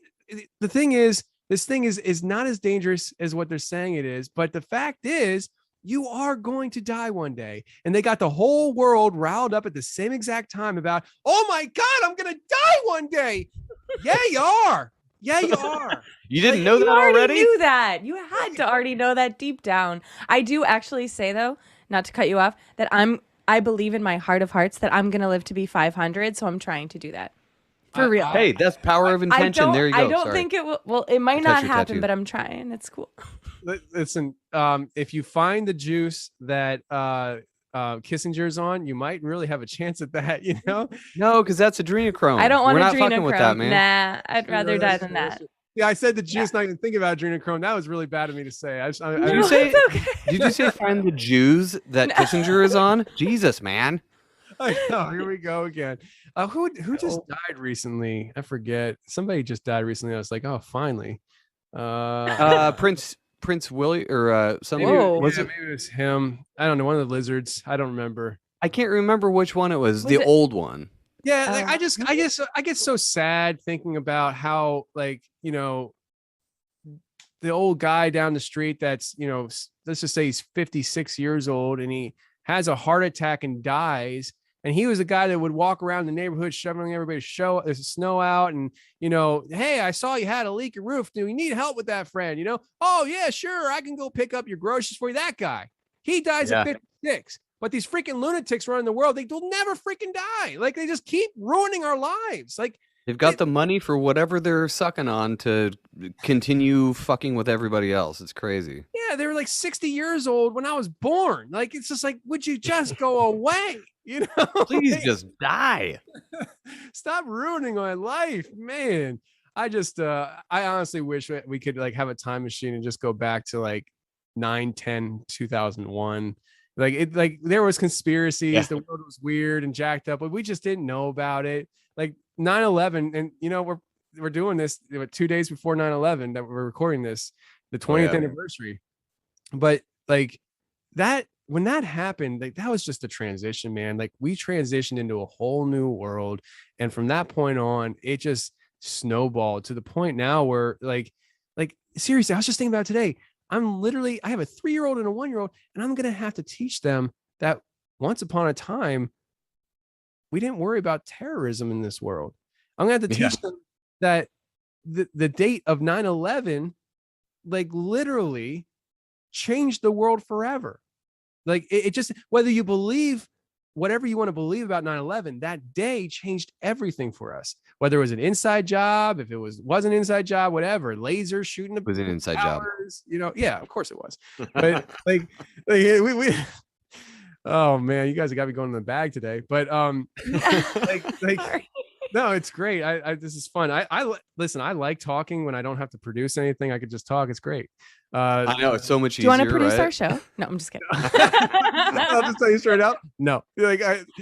the thing is, this thing is not as dangerous as what they're saying it is. But the fact is, you are going to die one day. And they got the whole world riled up at the same exact time about, oh my God, I'm going to die one day. Yeah, you are. Yeah, you are. You didn't know that You already already? knew that. You had to already know that deep down. I do actually say, though, not to cut you off, that I believe in my heart of hearts that I'm going to live to be 500. So I'm trying to do that. For real. Hey, that's power of intention. There you go. I don't Sorry. think it will. Well, it might Touch not your happen, tattoo. but I'm trying. It's cool. Listen, if you find the juice that Kissinger's on, you might really have a chance at that, No, because that's adrenochrome. I don't want We're not adrenochrome. fucking with that, man. Nah, I'd rather die than that. Yeah, I said the juice, not even think about adrenochrome. That was really bad of me to say. Did you say? Did you say find the Jews that Kissinger is on? Jesus, man. I know. Here we go again. Who just died recently? I forget. Somebody just died recently. I was like, oh, finally. Prince Willie or something. Whoa. Maybe it was him. I don't know. One of the lizards. I don't remember. I can't remember which one it was. Was The it- old one. Yeah, like, I get so sad thinking about how, like, the old guy down the street that's, let's just say he's 56 years old and he has a heart attack and dies. And he was a guy that would walk around the neighborhood shoveling everybody's snow out. And, hey, I saw you had a leaky roof. Do you need help with that, friend? Oh, yeah, sure. I can go pick up your groceries for you. That guy, he dies at 56. But these freaking lunatics running the world, they'll never freaking die. Like, they just keep ruining our lives. Like, They've got the money for whatever they're sucking on to continue fucking with everybody else. It's crazy. yeah, they were like 60 years old when I was born. Like, it's just like, would you just go away? Please just die. Stop ruining my life, man. I honestly wish we could like have a time machine and just go back to like 9/10/2001. Like there was conspiracies. Yeah. The world was weird and jacked up, but we just didn't know about it. Like 9/11, and we're doing this 2 days before 9/11 that we're recording this, the 20th anniversary. But like that, when that happened, like that was just a transition, man. Like we transitioned into a whole new world, and from that point on, it just snowballed to the point now where like seriously, I was just thinking about it today. I have a 3-year-old and a 1-year-old, and I'm gonna have to teach them that once upon a time we didn't worry about terrorism in this world. I'm gonna have to teach them that the date of 9/11 like literally changed the world forever. Like it just, whether you believe whatever you want to believe about 9/11, that day changed everything for us. Whether it was an inside job, if it wasn't an inside job, whatever, lasers shooting. It was an inside job. Yeah, of course it was. But like we oh man, you guys have got me going in the bag today. But no, it's great. This is fun. I listen. I like talking when I don't have to produce anything. I could just talk. It's great. I know it's so much Do easier. you want to produce right? our show? No, I'm just kidding. I'll just tell you straight out. No,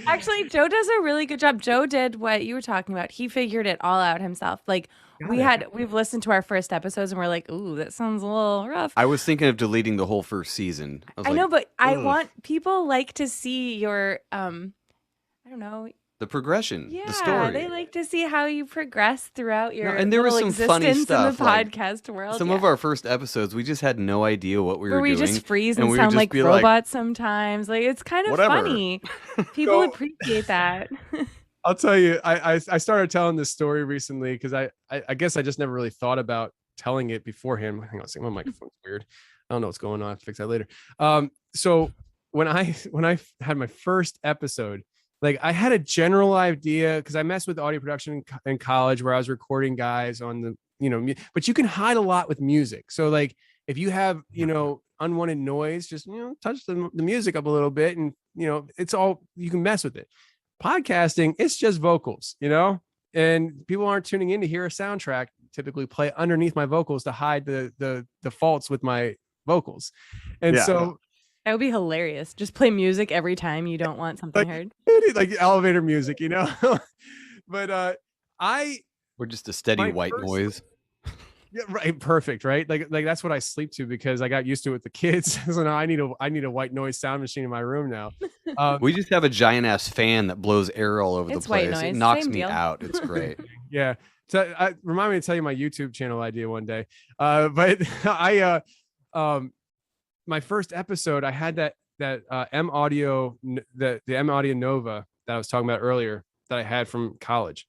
Actually, Joe does a really good job. Joe did what you were talking about. He figured it all out himself. Like we've listened to our first episodes and we're like, ooh, that sounds a little rough. I was thinking of deleting the whole first season. I know, but I want people like to see your I don't know. The progression, Yeah, the story. they like to see how you progress throughout your and there was little some funny existence in stuff. the Like, podcast world. some of our first episodes, we just had no idea what we where were we doing. just freeze and and we would sound just like be robots sometimes. Like it's kind of Whatever. funny. People appreciate that. I'll tell you, I started telling this story recently because I guess I just never really thought about telling it beforehand. Hang on a second, my microphone's weird. I don't know what's going on. I have to fix that later. So when I had my first episode, like I had a general idea because I messed with audio production in college where I was recording guys on the, but you can hide a lot with music. So like if you have, unwanted noise, just, touch the music up a little bit and, it's all, you can mess with it. Podcasting, it's just vocals, and people aren't tuning in to hear a soundtrack typically play underneath my vocals to hide the faults with my vocals. And so that would be hilarious. Just play music every time you don't want something heard. Like elevator music, but we're just a steady white noise. Yeah, right. Perfect. Right. Like that's what I sleep to because I got used to it with the kids. So now I need a white noise sound machine in my room now. We just have a giant ass fan that blows air all over the It's white place. It noise, knocks same me deal. out. It's great. Yeah. So remind me to tell you my YouTube channel idea one day. But I my first episode, I had that M Audio, the M Audio Nova that I was talking about earlier that I had from college,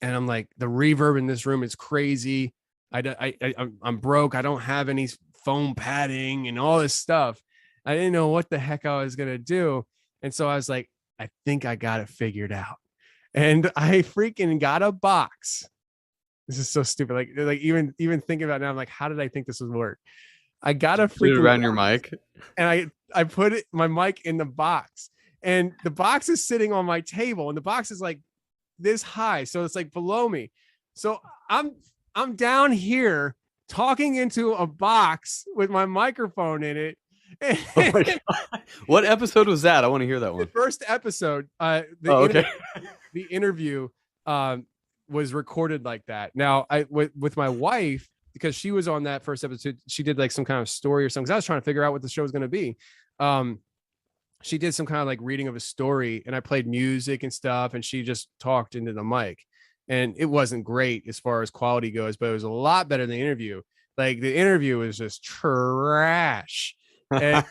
and I'm like, the reverb in this room is crazy. I'm broke. I don't have any foam padding and all this stuff. I didn't know what the heck I was gonna do, and so I was like, I think I got it figured out, and I freaking got a box. This is so stupid. Like even thinking about it now, I'm like, how did I think this would work? I got a Put it freaking around your mic. and I put my mic in the box, and the box is sitting on my table, and the box is like this high, so it's like below me. So I'm down here talking into a box with my microphone in it. Oh my God. What episode was that? I want to hear that one. The first episode, Okay. The interview was recorded like that. Now with my wife, because she was on that first episode, she did like some kind of story or something. 'Cause I was trying to figure out what the show was going to be. She did some kind of like reading of a story, and I played music and stuff, and she just talked into the mic, and it wasn't great as far as quality goes, but it was a lot better than the interview. Like the interview was just trash. And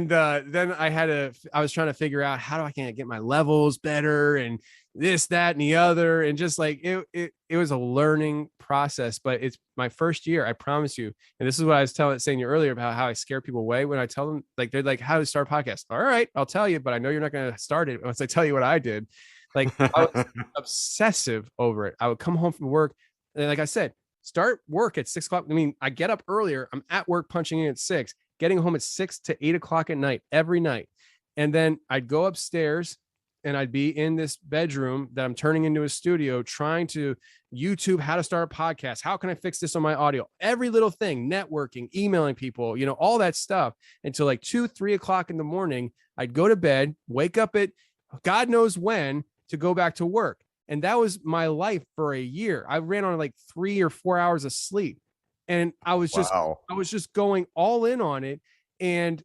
then I was trying to figure out how do I get my levels better and this, that, and the other. And just like, it was a learning process, but it's my first year, I promise you. And this is what I was saying you earlier about how I scare people away when I tell them, like, they're like, how to start a podcast. All right, I'll tell you, but I know you're not going to start it once I tell you what I did. Like I was obsessive over it. I would come home from work, and like I said, start work at 6 o'clock. I mean, I get up earlier. I'm at work punching in at 6, getting home at 6 to 8 o'clock at night, every night. And then I'd go upstairs and I'd be in this bedroom that I'm turning into a studio, trying to YouTube how to start a podcast. How can I fix this on my audio? Every little thing, networking, emailing people, all that stuff, until like 2, 3 o'clock in the morning. I'd go to bed, wake up at God knows when to go back to work. And that was my life for a year. I ran on like 3 or 4 hours of sleep. And I was just going all in on it. And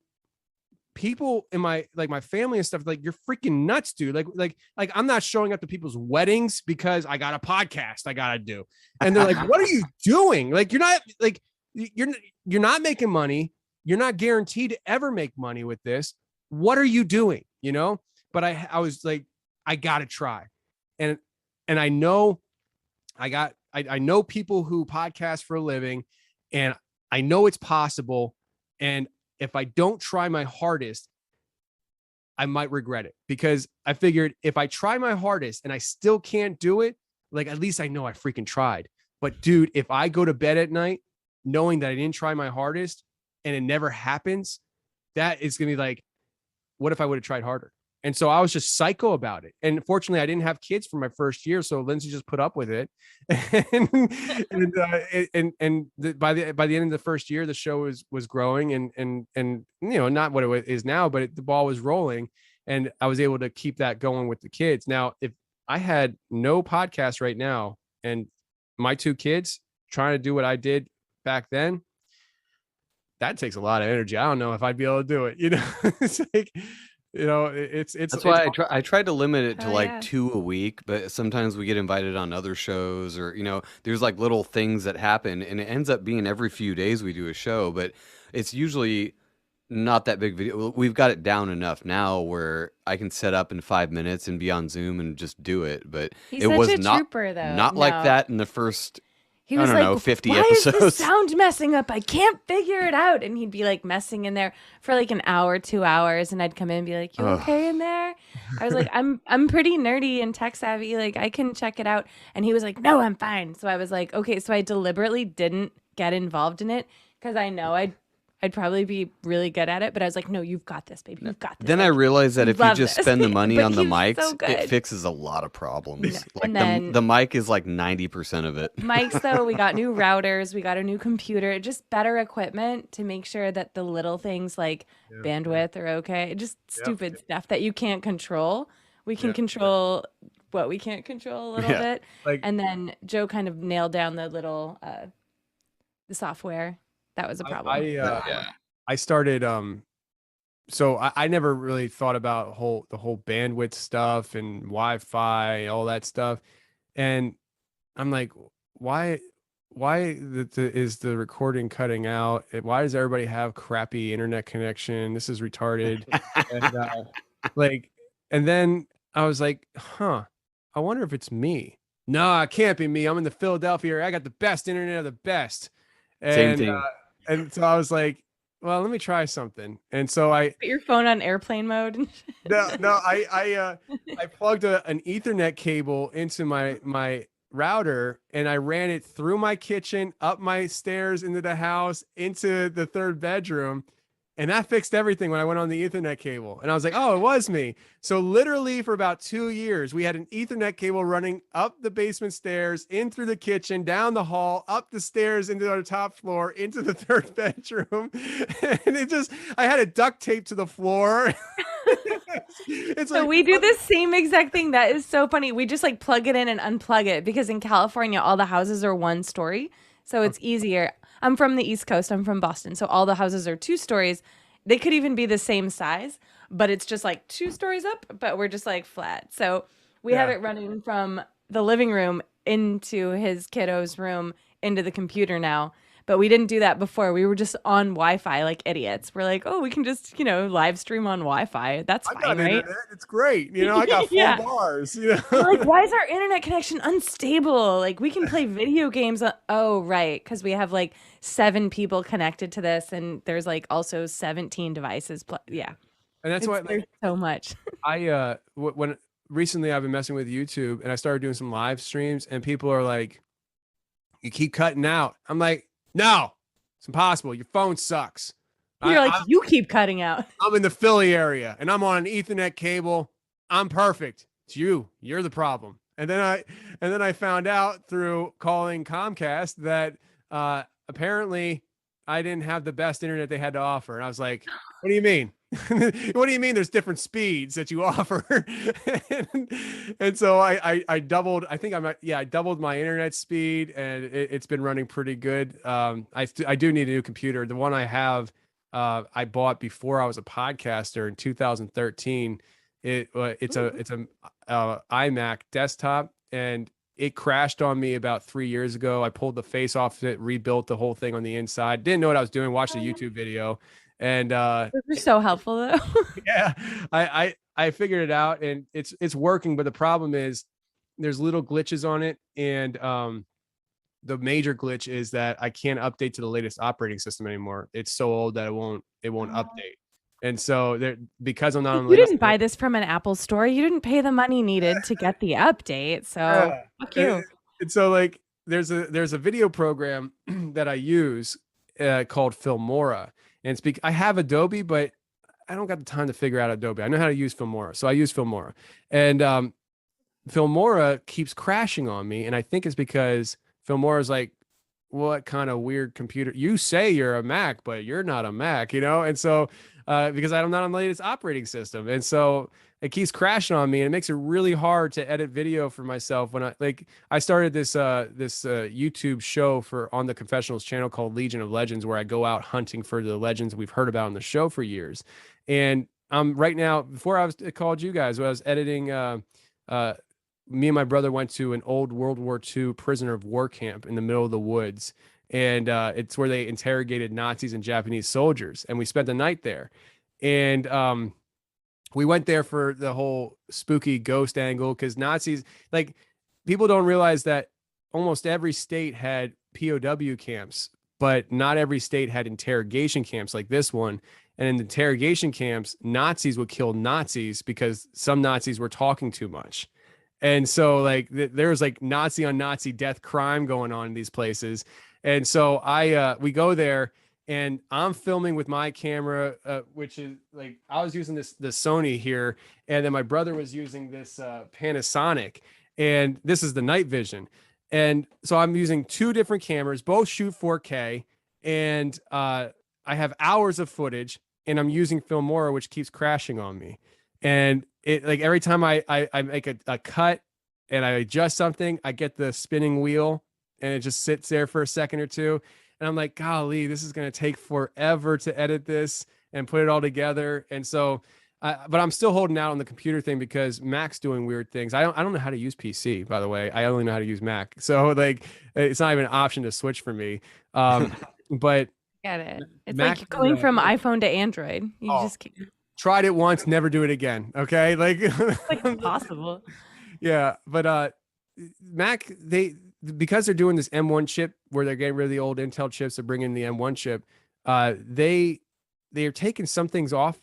people in my family and stuff, like, you're freaking nuts, dude. Like I'm not showing up to people's weddings because I got a podcast I gotta do. And they're like, what are you doing? Like, you're not making money. You're not guaranteed to ever make money with this. What are you doing? But I was like, I gotta try. And I know I know people who podcast for a living, and I know it's possible. And if I don't try my hardest, I might regret it, because I figured if I try my hardest and I still can't do it, like, at least I know I freaking tried. But dude, if I go to bed at night knowing that I didn't try my hardest and it never happens, that is going to be like, what if I would have tried harder? And so I was just psycho about it. And fortunately, I didn't have kids for my first year, so Lindsay just put up with it. By the end of the first year, the show was growing and not what it is now, but the ball was rolling, and I was able to keep that going with the kids. Now, if I had no podcast right now and my 2 kids trying to do what I did back then, that takes a lot of energy. I don't know if I'd be able to do it. It's like, It's That's why I tried to limit it to Oh, like yeah. 2 a week, but sometimes we get invited on other shows or there's like little things that happen and it ends up being every few days we do a show, but it's usually not that big video. We've got it down enough now where I can set up in 5 minutes and be on Zoom and just do it, but He's it such was a not trooper, though. not like No. that in the first He I was don't like, know, 50 why is the episodes. sound messing up? I can't figure it out. And he'd be like messing in there for like an hour, 2 hours. And I'd come in and be like, you Ugh. okay in there? I was like, I'm pretty nerdy and tech savvy. Like I can check it out. And he was like, no, I'm fine. So I was like, okay. So I deliberately didn't get involved in it because I know I'd probably be really good at it. But I was like, no, you've got this, baby. You've got this. Then I Like, realized that if you love just this. spend the money But on the he was mics, so it good. fixes a lot of problems. Like And then- the mic is like 90% of it. Mics, though, we got new routers, we got a new computer, just better equipment to make sure that the little things like bandwidth are okay. Just stupid stuff that you can't control. We can control what we can't control a little Yeah. bit. Like- And then Joe kind of nailed down the little the software. That was a problem. I started so I never really thought about the whole bandwidth stuff and Wi-Fi, all that stuff. And I'm like, why is the recording cutting out? Why does everybody have crappy internet connection? This is retarded. And and then I was like, I wonder if it's me. No, it can't be me. I'm in the Philadelphia area. I got the best internet of the best. Same And thing. and so I was like, well, let me try something. And so I Put your phone on airplane mode. And I plugged an Ethernet cable into my router and I ran it through my kitchen, up my stairs into the house, into the third bedroom. And that fixed everything when I went on the Ethernet cable. And I was like, oh, it was me. So literally for about 2 years, we had an Ethernet cable running up the basement stairs, in through the kitchen, down the hall, up the stairs into our top floor, into the third bedroom. And I had it duct taped to the floor. It's So we do the same exact thing. That is so funny. We just like plug it in and unplug it because in California, all the houses are 1 story. So it's easier. I'm from the East Coast. I'm from Boston. So all the houses are 2 stories. They could even be the same size, but it's just like 2 stories up, but we're just like flat. So we have it running from the living room into his kiddo's room into the computer now. But we didn't do that before. We were just on Wi-Fi like idiots. We're like, oh, we can just, live stream on Wi-Fi. That's I got fine, right? internet. It's great. I got 4 Yeah. bars. We're like, why is our internet connection unstable? Like, we can play video games. Oh, right. Because we have like 7 people connected to this, and there's like also 17 devices. Yeah. And that's why There's so much. when recently I've been messing with YouTube and I started doing some live streams and people are like, you keep cutting out. I'm like, no, it's impossible. Your phone sucks. You're like, you keep cutting out. I'm in the Philly area and I'm on an Ethernet cable. I'm perfect. It's you. You're the problem. And then I found out through calling Comcast that apparently I didn't have the best internet they had to offer. And I was like, what do you mean? What do you mean there's different speeds that you offer? and so I doubled, I doubled my internet speed and it's been running pretty good. I do need a new computer. The one I have, I bought before I was a podcaster in 2013. It's a iMac desktop and it crashed on me about 3 years ago. I pulled the face off it, rebuilt the whole thing on the inside. Didn't know what I was doing. Watched a YouTube video, and Those are so helpful, though. yeah, I figured it out, and it's working. But the problem is, there's little glitches on it, and the major glitch is that I can't update to the latest operating system anymore. It's so old that it won't update. And so because I'm not on the You latest, didn't buy this from an Apple store. You didn't pay the money needed to get the update. So fuck you. And so like there's a video program that I use called Filmora. And I have Adobe, but I don't got the time to figure out Adobe. I know how to use Filmora. So I use Filmora. And Filmora keeps crashing on me. And I think it's because Filmora is like, what kind of weird computer? You say you're a Mac, but you're not a Mac, And so because I'm not on the latest operating system. And so it keeps crashing on me and it makes it really hard to edit video for myself. When I started this YouTube show on the Confessionals channel called Legion of Legends, where I go out hunting for the legends we've heard about on the show for years. And right now, before I called you guys, when I was editing, me and my brother went to an old World War II prisoner of war camp in the middle of the woods. And it's where they interrogated Nazis and Japanese soldiers. And we spent the night there. And we went there for the whole spooky ghost angle because Nazis, like, people don't realize that almost every state had POW camps, but not every state had interrogation camps like this one. And in the interrogation camps, Nazis would kill Nazis because some Nazis were talking too much. And so like there was like Nazi on Nazi death crime going on in these places. And so we go there and I'm filming with my camera, which is like, I was using the Sony here. And then my brother was using this Panasonic, and this is the night vision. And so I'm using two different cameras, both shoot 4K. And I have hours of footage, and I'm using Filmora, which keeps crashing on me. And it, like, every time I make a cut and I adjust something, I get the spinning wheel and it just sits there for a second or two. And I'm like, golly, this is going to take forever to edit this and put it all together. And so, but I'm still holding out on the computer thing because Mac's doing weird things. I don't know how to use PC, by the way. I only know how to use Mac. So like, it's not even an option to switch for me. But Get it. It's Mac, like going from iPhone to Android. You just can't. tried it once, never do it again. Okay. Like, It's like impossible. yeah. But Mac, because they're doing this M1 chip where they're getting rid of the old Intel chips, they're bringing in the M1 chip. They are taking some things off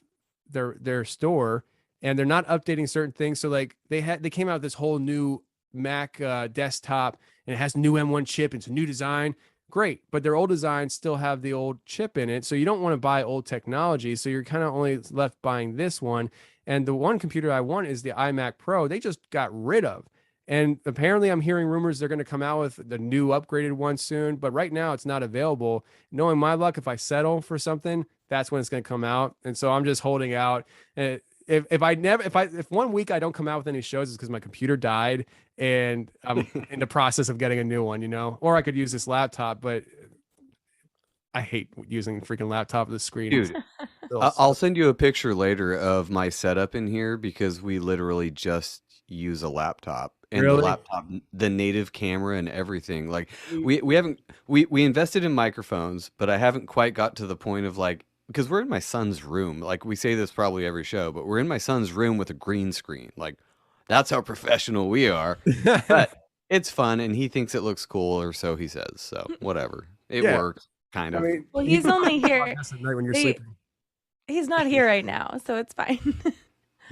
their store, and they're not updating certain things. So like they came out with this whole new Mac desktop, and it has a new M1 chip. It's a new design. Great, but their old designs still have the old chip in it. So you don't want to buy old technology. So you're kind of only left buying this one. And the one computer I want is the iMac Pro. They just got rid of. And apparently I'm hearing rumors they're going to come out with the new upgraded one soon. But right now it's not available. Knowing my luck, if I settle for something, that's when it's going to come out. And so I'm just holding out. And if 1 week I don't come out with any shows, it's because my computer died and I'm in the process of getting a new one, or I could use this laptop, but I hate using freaking laptop with the screen. Dude, I'll send you a picture later of my setup in here because we literally just use a laptop, and Really? the laptop, the native camera and everything. Like we invested in microphones, but I haven't quite got to the point of like, because we're in my son's room. Like we say this probably every show, but we're in my son's room with a green screen. Like that's how professional we are. But it's fun, and he thinks it looks cool, or so he says. So whatever, it Yeah. works kind of. I mean, Well, you he's can only here. podcast at night when you're They- sleeping. He's not here right now, so it's fine.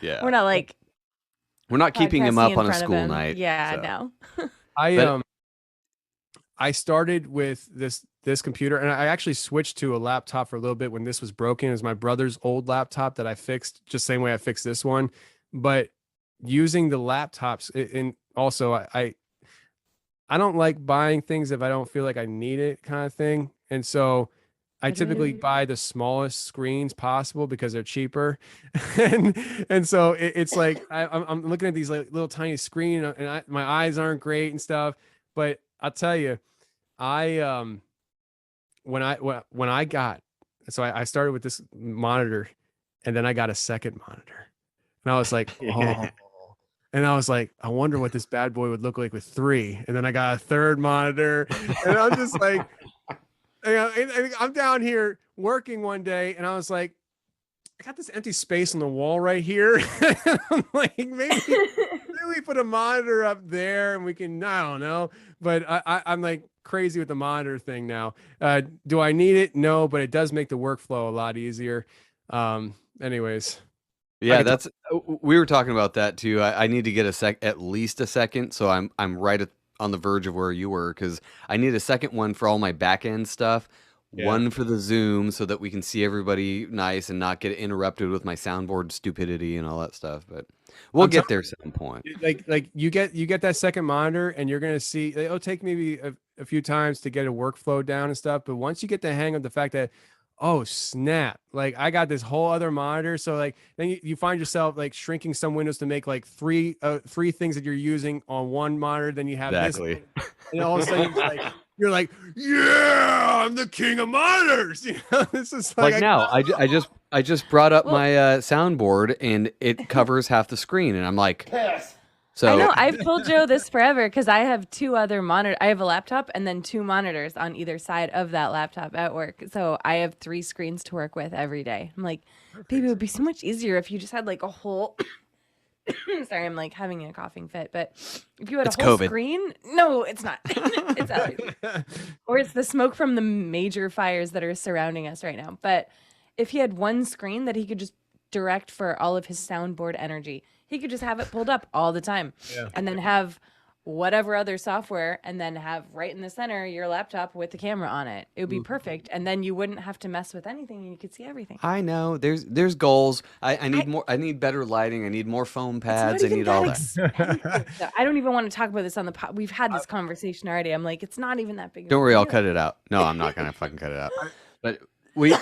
Yeah, We're not like we're not keeping him podcasting up in on a front of school him. night. Yeah, so. no. I started with this computer, and I actually switched to a laptop for a little bit when this was broken. It was my brother's old laptop that I fixed just same way I fixed this one. But using the laptops, and also I don't like buying things if I don't feel like I need it, kind of thing. And so I typically buy the smallest screens possible because they're cheaper. and so it's like I'm looking at these like little tiny screen, and my eyes aren't great and stuff. But I'll tell you, I started with this monitor, and then I got a second monitor, and I was like, oh. And I was like, I wonder what this bad boy would look like with 3. And then I got a third monitor, and I'm just like, and I'm down here working one day, and I was like, I got this empty space on the wall right here. I'm like, maybe we put a monitor up there, and we can, I don't know. But I'm like crazy with the monitor thing now. Do I need it? No, but it does make the workflow a lot easier. Anyways. Yeah, we were talking about that too. I need to get at least a second, so I'm right on the verge of where you were, because I need a second one for all my back end stuff. Yeah. One for the Zoom so that we can see everybody nice and not get interrupted with my soundboard stupidity and all that stuff. But we'll get there at some point. Like you get that second monitor, and you're gonna see it'll take maybe a few times to get a workflow down and stuff. But once you get the hang of the fact that, oh snap, like I got this whole other monitor, so like then you find yourself like shrinking some windows to make like three things that you're using on one monitor. Then you have exactly this, and all of a sudden you're like, yeah, I'm the king of monitors. This is like now I I just brought up my soundboard and it covers half the screen, and I'm like, so I know I've told Joe this forever because I have two other monitors. I have a laptop and then two monitors on either side of that laptop at work. So I have 3 screens to work with every day. I'm like, baby, it would be so much easier if you just had like a whole. Sorry, I'm like having a coughing fit. But if you had It's a whole COVID. screen, no, it's not. It's allergies. Or it's the smoke from the major fires that are surrounding us right now. But if he had one screen that he could just direct for all of his soundboard energy, he could just have it pulled up all the time, and then have whatever other software, and then have right in the center your laptop with the camera on it. It would be perfect, and then you wouldn't have to mess with anything, and you could see everything. I know there's goals. I need more. I need better lighting. I need more foam pads. I need all that. So I don't even want to talk about this on the pod. We've had this conversation already. I'm like, it's not even that big. Don't of a worry, I'll deal. cut it out. No, I'm not gonna fucking cut it out. But we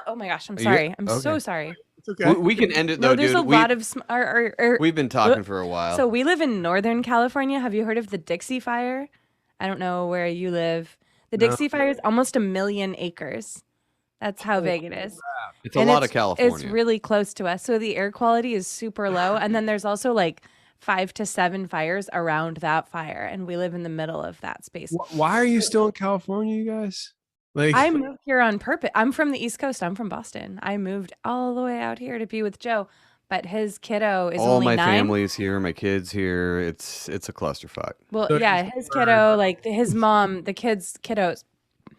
Oh my gosh, I'm you- sorry. I'm so okay. sorry. It's okay. we can end it though, No, there's dude. a lot of We've been talking for a while. So we live in Northern California. Have you heard of the Dixie Fire? I don't know where you live. The Dixie Fire is almost 1 million acres. That's how big it is. it's a And lot of California. It's really close to us. So the air quality is super low. And then there's also like 5 to 7 fires around that fire. And we live in the middle of that space. Why are you still in California, you guys? Like, I moved here on purpose. I'm from the East Coast. I'm from Boston. I moved all the way out here to be with Joe. But his kiddo is all only my 9. family's here, my kids here. It's a clusterfuck. Well, So yeah, his kiddo, like his mom, the kiddo's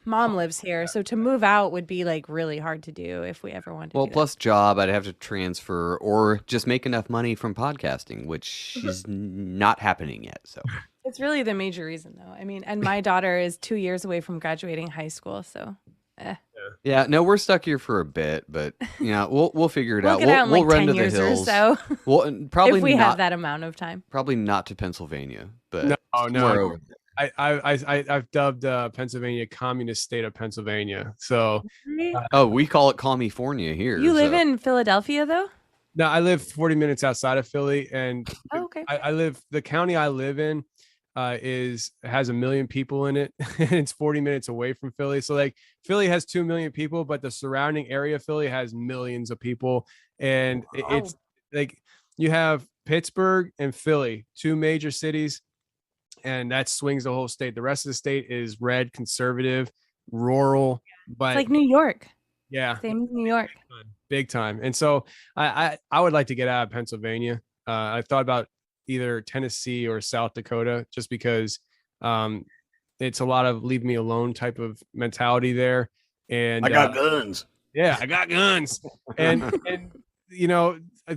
mom lives here. So to move out would be like really hard to do if we ever wanted to Well, do plus job, I'd have to transfer or just make enough money from podcasting, which is not happening yet. So that. It's really the major reason though. I mean, and my daughter is 2 years away from graduating high school. So yeah, no, we're stuck here for a bit, but we'll figure it we'll out. get out in We'll like run 10 to the years or hills. so Well, probably if we not, have that amount of time. Probably not to Pennsylvania, but No, somewhere over there. I've dubbed Pennsylvania communist state of Pennsylvania. So Oh, we call it California here. You live so. in Philadelphia though? no, I live 40 minutes outside of Philly, and Oh, okay. the county I live in has 1 million people in it, and it's 40 minutes away from Philly. So like Philly has 2 million people, but the surrounding area of Philly has millions of people, and it's like you have Pittsburgh and Philly, 2 major cities, and that swings the whole state. The rest of the state is red, conservative, rural, but It's like New York. yeah, Same as New York. big time. And so I would like to get out of Pennsylvania. I thought about either Tennessee or South Dakota, just because it's a lot of leave me alone type of mentality there. And I got guns. yeah, I got guns. And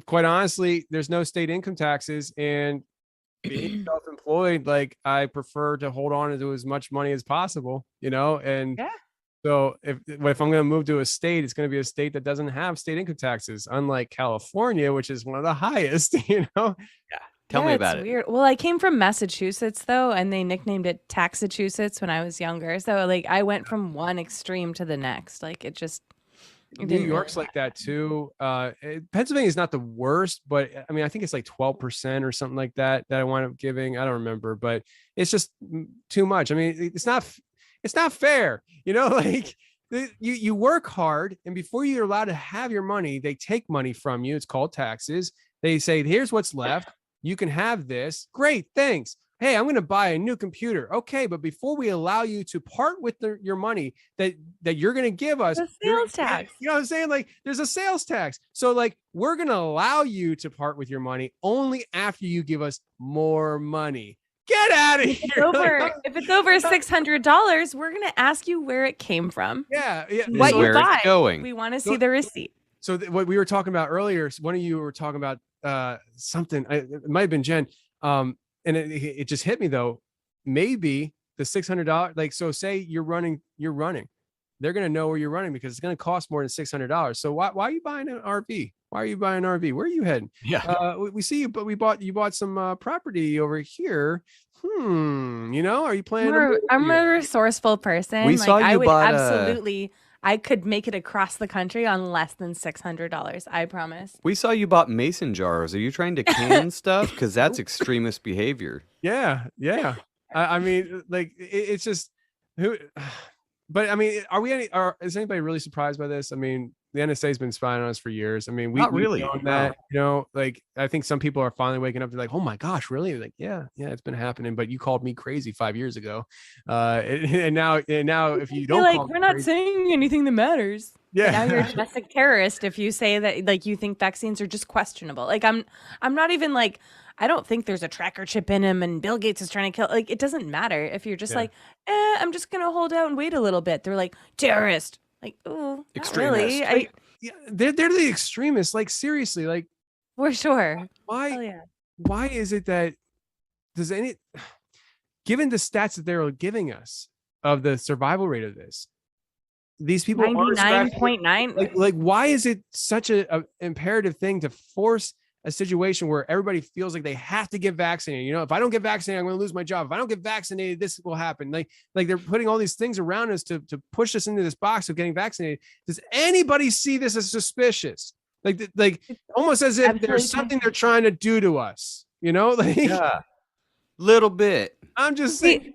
quite honestly, there's no state income taxes, and being self-employed, like I prefer to hold on to as much money as possible, and Yeah. so if I'm going to move to a state, it's going to be a state that doesn't have state income taxes, unlike California, which is one of the highest, Tell me Yeah, about it's it. weird. Well, I came from Massachusetts though, and they nicknamed it Taxachusetts when I was younger. So like I went from one extreme to the next. Like it New didn't York's really like that too. Pennsylvania is not the worst, but I mean, I think it's like 12% or something like that I wind up giving. I don't remember, but it's just too much. I mean, it's not fair, like you work hard, and before you're allowed to have your money, they take money from you. It's called taxes. They say, here's what's left. You can have this. Great, thanks. Hey, I'm going to buy a new computer. Okay, but before we allow you to part with your money that you're going to give us, The sales tax. You know what I'm saying? Like, there's a sales tax. So, like, we're going to allow you to part with your money only after you give us more money. Get out of here! if it's over $600, we're gonna ask you where it came from. Yeah. What is you where it's buy. going. We want to see the receipt. So what we were talking about earlier, one of you were talking about something. It might have been Jen. And it just hit me though. Maybe the $600, like, so say you're running. They're gonna know where you're running because it's gonna cost more than $600. So why are you buying an RV? Why are you buying an RV? Where are you heading? Yeah. We see you, but you bought some property over here. Are you planning? I'm a resourceful person. We saw I you would bought absolutely. I could make it across the country on less than $600. I promise. We saw you bought mason jars. Are you trying to can stuff? Because that's extremist behavior. Yeah. I mean, like it's just who. But I mean, is anybody really surprised by this? I mean, the NSA's been spying on us for years. I mean, Not we've really. known that, like I think some people are finally waking up. They're like, oh my gosh, really? Like, yeah, it's been happening. But you called me crazy 5 years ago, and now if you don't, You're call like, me we're not crazy, saying anything that matters. yeah, But now you're a domestic terrorist if you say that like you think vaccines are just questionable. Like I'm not even like I don't think there's a tracker chip in him and Bill Gates is trying to kill. Like it doesn't matter if you're just like, I'm just gonna hold out and wait a little bit. They're like terrorist. Like, oh, not really. yeah, they're the extremists. Like seriously, like For sure. why? Hell yeah. Why is it that given the stats that they're giving us of the survival rate of this, these people are 99.9. like why is it such a imperative thing to force a situation where everybody feels like they have to get vaccinated? If I don't get vaccinated, I'm going to lose my job. If I don't get vaccinated, this will happen. Like they're putting all these things around us to push us into this box of getting vaccinated. Does anybody see this as suspicious? Like almost as if Absolutely. there's something they're trying to do to us, like Yeah. Little bit. I'm just saying.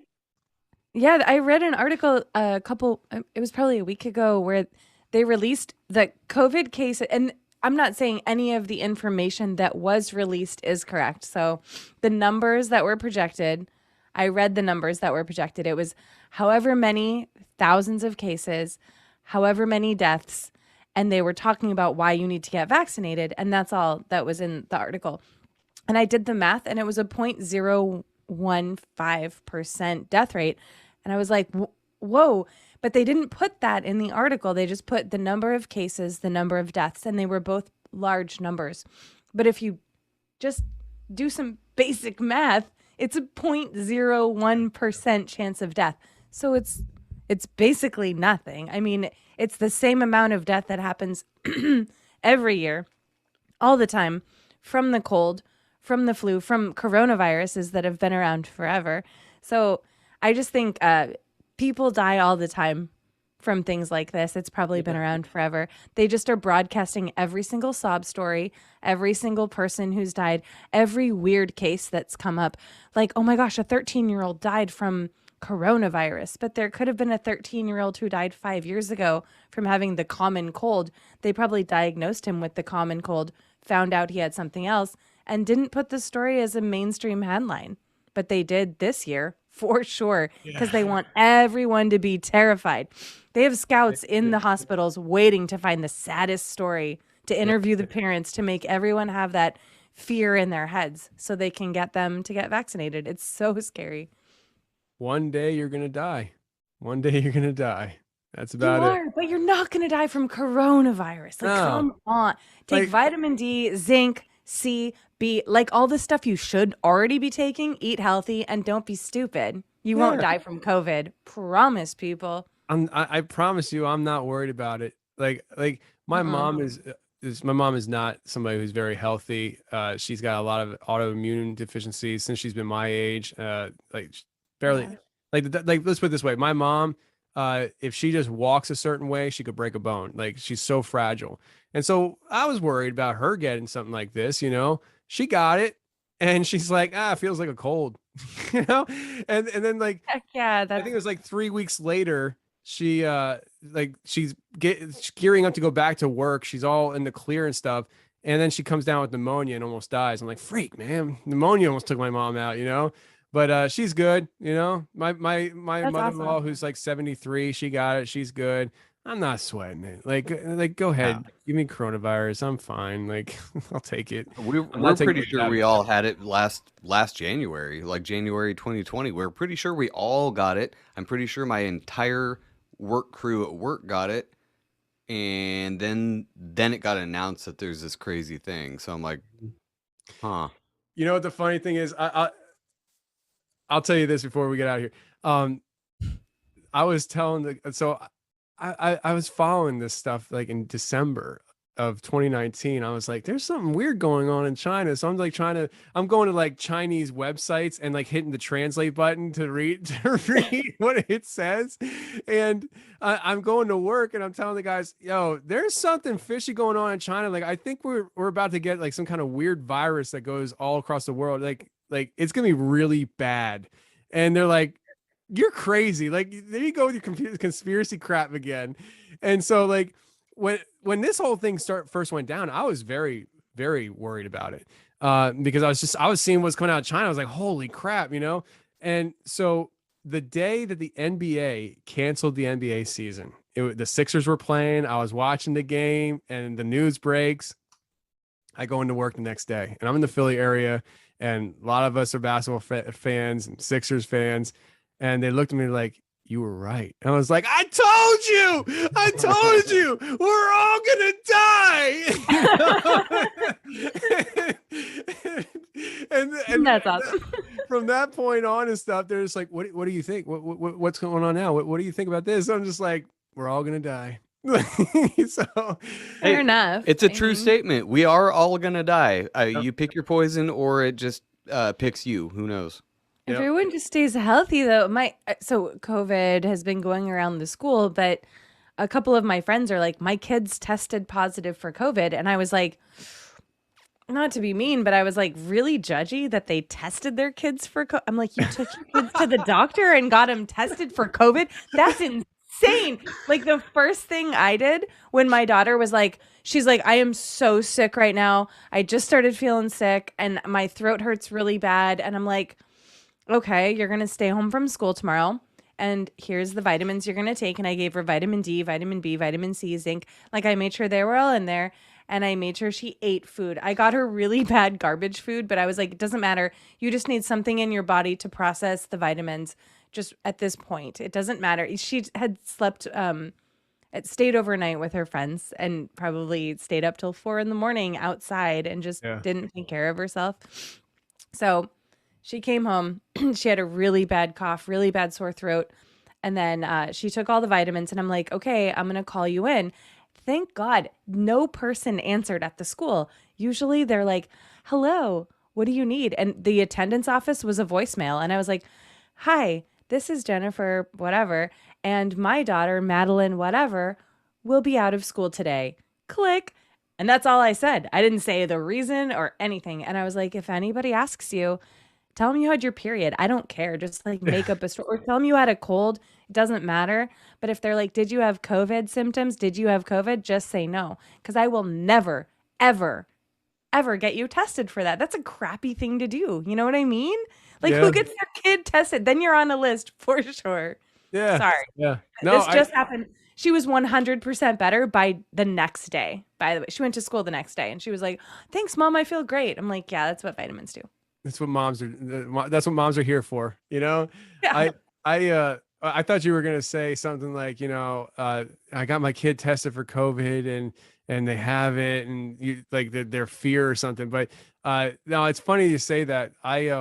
Yeah, I read an article it was probably a week ago where they released the COVID case, and I'm not saying any of the information that was released is correct. So the numbers that were projected, I read the numbers that were projected. It was however many thousands of cases, however many deaths, and they were talking about why you need to get vaccinated, and that's all that was in the article. And I did the math, and it was a 0.015% death rate. And I was like, whoa, but they didn't put that in the article. They just put the number of cases, the number of deaths, and they were both large numbers. But if you just do some basic math, it's a 0.01% chance of death. So it's basically nothing. I mean, it's the same amount of death that happens every year, all the time, from the cold, from the flu, from coronaviruses that have been around forever. So I just think people die all the time from things like this. It's probably been around forever. They just are broadcasting every single sob story, every single person who's died, every weird case that's come up. Like, oh my gosh, a 13-year-old died from coronavirus, but there could have been a 13-year-old who died 5 years ago from having the common cold. They probably diagnosed him with the common cold, found out he had something else, and didn't put the story as a mainstream headline. But they did this year for sure, because they want everyone to be terrified. They have scouts in the hospitals waiting to find the saddest story, to interview the parents, to make everyone have that fear in their heads so they can get them to get vaccinated. It's so scary. One day you're gonna die. One day you're gonna die. That's about You it. are, but you're not going to die from coronavirus. Like, No. come on. Take Like- vitamin D, zinc, C, B, like all the stuff you should already be taking. Eat healthy and don't be stupid. You won't die from COVID. Promise, people. I promise you, I'm not worried about it. Like my mom is my mom is not somebody who's very healthy. She's got a lot of autoimmune deficiencies since she's been my age. Like barely, like let's put it this way: my mom, if she just walks a certain way, she could break a bone. Like she's so fragile. And so I was worried about her getting something like this. She got it, and she's like, it feels like a cold, and then like, Heck yeah. I think it was like 3 weeks later, she's gearing up to go back to work. She's all in the clear and stuff. And then she comes down with pneumonia and almost dies. I'm like, freak, man, pneumonia almost took my mom out, but she's good. My mother-in-law, awesome. who's like 73, she got it. She's good. I'm not sweating it. Like go ahead. Give me coronavirus. I'm fine. Like I'll take it. We're not taking pretty a sure shot. we all had it last January, like January 2020. We're pretty sure we all got it. I'm pretty sure my entire work crew at work got it, and then it got announced that there's this crazy thing. So I'm like, huh. You know what the funny thing is? I'll tell you this before we get out of here. I was telling I was following this stuff like in December of 2019. I was like, there's something weird going on in China. So I'm like I'm going to like Chinese websites and like hitting the translate button to read what it says. And I'm going to work and I'm telling the guys, yo, there's something fishy going on in China. Like, I think we're about to get like some kind of weird virus that goes all across the world. Like it's going to be really bad. And they're like, you're crazy. Like, there you go with your conspiracy crap again. And so like, when this whole thing first went down, I was very, very worried about it. Because I was seeing what's coming out of China. I was like, holy crap, you know? And so the day that the NBA canceled the NBA season, the Sixers were playing, I was watching the game and the news breaks. I go into work the next day and I'm in the Philly area and a lot of us are basketball fans and Sixers fans. And they looked at me like, you were right. And I was like, I told you, we're all gonna die. and That's awesome. From that point on and stuff, they're just like, what do you think? What's going on now? What do you think about this? I'm just like, we're all gonna die. So Fair enough. It's a true statement. We are all gonna die. You pick your poison, or it just picks you. Who knows? If everyone just stays healthy, though, so COVID has been going around the school, but a couple of my friends are like, my kids tested positive for COVID, and I was like, not to be mean, but I was like really judgy that they tested their kids for COVID. I'm like, you took your kids to the doctor and got them tested for COVID? That's insane. Like the first thing I did when my daughter was like, she's like, I am so sick right now. I just started feeling sick and my throat hurts really bad. And I'm like, okay, you're going to stay home from school tomorrow. And here's the vitamins you're going to take. And I gave her vitamin D, vitamin B, vitamin C, zinc. Like I made sure they were all in there. And I made sure she ate food. I got her really bad garbage food, but I was like, it doesn't matter. You just need something in your body to process the vitamins just at this point. It doesn't matter. She had stayed overnight with her friends and probably stayed up till 4 a.m. outside and just didn't take care of herself. So she came home. She had a really bad cough, really bad sore throat. And then she took all the vitamins and I'm like, okay, I'm going to call you in. Thank God no person answered at the school. Usually they're like, hello, what do you need? And the attendance office was a voicemail. And I was like, hi, this is Jennifer, whatever. And my daughter, Madeline, whatever, will be out of school today. Click. And that's all I said. I didn't say the reason or anything. And I was like, if anybody asks you, tell them you had your period. I don't care. Just like make up a story or tell them you had a cold. It doesn't matter. But if they're like, did you have COVID symptoms? Did you have COVID? Just say no. Because I will never, ever, ever get you tested for that. That's a crappy thing to do. You know what I mean? Like who gets their kid tested? Then you're on a list for sure. Yeah. Sorry. Yeah. No, this just happened. She was 100% better by the next day. By the way, she went to school the next day and she was like, thanks, Mom. I feel great. I'm like, yeah, that's what vitamins do. That's what moms are. That's what moms are here for. You know, Yeah. I thought you were gonna say something like, you know, I got my kid tested for COVID and they have it and you like their fear or something. But no, it's funny you say that. I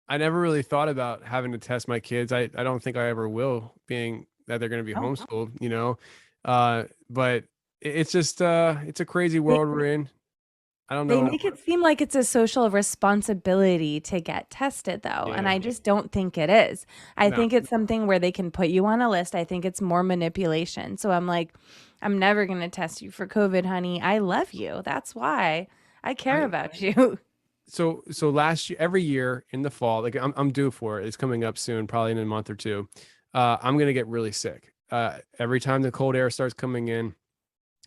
never really thought about having to test my kids. I don't think I ever will, being that they're gonna be homeschooled. You know, but it's just it's a crazy world we're in. I don't know. They make it seem like it's a social responsibility to get tested, though. And I just don't think it is. I think it's something where they can put you on a list. I think it's more manipulation. So I'm like, I'm never going to test you for COVID, honey. I love you. That's why I care about you. So last year, every year in the fall, like I'm due for it. It's coming up soon, probably in a month or two. I'm going to get really sick. Every time the cold air starts coming in,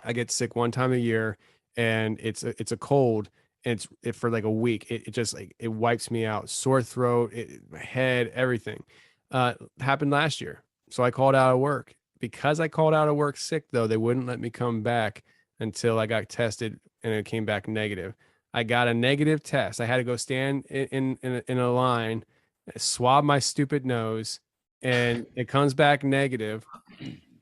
I get sick one time a year. And it's a cold and it's for like a week. It just like, it wipes me out, sore throat, my head, everything. Happened last year. So I called out of work. Because I called out of work sick though, they wouldn't let me come back until I got tested and it came back negative. I got a negative test. I had to go stand in a line, swab my stupid nose, and it comes back negative.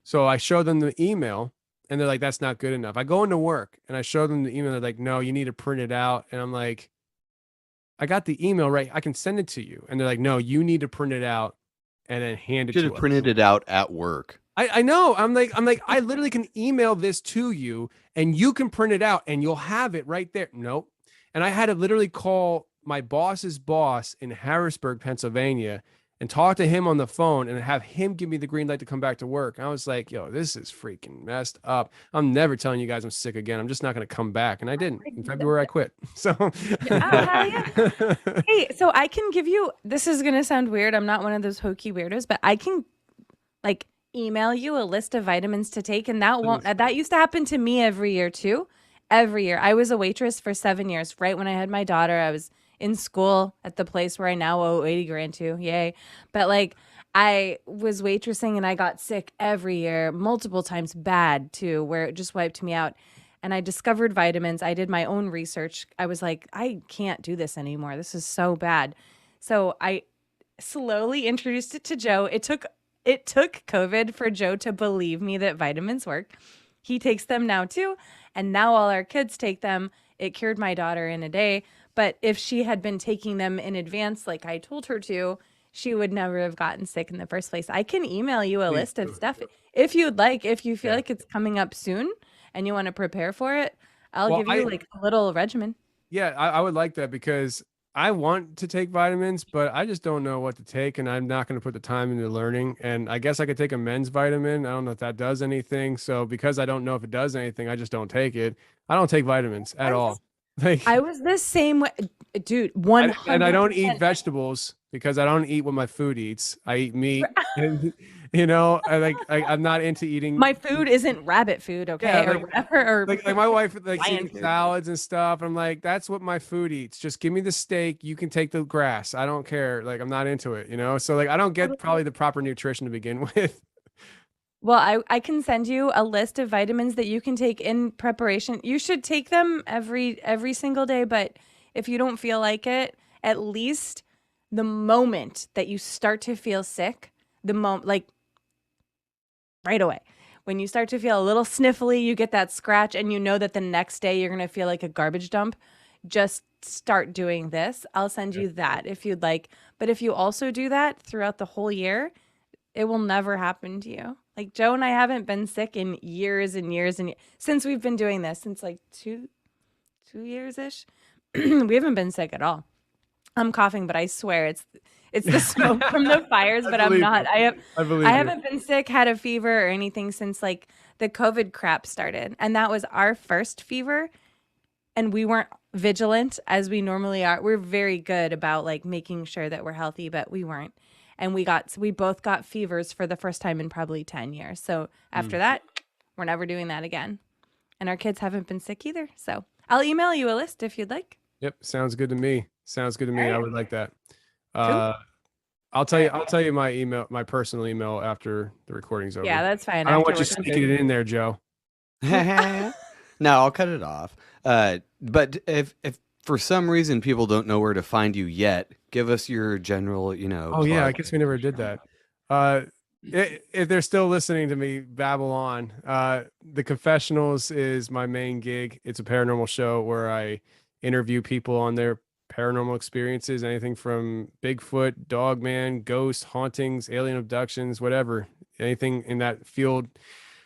So I showed them the email. And they're like, that's not good enough. I go into work and I show them the email. They're like, no, you need to print it out. And I'm like, I got the email right. I can send it to you. And they're like, no, you need to print it out and then hand it to us. Should have printed it out at work. I know. I'm like, I literally can email this to you and you can print it out and you'll have it right there. Nope. And I had to literally call my boss's boss in Harrisburg, Pennsylvania, and talk to him on the phone and have him give me the green light to come back to work. And I was like, yo, this is freaking messed up. I'm never telling you guys I'm sick again. I'm just not going to come back. And I didn't. In February, I quit. So, hell yeah. Hey, so I can give you, this is going to sound weird. I'm not one of those hokey weirdos, but I can like email you a list of vitamins to take, and that used to happen to me every year too. Every year. I was a waitress for 7 years. Right when I had my daughter, I was in school at the place where I now owe 80 grand to. Yay. But like I was waitressing and I got sick every year, multiple times, bad too, where it just wiped me out. And I discovered vitamins. I did my own research. I was like, I can't do this anymore. This is so bad. So I slowly introduced it to Joe. It took COVID for Joe to believe me that vitamins work. He takes them now too. And now all our kids take them. It cured my daughter in a day. But if she had been taking them in advance, like I told her to, she would never have gotten sick in the first place. I can email you a list of stuff if you'd like. If you feel like it's coming up soon and you want to prepare for it, I'll give you like a little regimen. Yeah, I would like that because I want to take vitamins, but I just don't know what to take, and I'm not going to put the time into learning. And I guess I could take a men's vitamin. I don't know if that does anything. So because I don't know if it does anything, I just don't take it. I don't take vitamins at all. Like, I was the same way, dude. 100%. And I don't eat vegetables because I don't eat what my food eats. I eat meat, and I'm not into eating. My food isn't rabbit food, okay, Yeah, or whatever. Or like my wife like eats food. salads and stuff. I'm like, that's what my food eats. Just give me the steak. You can take the grass. I don't care. Like, I'm not into it, So like, I don't get probably the proper nutrition to begin with. Well, I can send you a list of vitamins that you can take in preparation. You should take them every single day, but if you don't feel like it, at least the moment that you start to feel sick, like right away. When you start to feel a little sniffly, you get that scratch and you know that the next day you're going to feel like a garbage dump, just start doing this. I'll send you that if you'd like. But if you also do that throughout the whole year, it will never happen to you. Like Joe and I haven't been sick in years and years and since we've been doing this, since like two years-ish. We haven't been sick at all. I'm coughing, but I swear it's the smoke from the fires, but I'm not. I haven't been sick, had a fever or anything since like the COVID crap started. And that was our first fever. And we weren't vigilant as we normally are. We're very good about like making sure that we're healthy, but we weren't. And we both got fevers for the first time in probably 10 years. So after that, we're never doing that again. And our kids haven't been sick either. So I'll email you a list if you'd like. Yep. Sounds good to me. Right. I would like that. Cool. I'll tell you my personal email after the recording's over. Yeah, that's fine. I don't want you sneaking it in there, Joe. No, I'll cut it off. But if for some reason people don't know where to find you yet, give us your general, Oh yeah, I guess we never did that. If they're still listening to me babble on, the Confessionals is my main gig. It's a paranormal show where I interview people on their paranormal experiences, anything from Bigfoot, Dogman, ghosts, hauntings, alien abductions, whatever, anything in that field.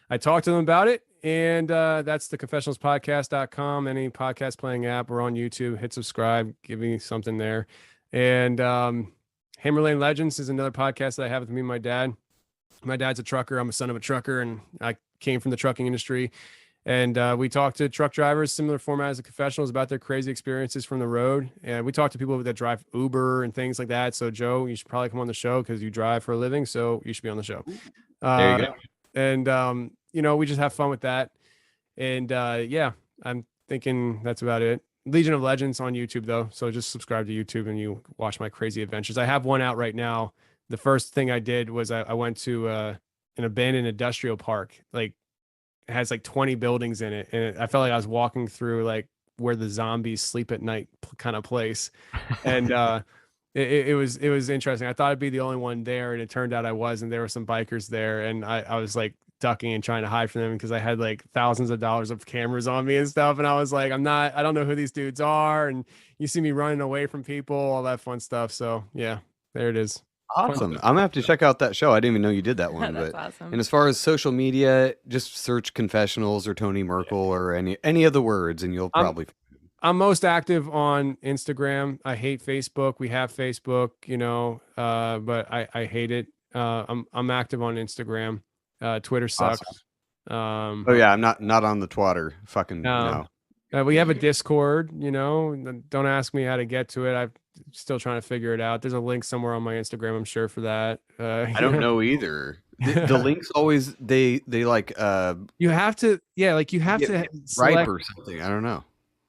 I talk to them about it. And that's the confessionalspodcast.com. Any podcast playing app. We're on YouTube. Hit subscribe. Give me something there. And Hammer Lane Legends is another podcast that I have with me and my dad. My dad's a trucker. I'm a son of a trucker, and I came from the trucking industry. And we talk to truck drivers, similar format as the Confessionals, about their crazy experiences from the road. And we talk to people that drive Uber and things like that. So, Joe, you should probably come on the show because you drive for a living. So you should be on the show. There you go. And, we just have fun with that. And I'm thinking that's about it. Legion of Legends on YouTube, though. So just subscribe to YouTube and you watch my crazy adventures. I have one out right now. The first thing I did was I went to an abandoned industrial park. Like, it has like 20 buildings in it. And I felt like I was walking through like where the zombies sleep at night kind of place. And it was interesting. I thought I'd be the only one there. And it turned out I was. And there were some bikers there. And I was like, ducking and trying to hide from them because I had like thousands of dollars of cameras on me and stuff. And I was like, I don't know who these dudes are. And you see me running away from people, all that fun stuff. So yeah, there it is. Awesome. I'm gonna have to check out that show. I didn't even know you did that one. That's but awesome. And as far as social media, just search Confessionals or Tony Merkel or any of the words and you'll probably I'm most active on Instagram. I hate Facebook. We have Facebook, but I hate it. I'm active on Instagram. Twitter sucks. Awesome. I'm not on the Twitter. Fucking no. We have a Discord, don't ask me how to get to it. I'm still trying to figure it out. There's a link somewhere on my Instagram, I'm sure, for that. I don't know either. The links always they like You have to, like you have get to ripe select. or something. I don't know.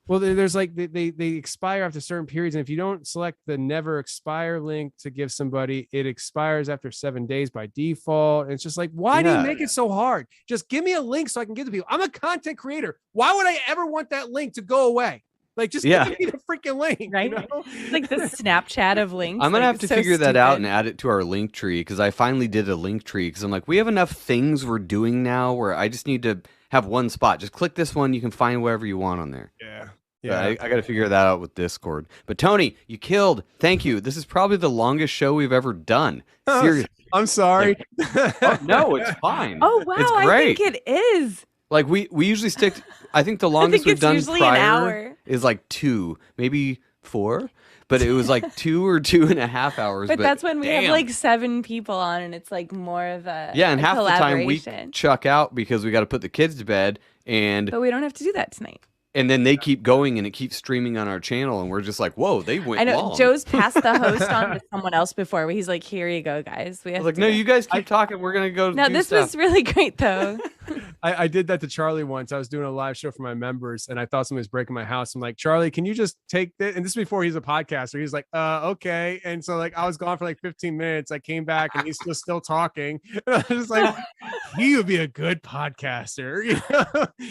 Well, there's like they expire after certain periods, and if you don't select the never expire link to give somebody, it expires after 7 days by default. And it's just like, why do you make it so hard? Just give me a link so I can give to people. I'm a content creator. Why would I ever want that link to go away? Like, just give me the freaking link, right? You know? It's like the Snapchat of links. I'm gonna like, have to so figure that stupid. out and add it to our link tree because I finally did a link tree because I'm like, we have enough things we're doing now where I just need to have one spot. Just click this one. You can find whatever you want on there. Yeah. Yeah, I got to figure that out with Discord. But Tony, you killed. Thank you. This is probably the longest show we've ever done. Seriously. I'm sorry. Oh, no, it's fine. Oh wow, it's I great. think it is. Like we usually stick. I think the longest we've it's done usually prior an hour. is like 2, maybe 4. But it was like 2 or 2.5 hours. But that's when we have like 7 people on, and it's like more of a and half the time we collaboration. chuck out because we got to put the kids to bed, But we don't have to do that tonight. and then they keep going and it keeps streaming on our channel, and we're just like, whoa, they went I know long. Joe's passed the host on to someone else before, where he's like, "Here you go, guys." We I have was like, to no, go." you guys keep talking. We're gonna go. No, do this stuff. was really great though. I did that to Charlie once. I was doing a live show for my members, and I thought somebody was breaking my house. I'm like, Charlie, can you just take this? And this is before he's a podcaster. He's like, okay. And so like I was gone for like 15 minutes. I came back and he's still talking. And I was just like, he would be a good podcaster. You know?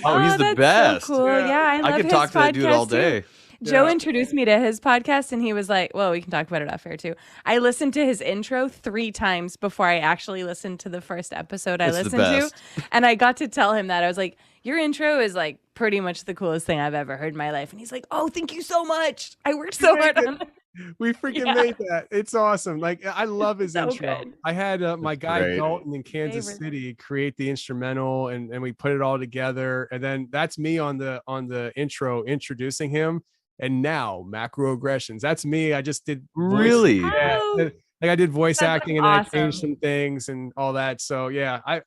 Oh, he's the that's best. So cool. Yeah, I love I could his talk to that dude all podcast, too. day. Joe introduced me to his podcast, and he was like, well, we can talk about it off air too. I listened to his intro 3 times before I actually listened to the first episode I It's the listened to. best. And I got to tell him that. I was like, your intro is like pretty much the coolest thing I've ever heard in my life. And he's like, oh, thank you so much. I worked so hard on it. We freaking made that. It's awesome. Like I love his So intro. good. I had my guy great. Dalton in Kansas Favorite. City create the instrumental, and we put it all together. And then that's me on the intro introducing him. And now macroaggressions. That's me. I just did Really? Yeah. Oh, Like I did voice that's acting and then I changed awesome. some things and all that. So yeah, I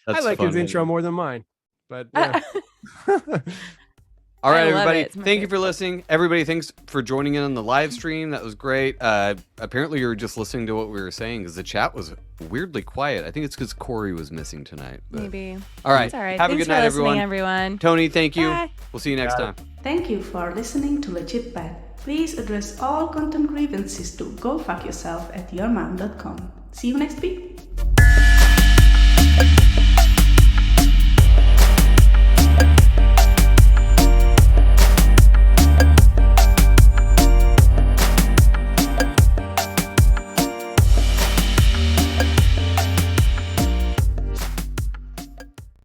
That's like his funny. intro more than mine. But yeah. All right, I love everybody. it. It's my Thank you for favorite. listening. Everybody, thanks for joining in on the live stream. That was great. Apparently, you were just listening to what we were saying because the chat was weirdly quiet. I think it's because Corey was missing tonight. But... Maybe. All right. It's all right. Have Thanks a good night, for listening, everyone. everyone. Tony, thank you. Bye. We'll see you next time. Thank you for listening to Legit Bad. Please address all content grievances to gofuckyourself@yourmom.com. See you next week.